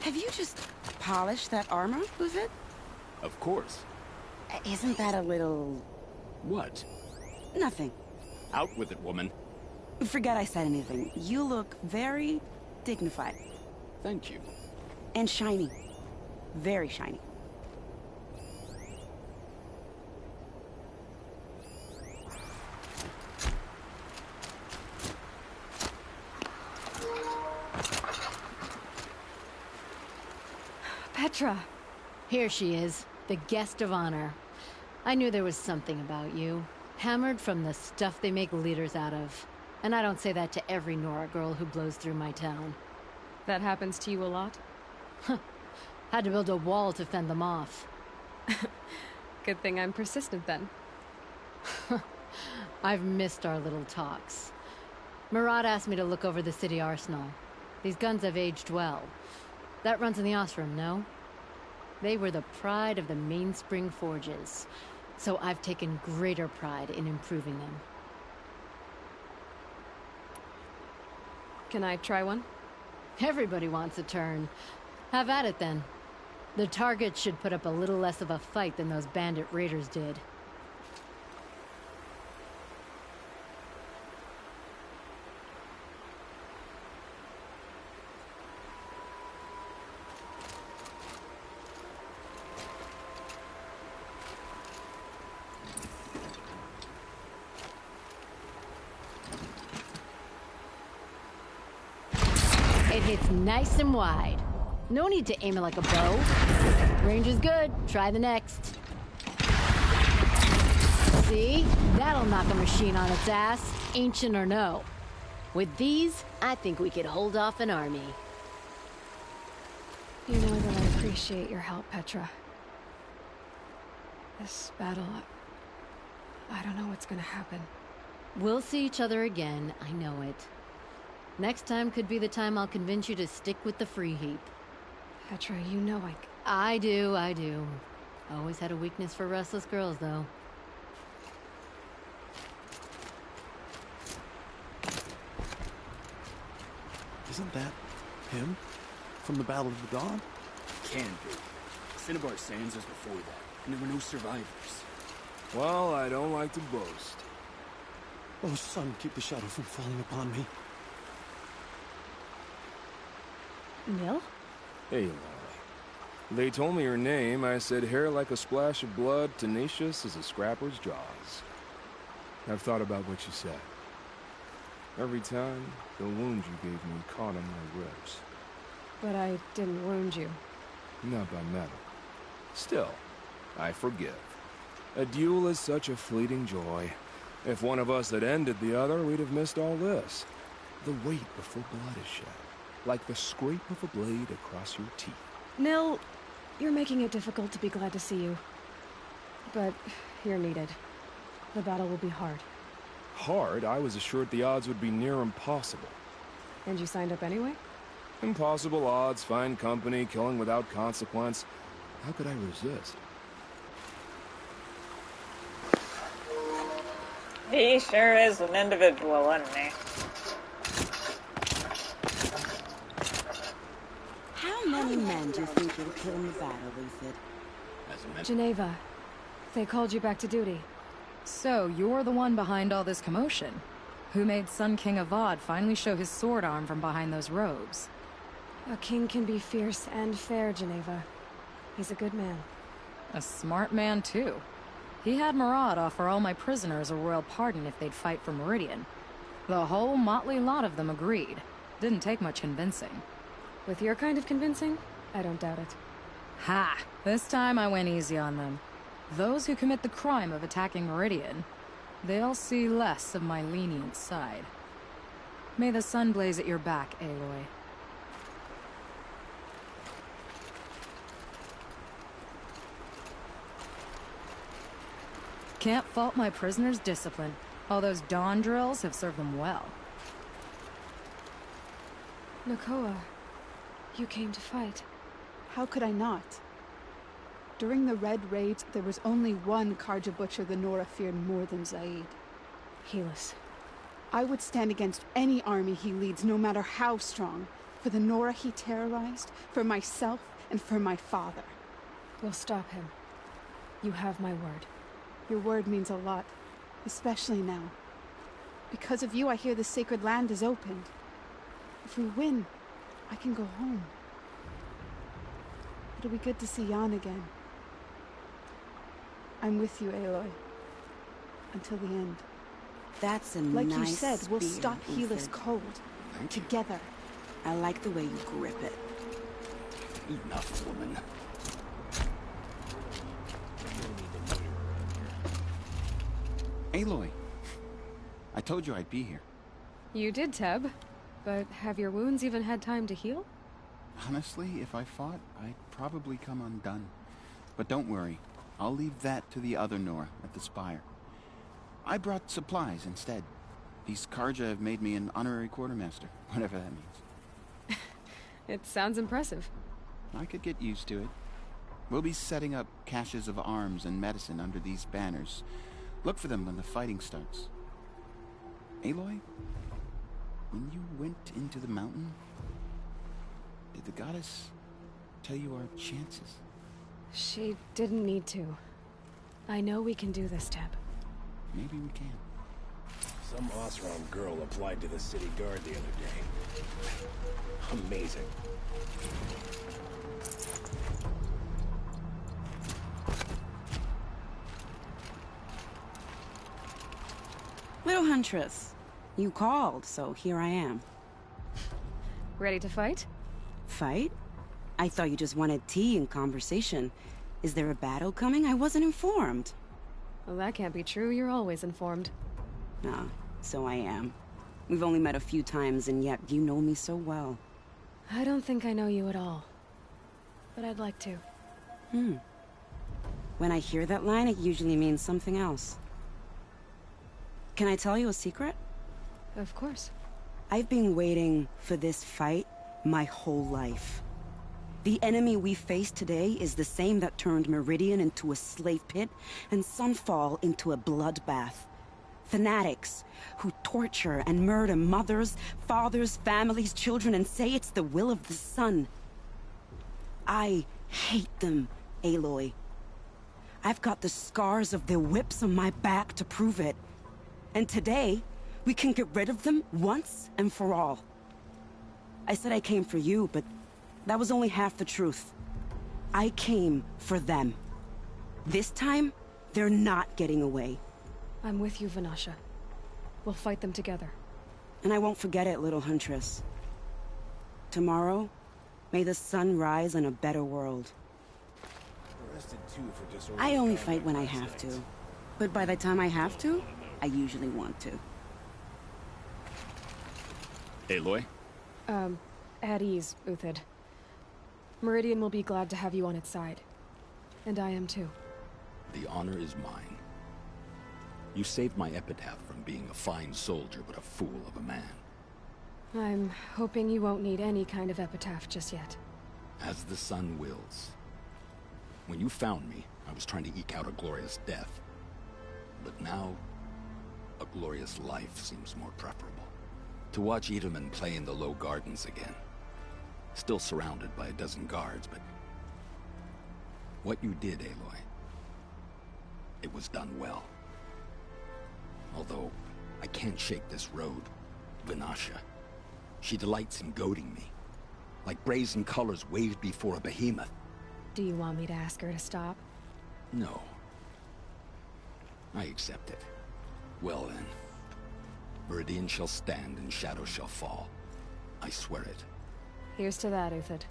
Have you just polished that armor, was it? Of course. Isn't that a little... What? Nothing. Out with it, woman. Forget I said anything. You look very dignified. Thank you. And shiny. Very shiny. Petra! Here she is, the guest of honor. I knew there was something about you. Hammered from the stuff they make leaders out of. And I don't say that to every Nora girl who blows through my town. That happens to you a lot? Had to build a wall to fend them off. Good thing I'm persistent then. I've missed our little talks. Murad asked me to look over the city arsenal. These guns have aged well. That runs in the Osram, no? They were the pride of the Mainspring Forges, so I've taken greater pride in improving them. Can I try one? Everybody wants a turn. Have at it then. The target should put up a little less of a fight than those bandit raiders did. It hits nice and wide. No need to aim it like a bow. Range is good. Try the next. See? That'll knock a machine on its ass, ancient or no. With these, I think we could hold off an army. You know that I appreciate your help, Petra. This battle... I don't know what's gonna happen. We'll see each other again, I know it. Next time could be the time I'll convince you to stick with the free heap. Petra, you know I do. Always had a weakness for restless girls, though. Isn't that him? From the Battle of the Dawn? Can be. Cinnabar Sands was before that, and there were no survivors. Well, I don't like to boast. Oh, son, keep the shadow from falling upon me. Nil? Hey, Lolly. They told me her name. I said hair like a splash of blood, tenacious as a scrapper's jaws. I've thought about what you said. Every time, the wound you gave me caught on my ribs. But I didn't wound you. Not by metal. Still, I forgive. A duel is such a fleeting joy. If one of us had ended the other, we'd have missed all this. The weight before blood is shed. Like the scrape of a blade across your teeth. Nil, you're making it difficult to be glad to see you. But you're needed. The battle will be hard. Hard? I was assured the odds would be near impossible. And you signed up anyway? Impossible odds, fine company, killing without consequence. How could I resist? He sure is an individual, isn't he? How many men do you think you'll kill in the battle, Lucid? Geneva, they called you back to duty. So, you're the one behind all this commotion. Who made Sun King Avad finally show his sword arm from behind those robes? A king can be fierce and fair, Geneva. He's a good man. A smart man, too. He had Murad offer all my prisoners a royal pardon if they'd fight for Meridian. The whole motley lot of them agreed. Didn't take much convincing. With your kind of convincing, I don't doubt it. Ha! This time I went easy on them. Those who commit the crime of attacking Meridian, they'll see less of my lenient side. May the sun blaze at your back, Aloy. Can't fault my prisoners' discipline. All those dawn drills have served them well. Nakoa, you came to fight. How could I not? During the Red Raids, there was only one Karja butcher the Nora feared more than Zaid. Helis. I would stand against any army he leads, no matter how strong. For the Nora he terrorized, for myself, and for my father. We'll stop him. You have my word. Your word means a lot, especially now. Because of you, I hear the sacred land is opened. If we win, I can go home. It'll be good to see Jan again. I'm with you, Aloy. Until the end. That's a like nice you said, we'll spear, stop Helis Ethan. cold. Together. I like the way you grip it. Enough, woman. Aloy. I told you I'd be here. You did, Teb. But have your wounds even had time to heal? Honestly, if I fought, I'd probably come undone. But don't worry. I'll leave that to the other Nora at the Spire. I brought supplies instead. These Karja have made me an honorary quartermaster, whatever that means. It sounds impressive. I could get used to it. We'll be setting up caches of arms and medicine under these banners. Look for them when the fighting starts. Aloy, when you went into the mountain, did the goddess tell you our chances? She didn't need to. I know we can do this, Teb. Maybe we can. Some Osram girl applied to the city guard the other day. Amazing. Little Huntress, you called, so here I am. Ready to fight? Fight? I thought you just wanted tea and conversation. Is there a battle coming? I wasn't informed. Well, that can't be true. You're always informed. Ah, so I am. We've only met a few times, and yet you know me so well. I don't think I know you at all. But I'd like to. When I hear that line, it usually means something else. Can I tell you a secret? Of course. I've been waiting for this fight my whole life. The enemy we face today is the same that turned Meridian into a slave pit and Sunfall into a bloodbath. Fanatics who torture and murder mothers, fathers, families, children, and say it's the will of the sun. I hate them, Aloy. I've got the scars of their whips on my back to prove it. And today, we can get rid of them once and for all. I said I came for you, but that was only half the truth. I came for them. This time, they're not getting away. I'm with you, Vanasha. We'll fight them together. And I won't forget it, little Huntress. Tomorrow, may the sun rise in a better world. I only fight when I have to. But by the time I have to, I usually want to. Aloy? At ease, Uthid. Meridian will be glad to have you on its side. And I am too. The honor is mine. You saved my epitaph from being a fine soldier, but a fool of a man. I'm hoping you won't need any kind of epitaph just yet. As the sun wills. When you found me, I was trying to eke out a glorious death. But now, a glorious life seems more preferable. To watch Edelman play in the low gardens again. Still surrounded by a dozen guards, but... what you did, Aloy, it was done well. Although, I can't shake this road, Vanasha. She delights in goading me. Like brazen colors waved before a behemoth. Do you want me to ask her to stop? No. I accept it. Well then. Meridian shall stand and shadow shall fall. I swear it. Here's to that, Uthid.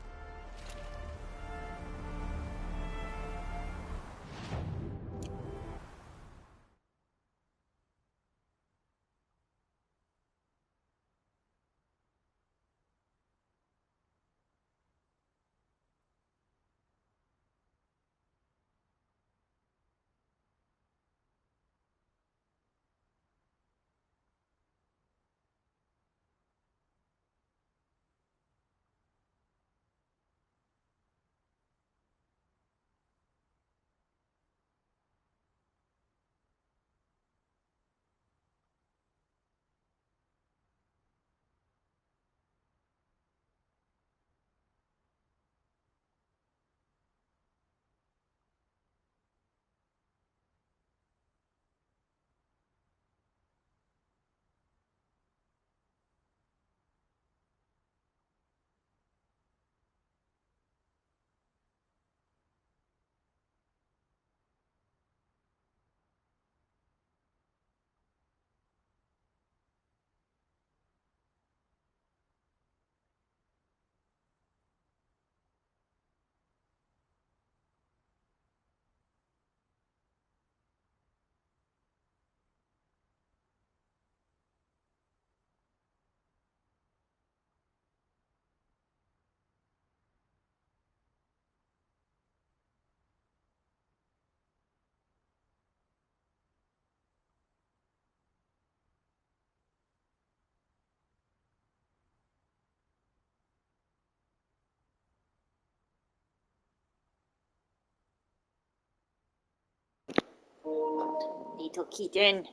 Little kitten.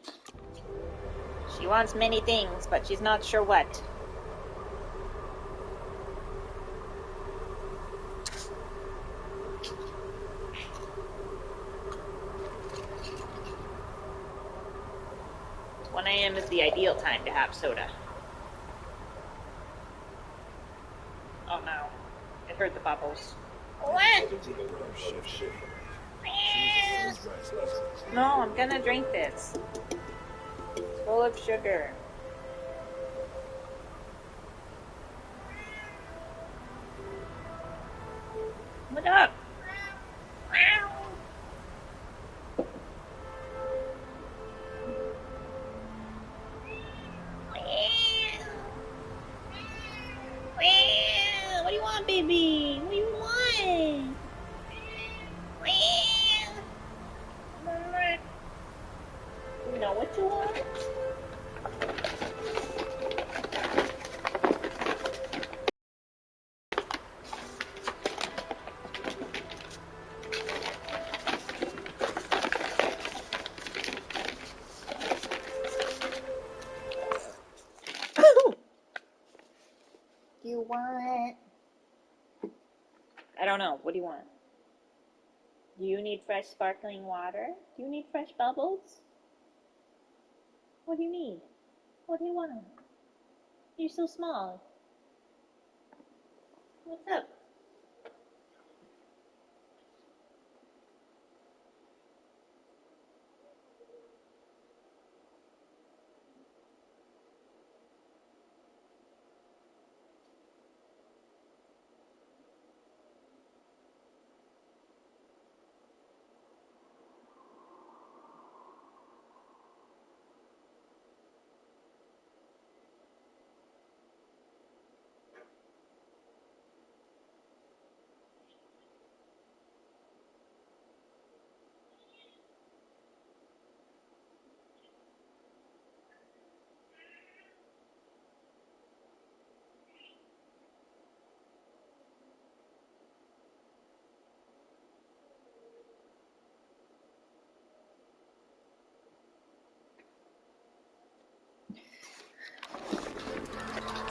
She wants many things, but she's not sure what. One a.m. is the ideal time to have soda. Oh no. It heard the bubbles. What? No, I'm gonna drink this. It's full of sugar. What up? What do you want, baby? What do you want? You know what you want? You want? I don't know. What do you want? Do you need fresh sparkling water? Do you need fresh bubbles? What do you need? What do you want? You're so small. What's up?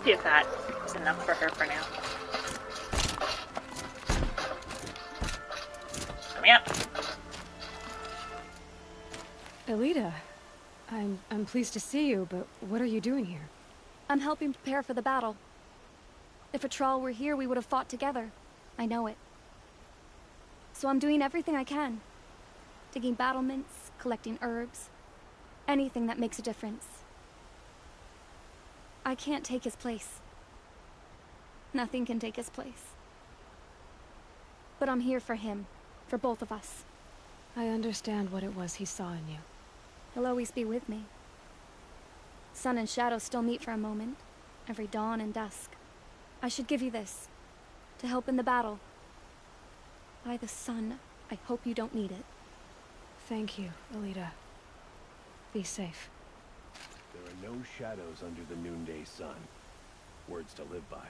See if that is enough for her for now. Come here. Elita, I'm pleased to see you, but what are you doing here? I'm helping prepare for the battle. If Atral were here, we would have fought together. I know it. So I'm doing everything I can. Digging battlements, collecting herbs. Anything that makes a difference. I can't take his place. Nothing can take his place. But I'm here for him. For both of us. I understand what it was he saw in you. He'll always be with me. Sun and shadow still meet for a moment. Every dawn and dusk. I should give you this. To help in the battle. By the sun, I hope you don't need it. Thank you, Elita. Be safe. There are no shadows under the noonday sun. Words to live by.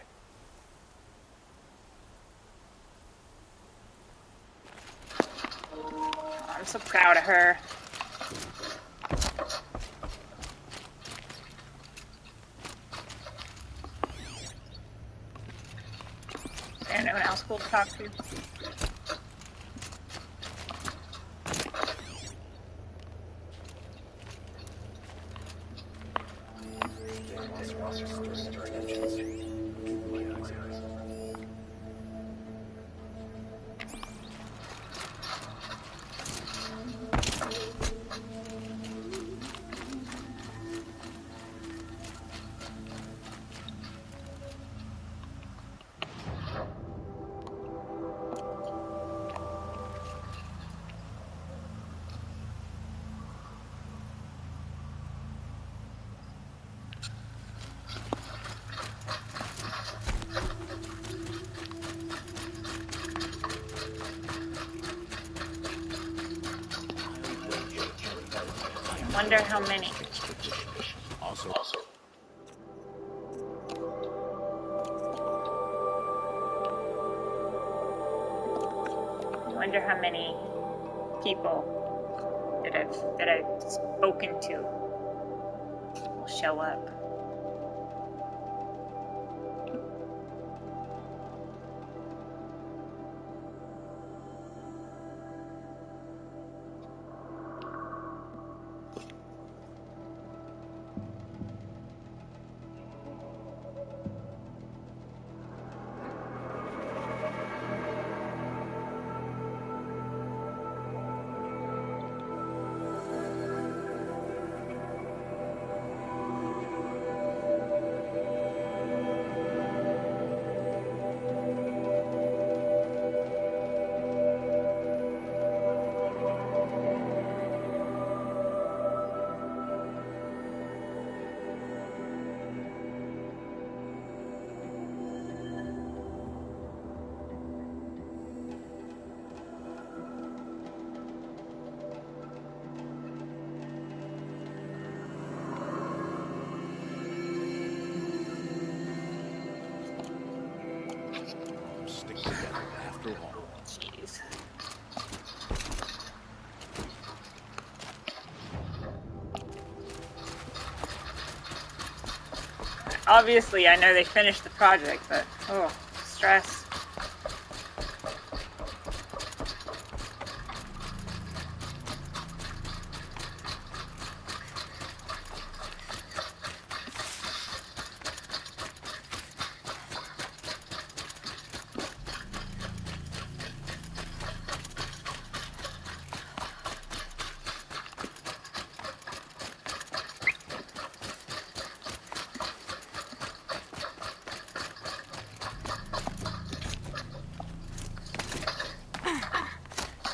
I'm so proud of her. Is there anyone else cool to talk to? Wonder how many. Also. Wonder how many people that I've spoken to will show up. Stick together after all. Jeez. Obviously, I know they finished the project, but oh, stress.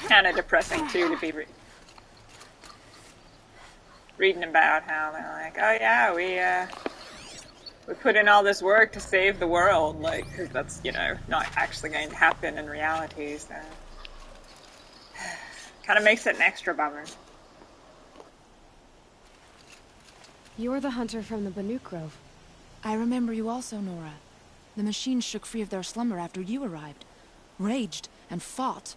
Kind of depressing too to be reading about how they're like, oh yeah, we put in all this work to save the world, like, because that's, you know, not actually going to happen in reality. So kind of makes it an extra bummer. You're the hunter from the Banuk Grove. I remember you also, Nora. The machines shook free of their slumber after you arrived, raged and fought.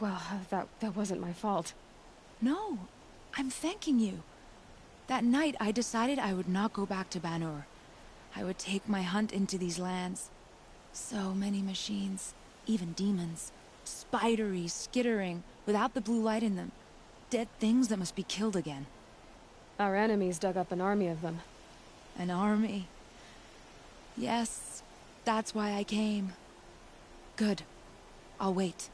Well, that wasn't my fault. No, I'm thanking you. That night, I decided I would not go back to Banur. I would take my hunt into these lands. So many machines, even demons. Spidery, skittering, without the blue light in them. Dead things that must be killed again. Our enemies dug up an army of them. An army? Yes, that's why I came. Good. I'll wait.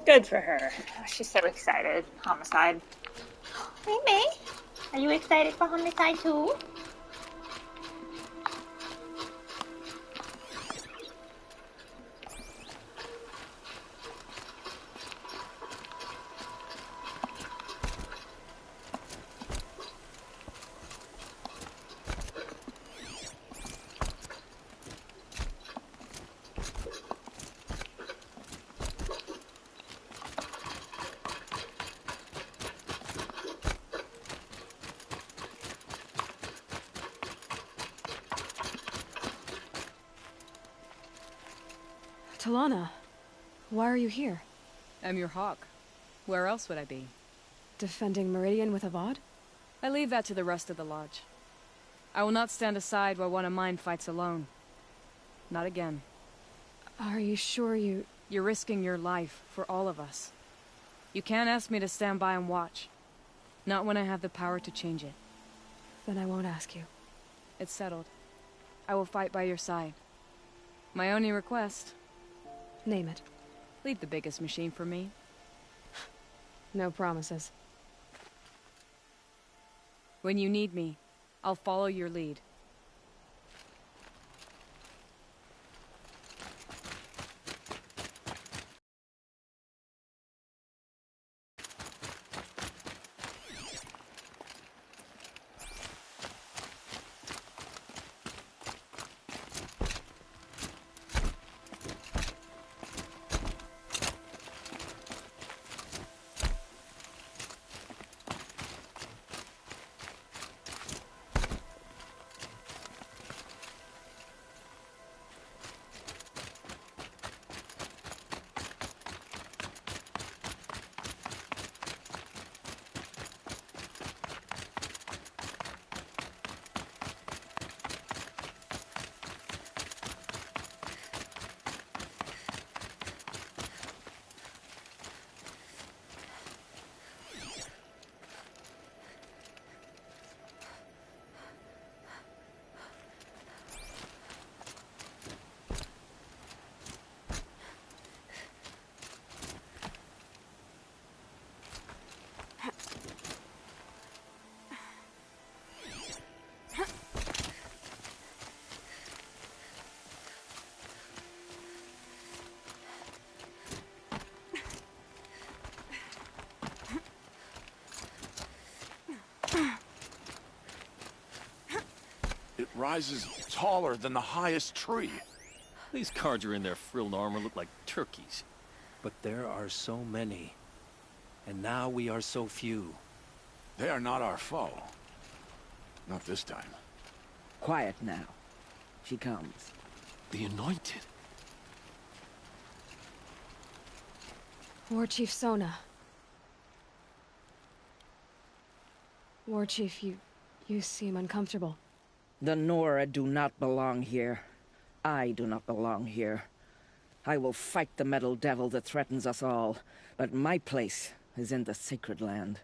Good for her. She's so excited. Homicide. Hey, May. Are you excited for Homicide too? Talana, why are you here? I'm your hawk. Where else would I be? Defending Meridian with Avad? I leave that to the rest of the Lodge. I will not stand aside while one of mine fights alone. Not again. Are you sure you... You're risking your life for all of us. You can't ask me to stand by and watch. Not when I have the power to change it. Then I won't ask you. It's settled. I will fight by your side. My only request... Name it. Leave the biggest machine for me. No promises. When you need me, I'll follow your lead. rises taller than the highest tree. These Carja in their frilled armor look like turkeys. But there are so many. And now we are so few. They are not our foe. Not this time. Quiet now. She comes. The Anointed. War Chief Sona. War Chief, you seem uncomfortable. The Nora do not belong here. I do not belong here. I will fight the metal devil that threatens us all, but my place is in the sacred land.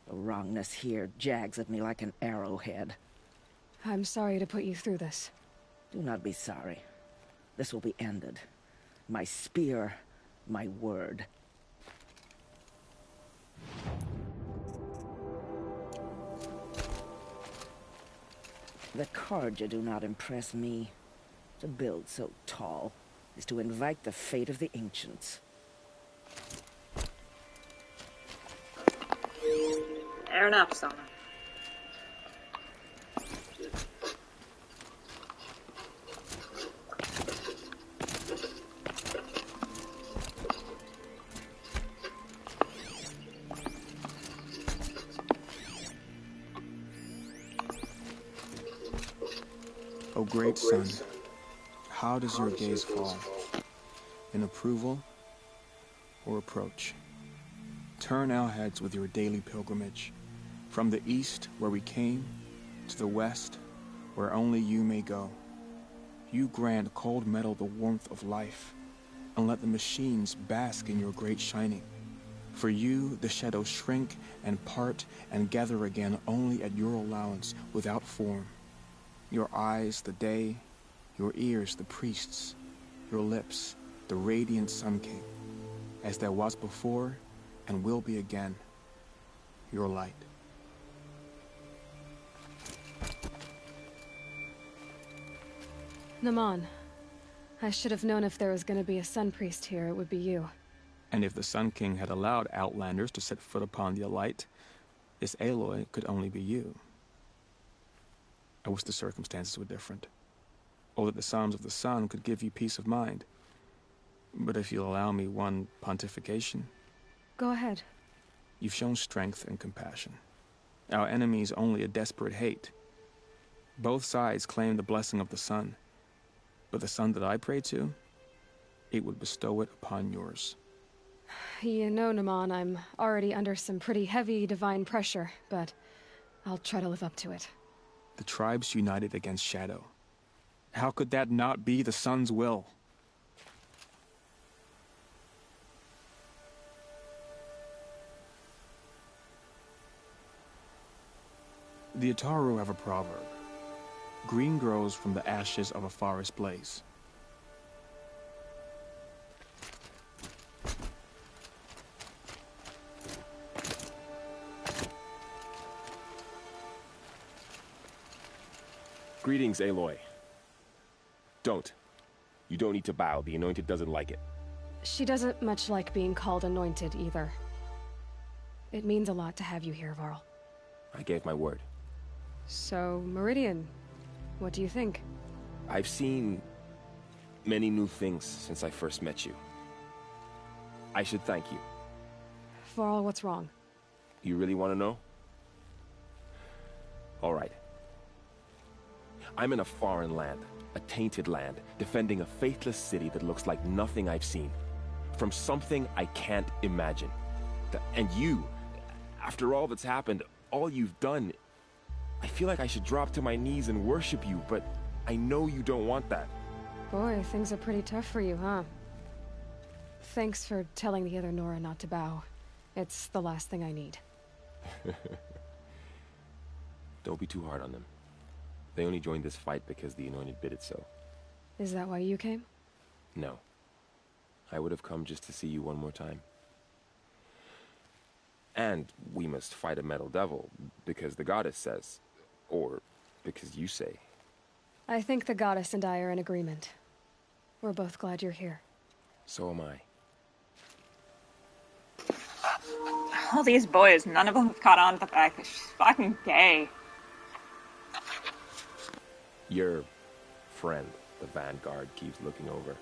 The wrongness here jags at me like an arrowhead. I'm sorry to put you through this. Do not be sorry. This will be ended. My spear, my word. The Carja do not impress me. To build so tall is to invite the fate of the ancients. Fair enough, Sona. O great sun, how does your gaze fall? In approval or approach? Turn our heads with your daily pilgrimage, from the east where we came, to the west where only you may go. You grant cold metal the warmth of life, and let the machines bask in your great shining. For you, the shadows shrink and part and gather again only at your allowance, without form. Your eyes, the day, your ears, the priests, your lips, the radiant Sun King, as there was before and will be again, your light. Naman, I should have known if there was going to be a Sun Priest here, it would be you. And if the Sun King had allowed outlanders to set foot upon the Alight, this Aloy could only be you. I wish the circumstances were different, or that the Psalms of the Sun could give you peace of mind. But if you'll allow me one pontification... Go ahead. You've shown strength and compassion. Our enemies only a desperate hate. Both sides claim the blessing of the sun, but the sun that I pray to, it would bestow it upon yours. You know, Naman, I'm already under some pretty heavy divine pressure, but I'll try to live up to it. The tribes united against Shadow. How could that not be the sun's will? The Ataru have a proverb. Green grows from the ashes of a forest blaze. Greetings, Aloy. Don't. You don't need to bow. The Anointed doesn't like it. She doesn't much like being called Anointed, either. It means a lot to have you here, Varl. I gave my word. So, Meridian, what do you think? I've seen many new things since I first met you. I should thank you. Varl, what's wrong? You really want to know? All right. I'm in a foreign land, a tainted land, defending a faithless city that looks like nothing I've seen. From something I can't imagine. And you, after all that's happened, all you've done, I feel like I should drop to my knees and worship you, but I know you don't want that. Boy, things are pretty tough for you, huh? Thanks for telling the other Nora not to bow. It's the last thing I need. Don't be too hard on them. They only joined this fight because the Anointed bid it so. Is that why you came? No. I would have come just to see you one more time. And we must fight a metal devil, because the goddess says. Or because you say. I think the goddess and I are in agreement. We're both glad you're here. So am I. All these boys, none of them have caught on to the fact that she's fucking gay. Your friend, the Vanguard, keeps looking over.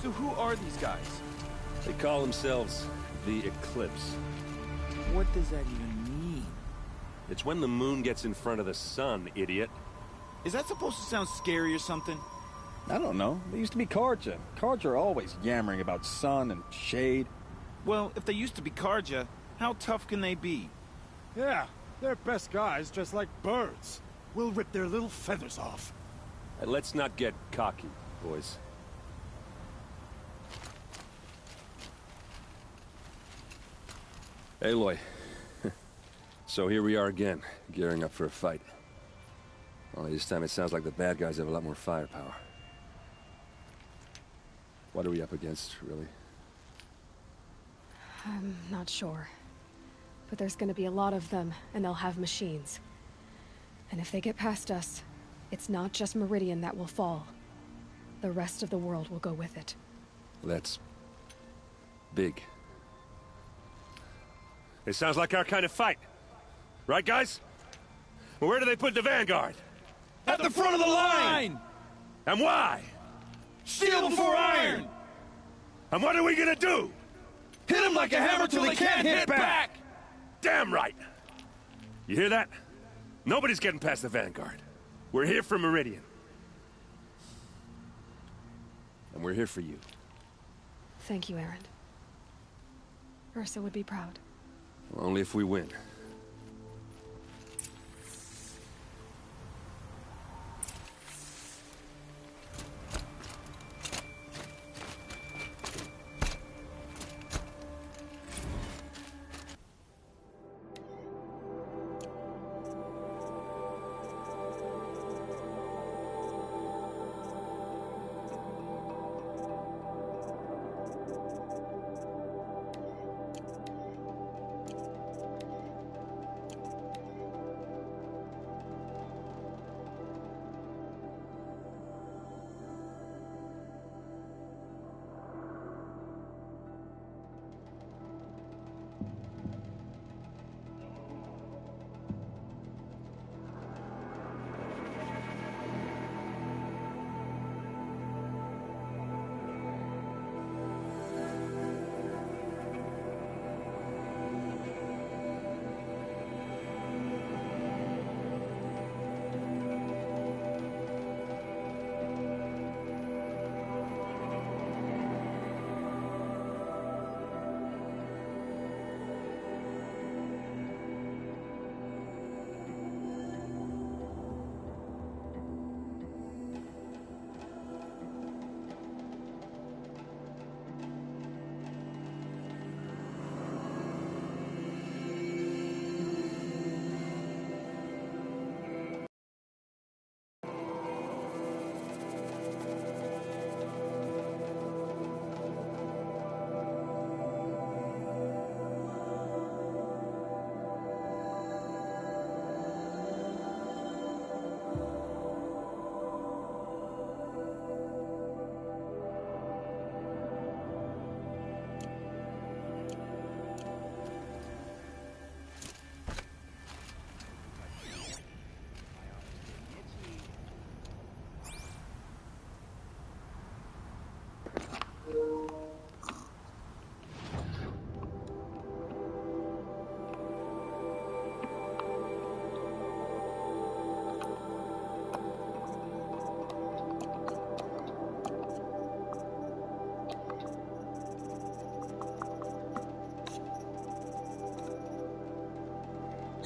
So who are these guys? They call themselves the Eclipse. What does that even mean? It's when the moon gets in front of the sun, idiot. Is that supposed to sound scary or something? I don't know. They used to be Carja. Carja are always yammering about sun and shade. Well, if they used to be Carja, how tough can they be? Yeah, they're best guys just like birds. We'll rip their little feathers off. And let's not get cocky, boys. Aloy. So here we are again, gearing up for a fight. Only this time it sounds like the bad guys have a lot more firepower. What are we up against, really? I'm not sure. But there's gonna be a lot of them, and they'll have machines. And if they get past us, it's not just Meridian that will fall. The rest of the world will go with it. That's big. It sounds like our kind of fight. Right, guys? Well, where do they put the Vanguard? At the front of the line! And why? Steel before iron! And what are we gonna do? Hit them like a hammer till they can't hit back! Damn right! You hear that? Nobody's getting past the Vanguard. We're here for Meridian. And we're here for you. Thank you, Erend. Ursa would be proud. Well, only if we win.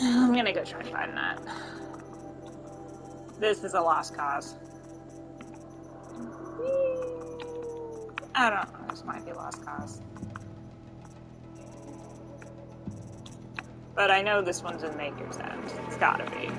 I'm gonna go try to find that. This is a lost cause. I don't know, this might be a lost cause. But I know this one's in Maker's End. It's gotta be.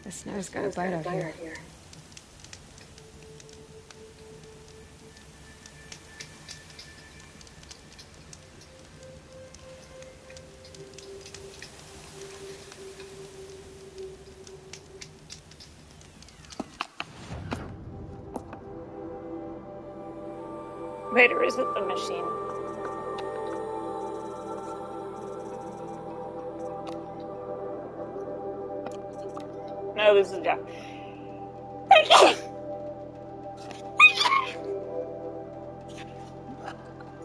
The snow's got a bite out here. Wait, or is it the machine? No, this is Jeff.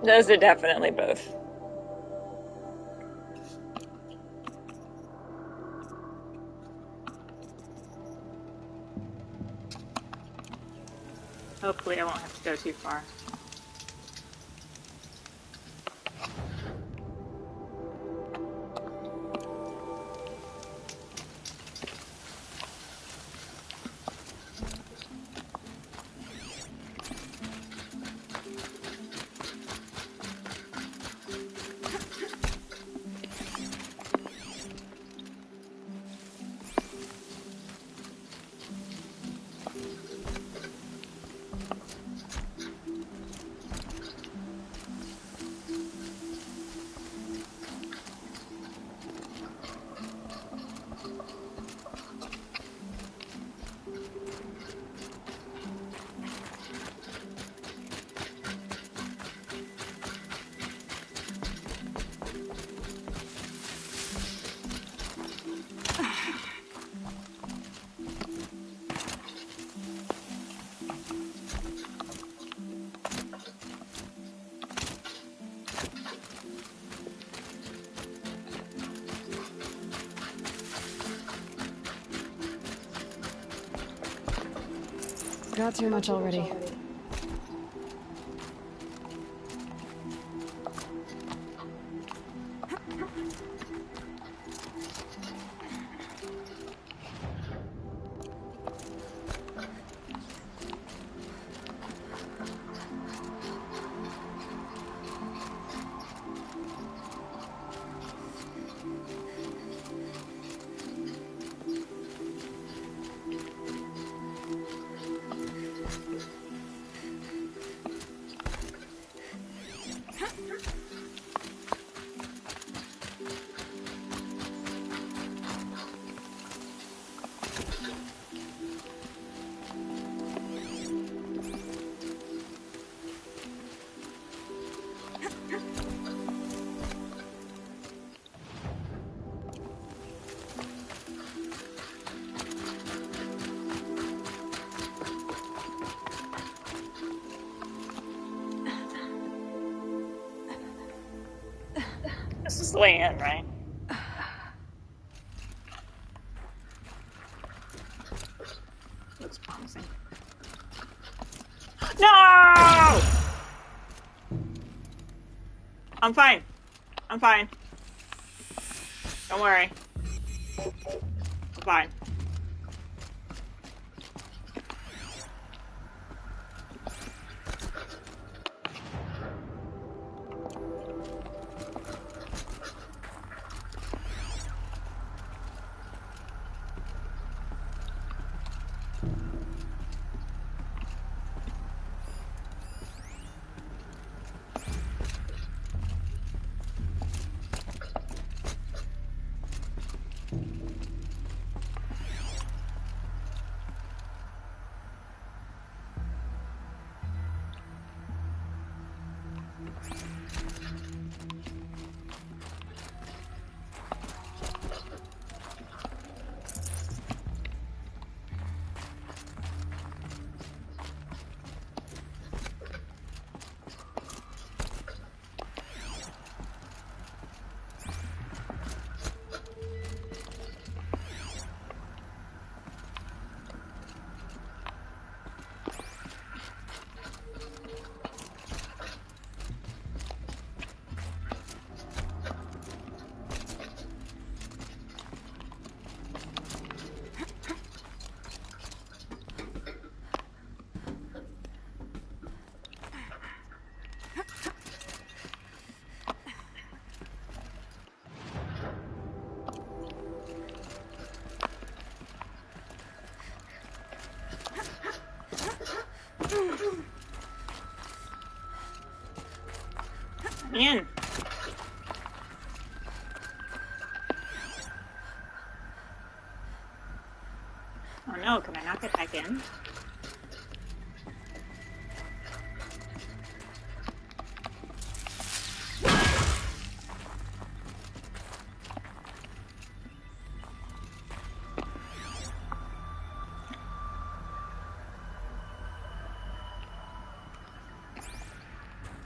Those are definitely both. Hopefully I won't have to go too far. Got too much already. This is the way in, right? Looks promising. No! I'm fine. I'm fine. Don't worry. I'm fine. in. Oh no, can I not get back in?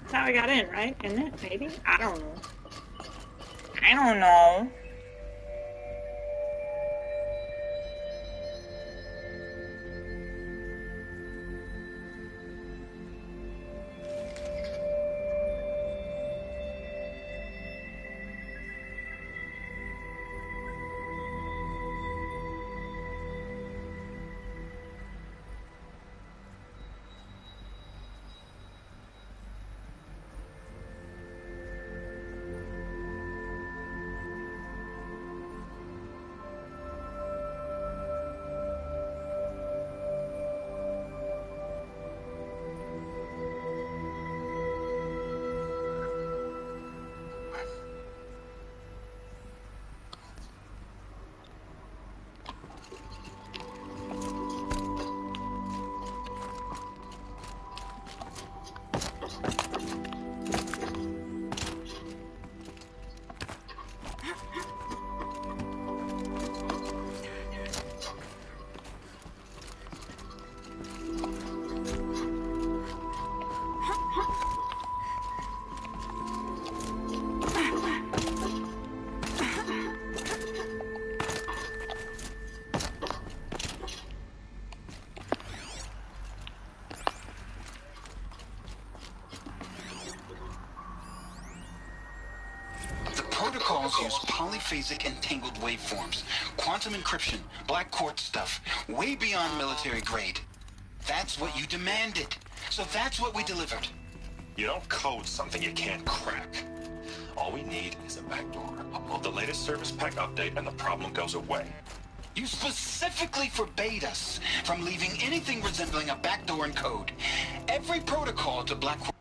That's how I got in, right? Isn't it? Maybe? I don't know. I don't know. Protocols use polyphasic entangled waveforms, quantum encryption, black quartz stuff, way beyond military grade. That's what you demanded. So that's what we delivered. You don't code something you can't crack. All we need is a backdoor. Upload the latest service pack update and the problem goes away. You specifically forbade us from leaving anything resembling a backdoor in code. Every protocol to black quartz.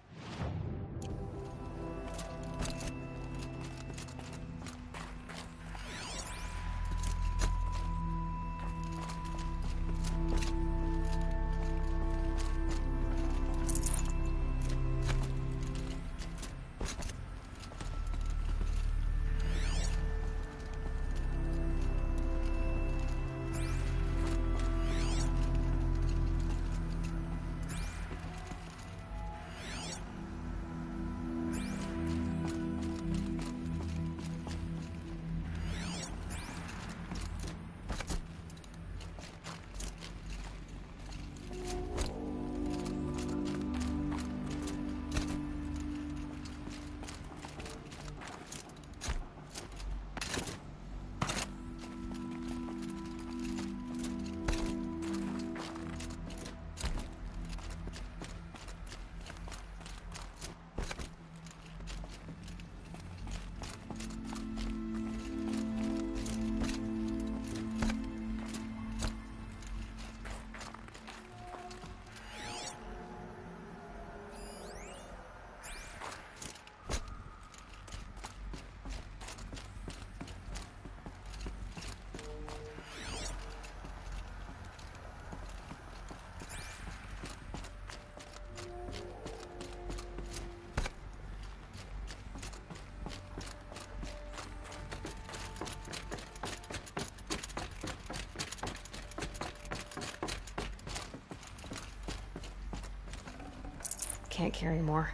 Can't carry more.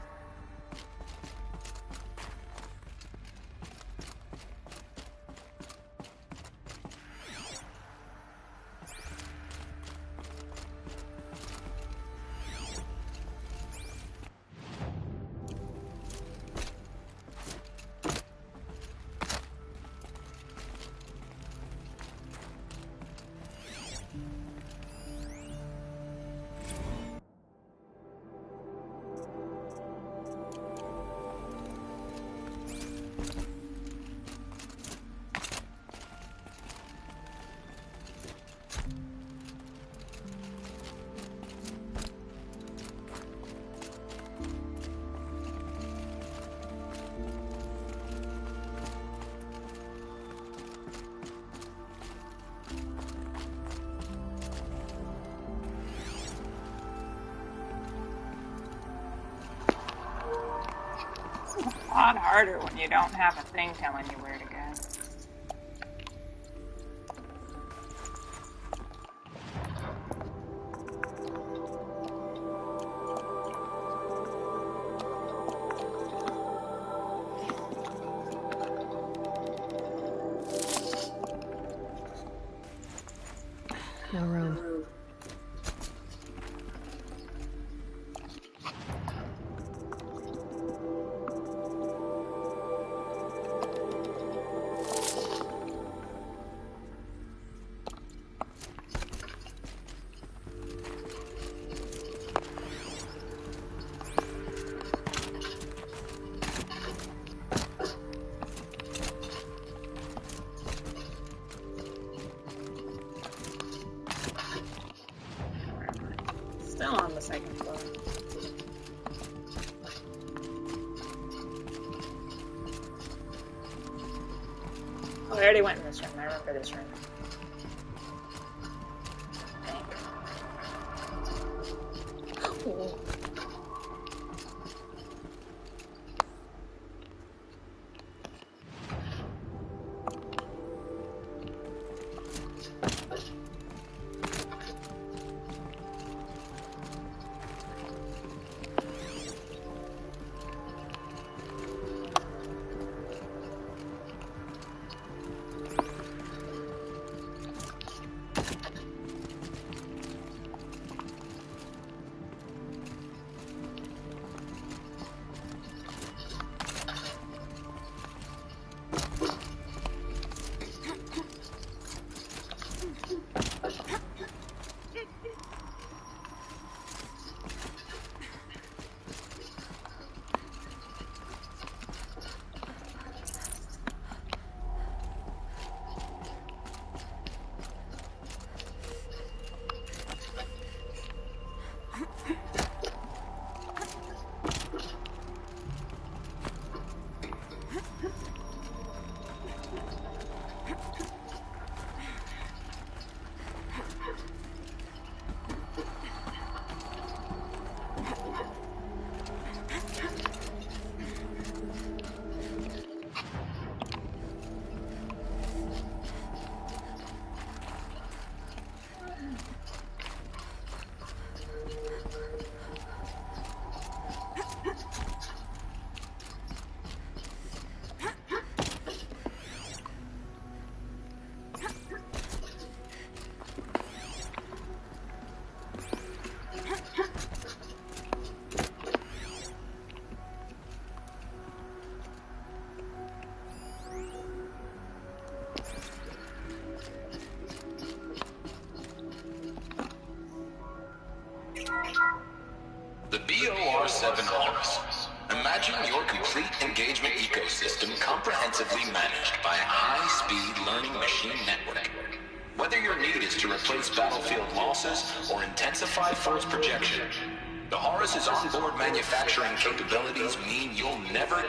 a lot harder when you don't have a thing telling you where to go. No room. Still on the second floor. Oh, I already went in this room. I remember this room. Oh. The BOR-7 Horus. Imagine your complete engagement ecosystem comprehensively managed by a high-speed learning machine network. Whether your need is to replace battlefield losses or intensify force projection, the Horus's onboard manufacturing capabilities mean you'll never...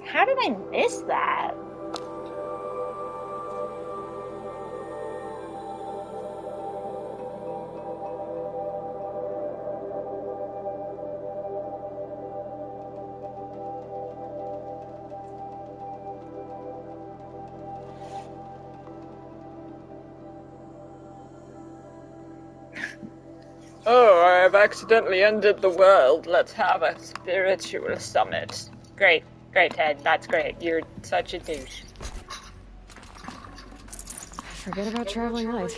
How did I miss that? Oh, I've accidentally ended the world. Let's have a spiritual summit. Great. Great, Ted. That's great. You're such a douche. Forget about traveling light.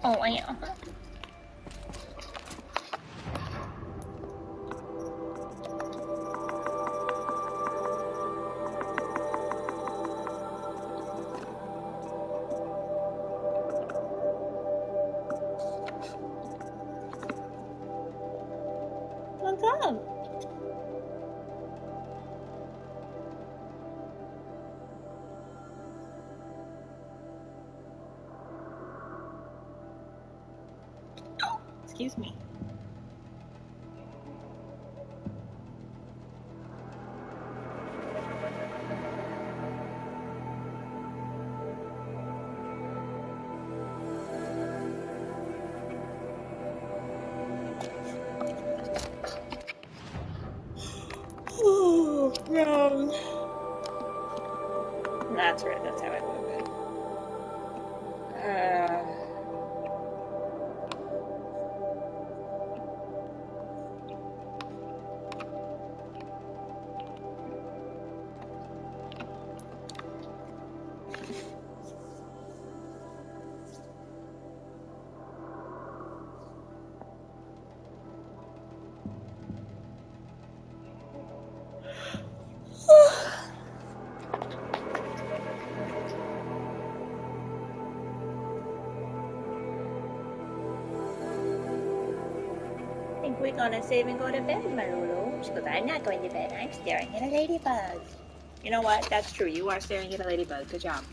Oh, yeah. job. Oh, excuse me. Oh, no. That's right, that's how I move it. I think we're gonna save and go to bed, my Lulu. Because I'm not going to bed. I'm staring at a ladybug. You know what? That's true. You are staring at a ladybug. Good job.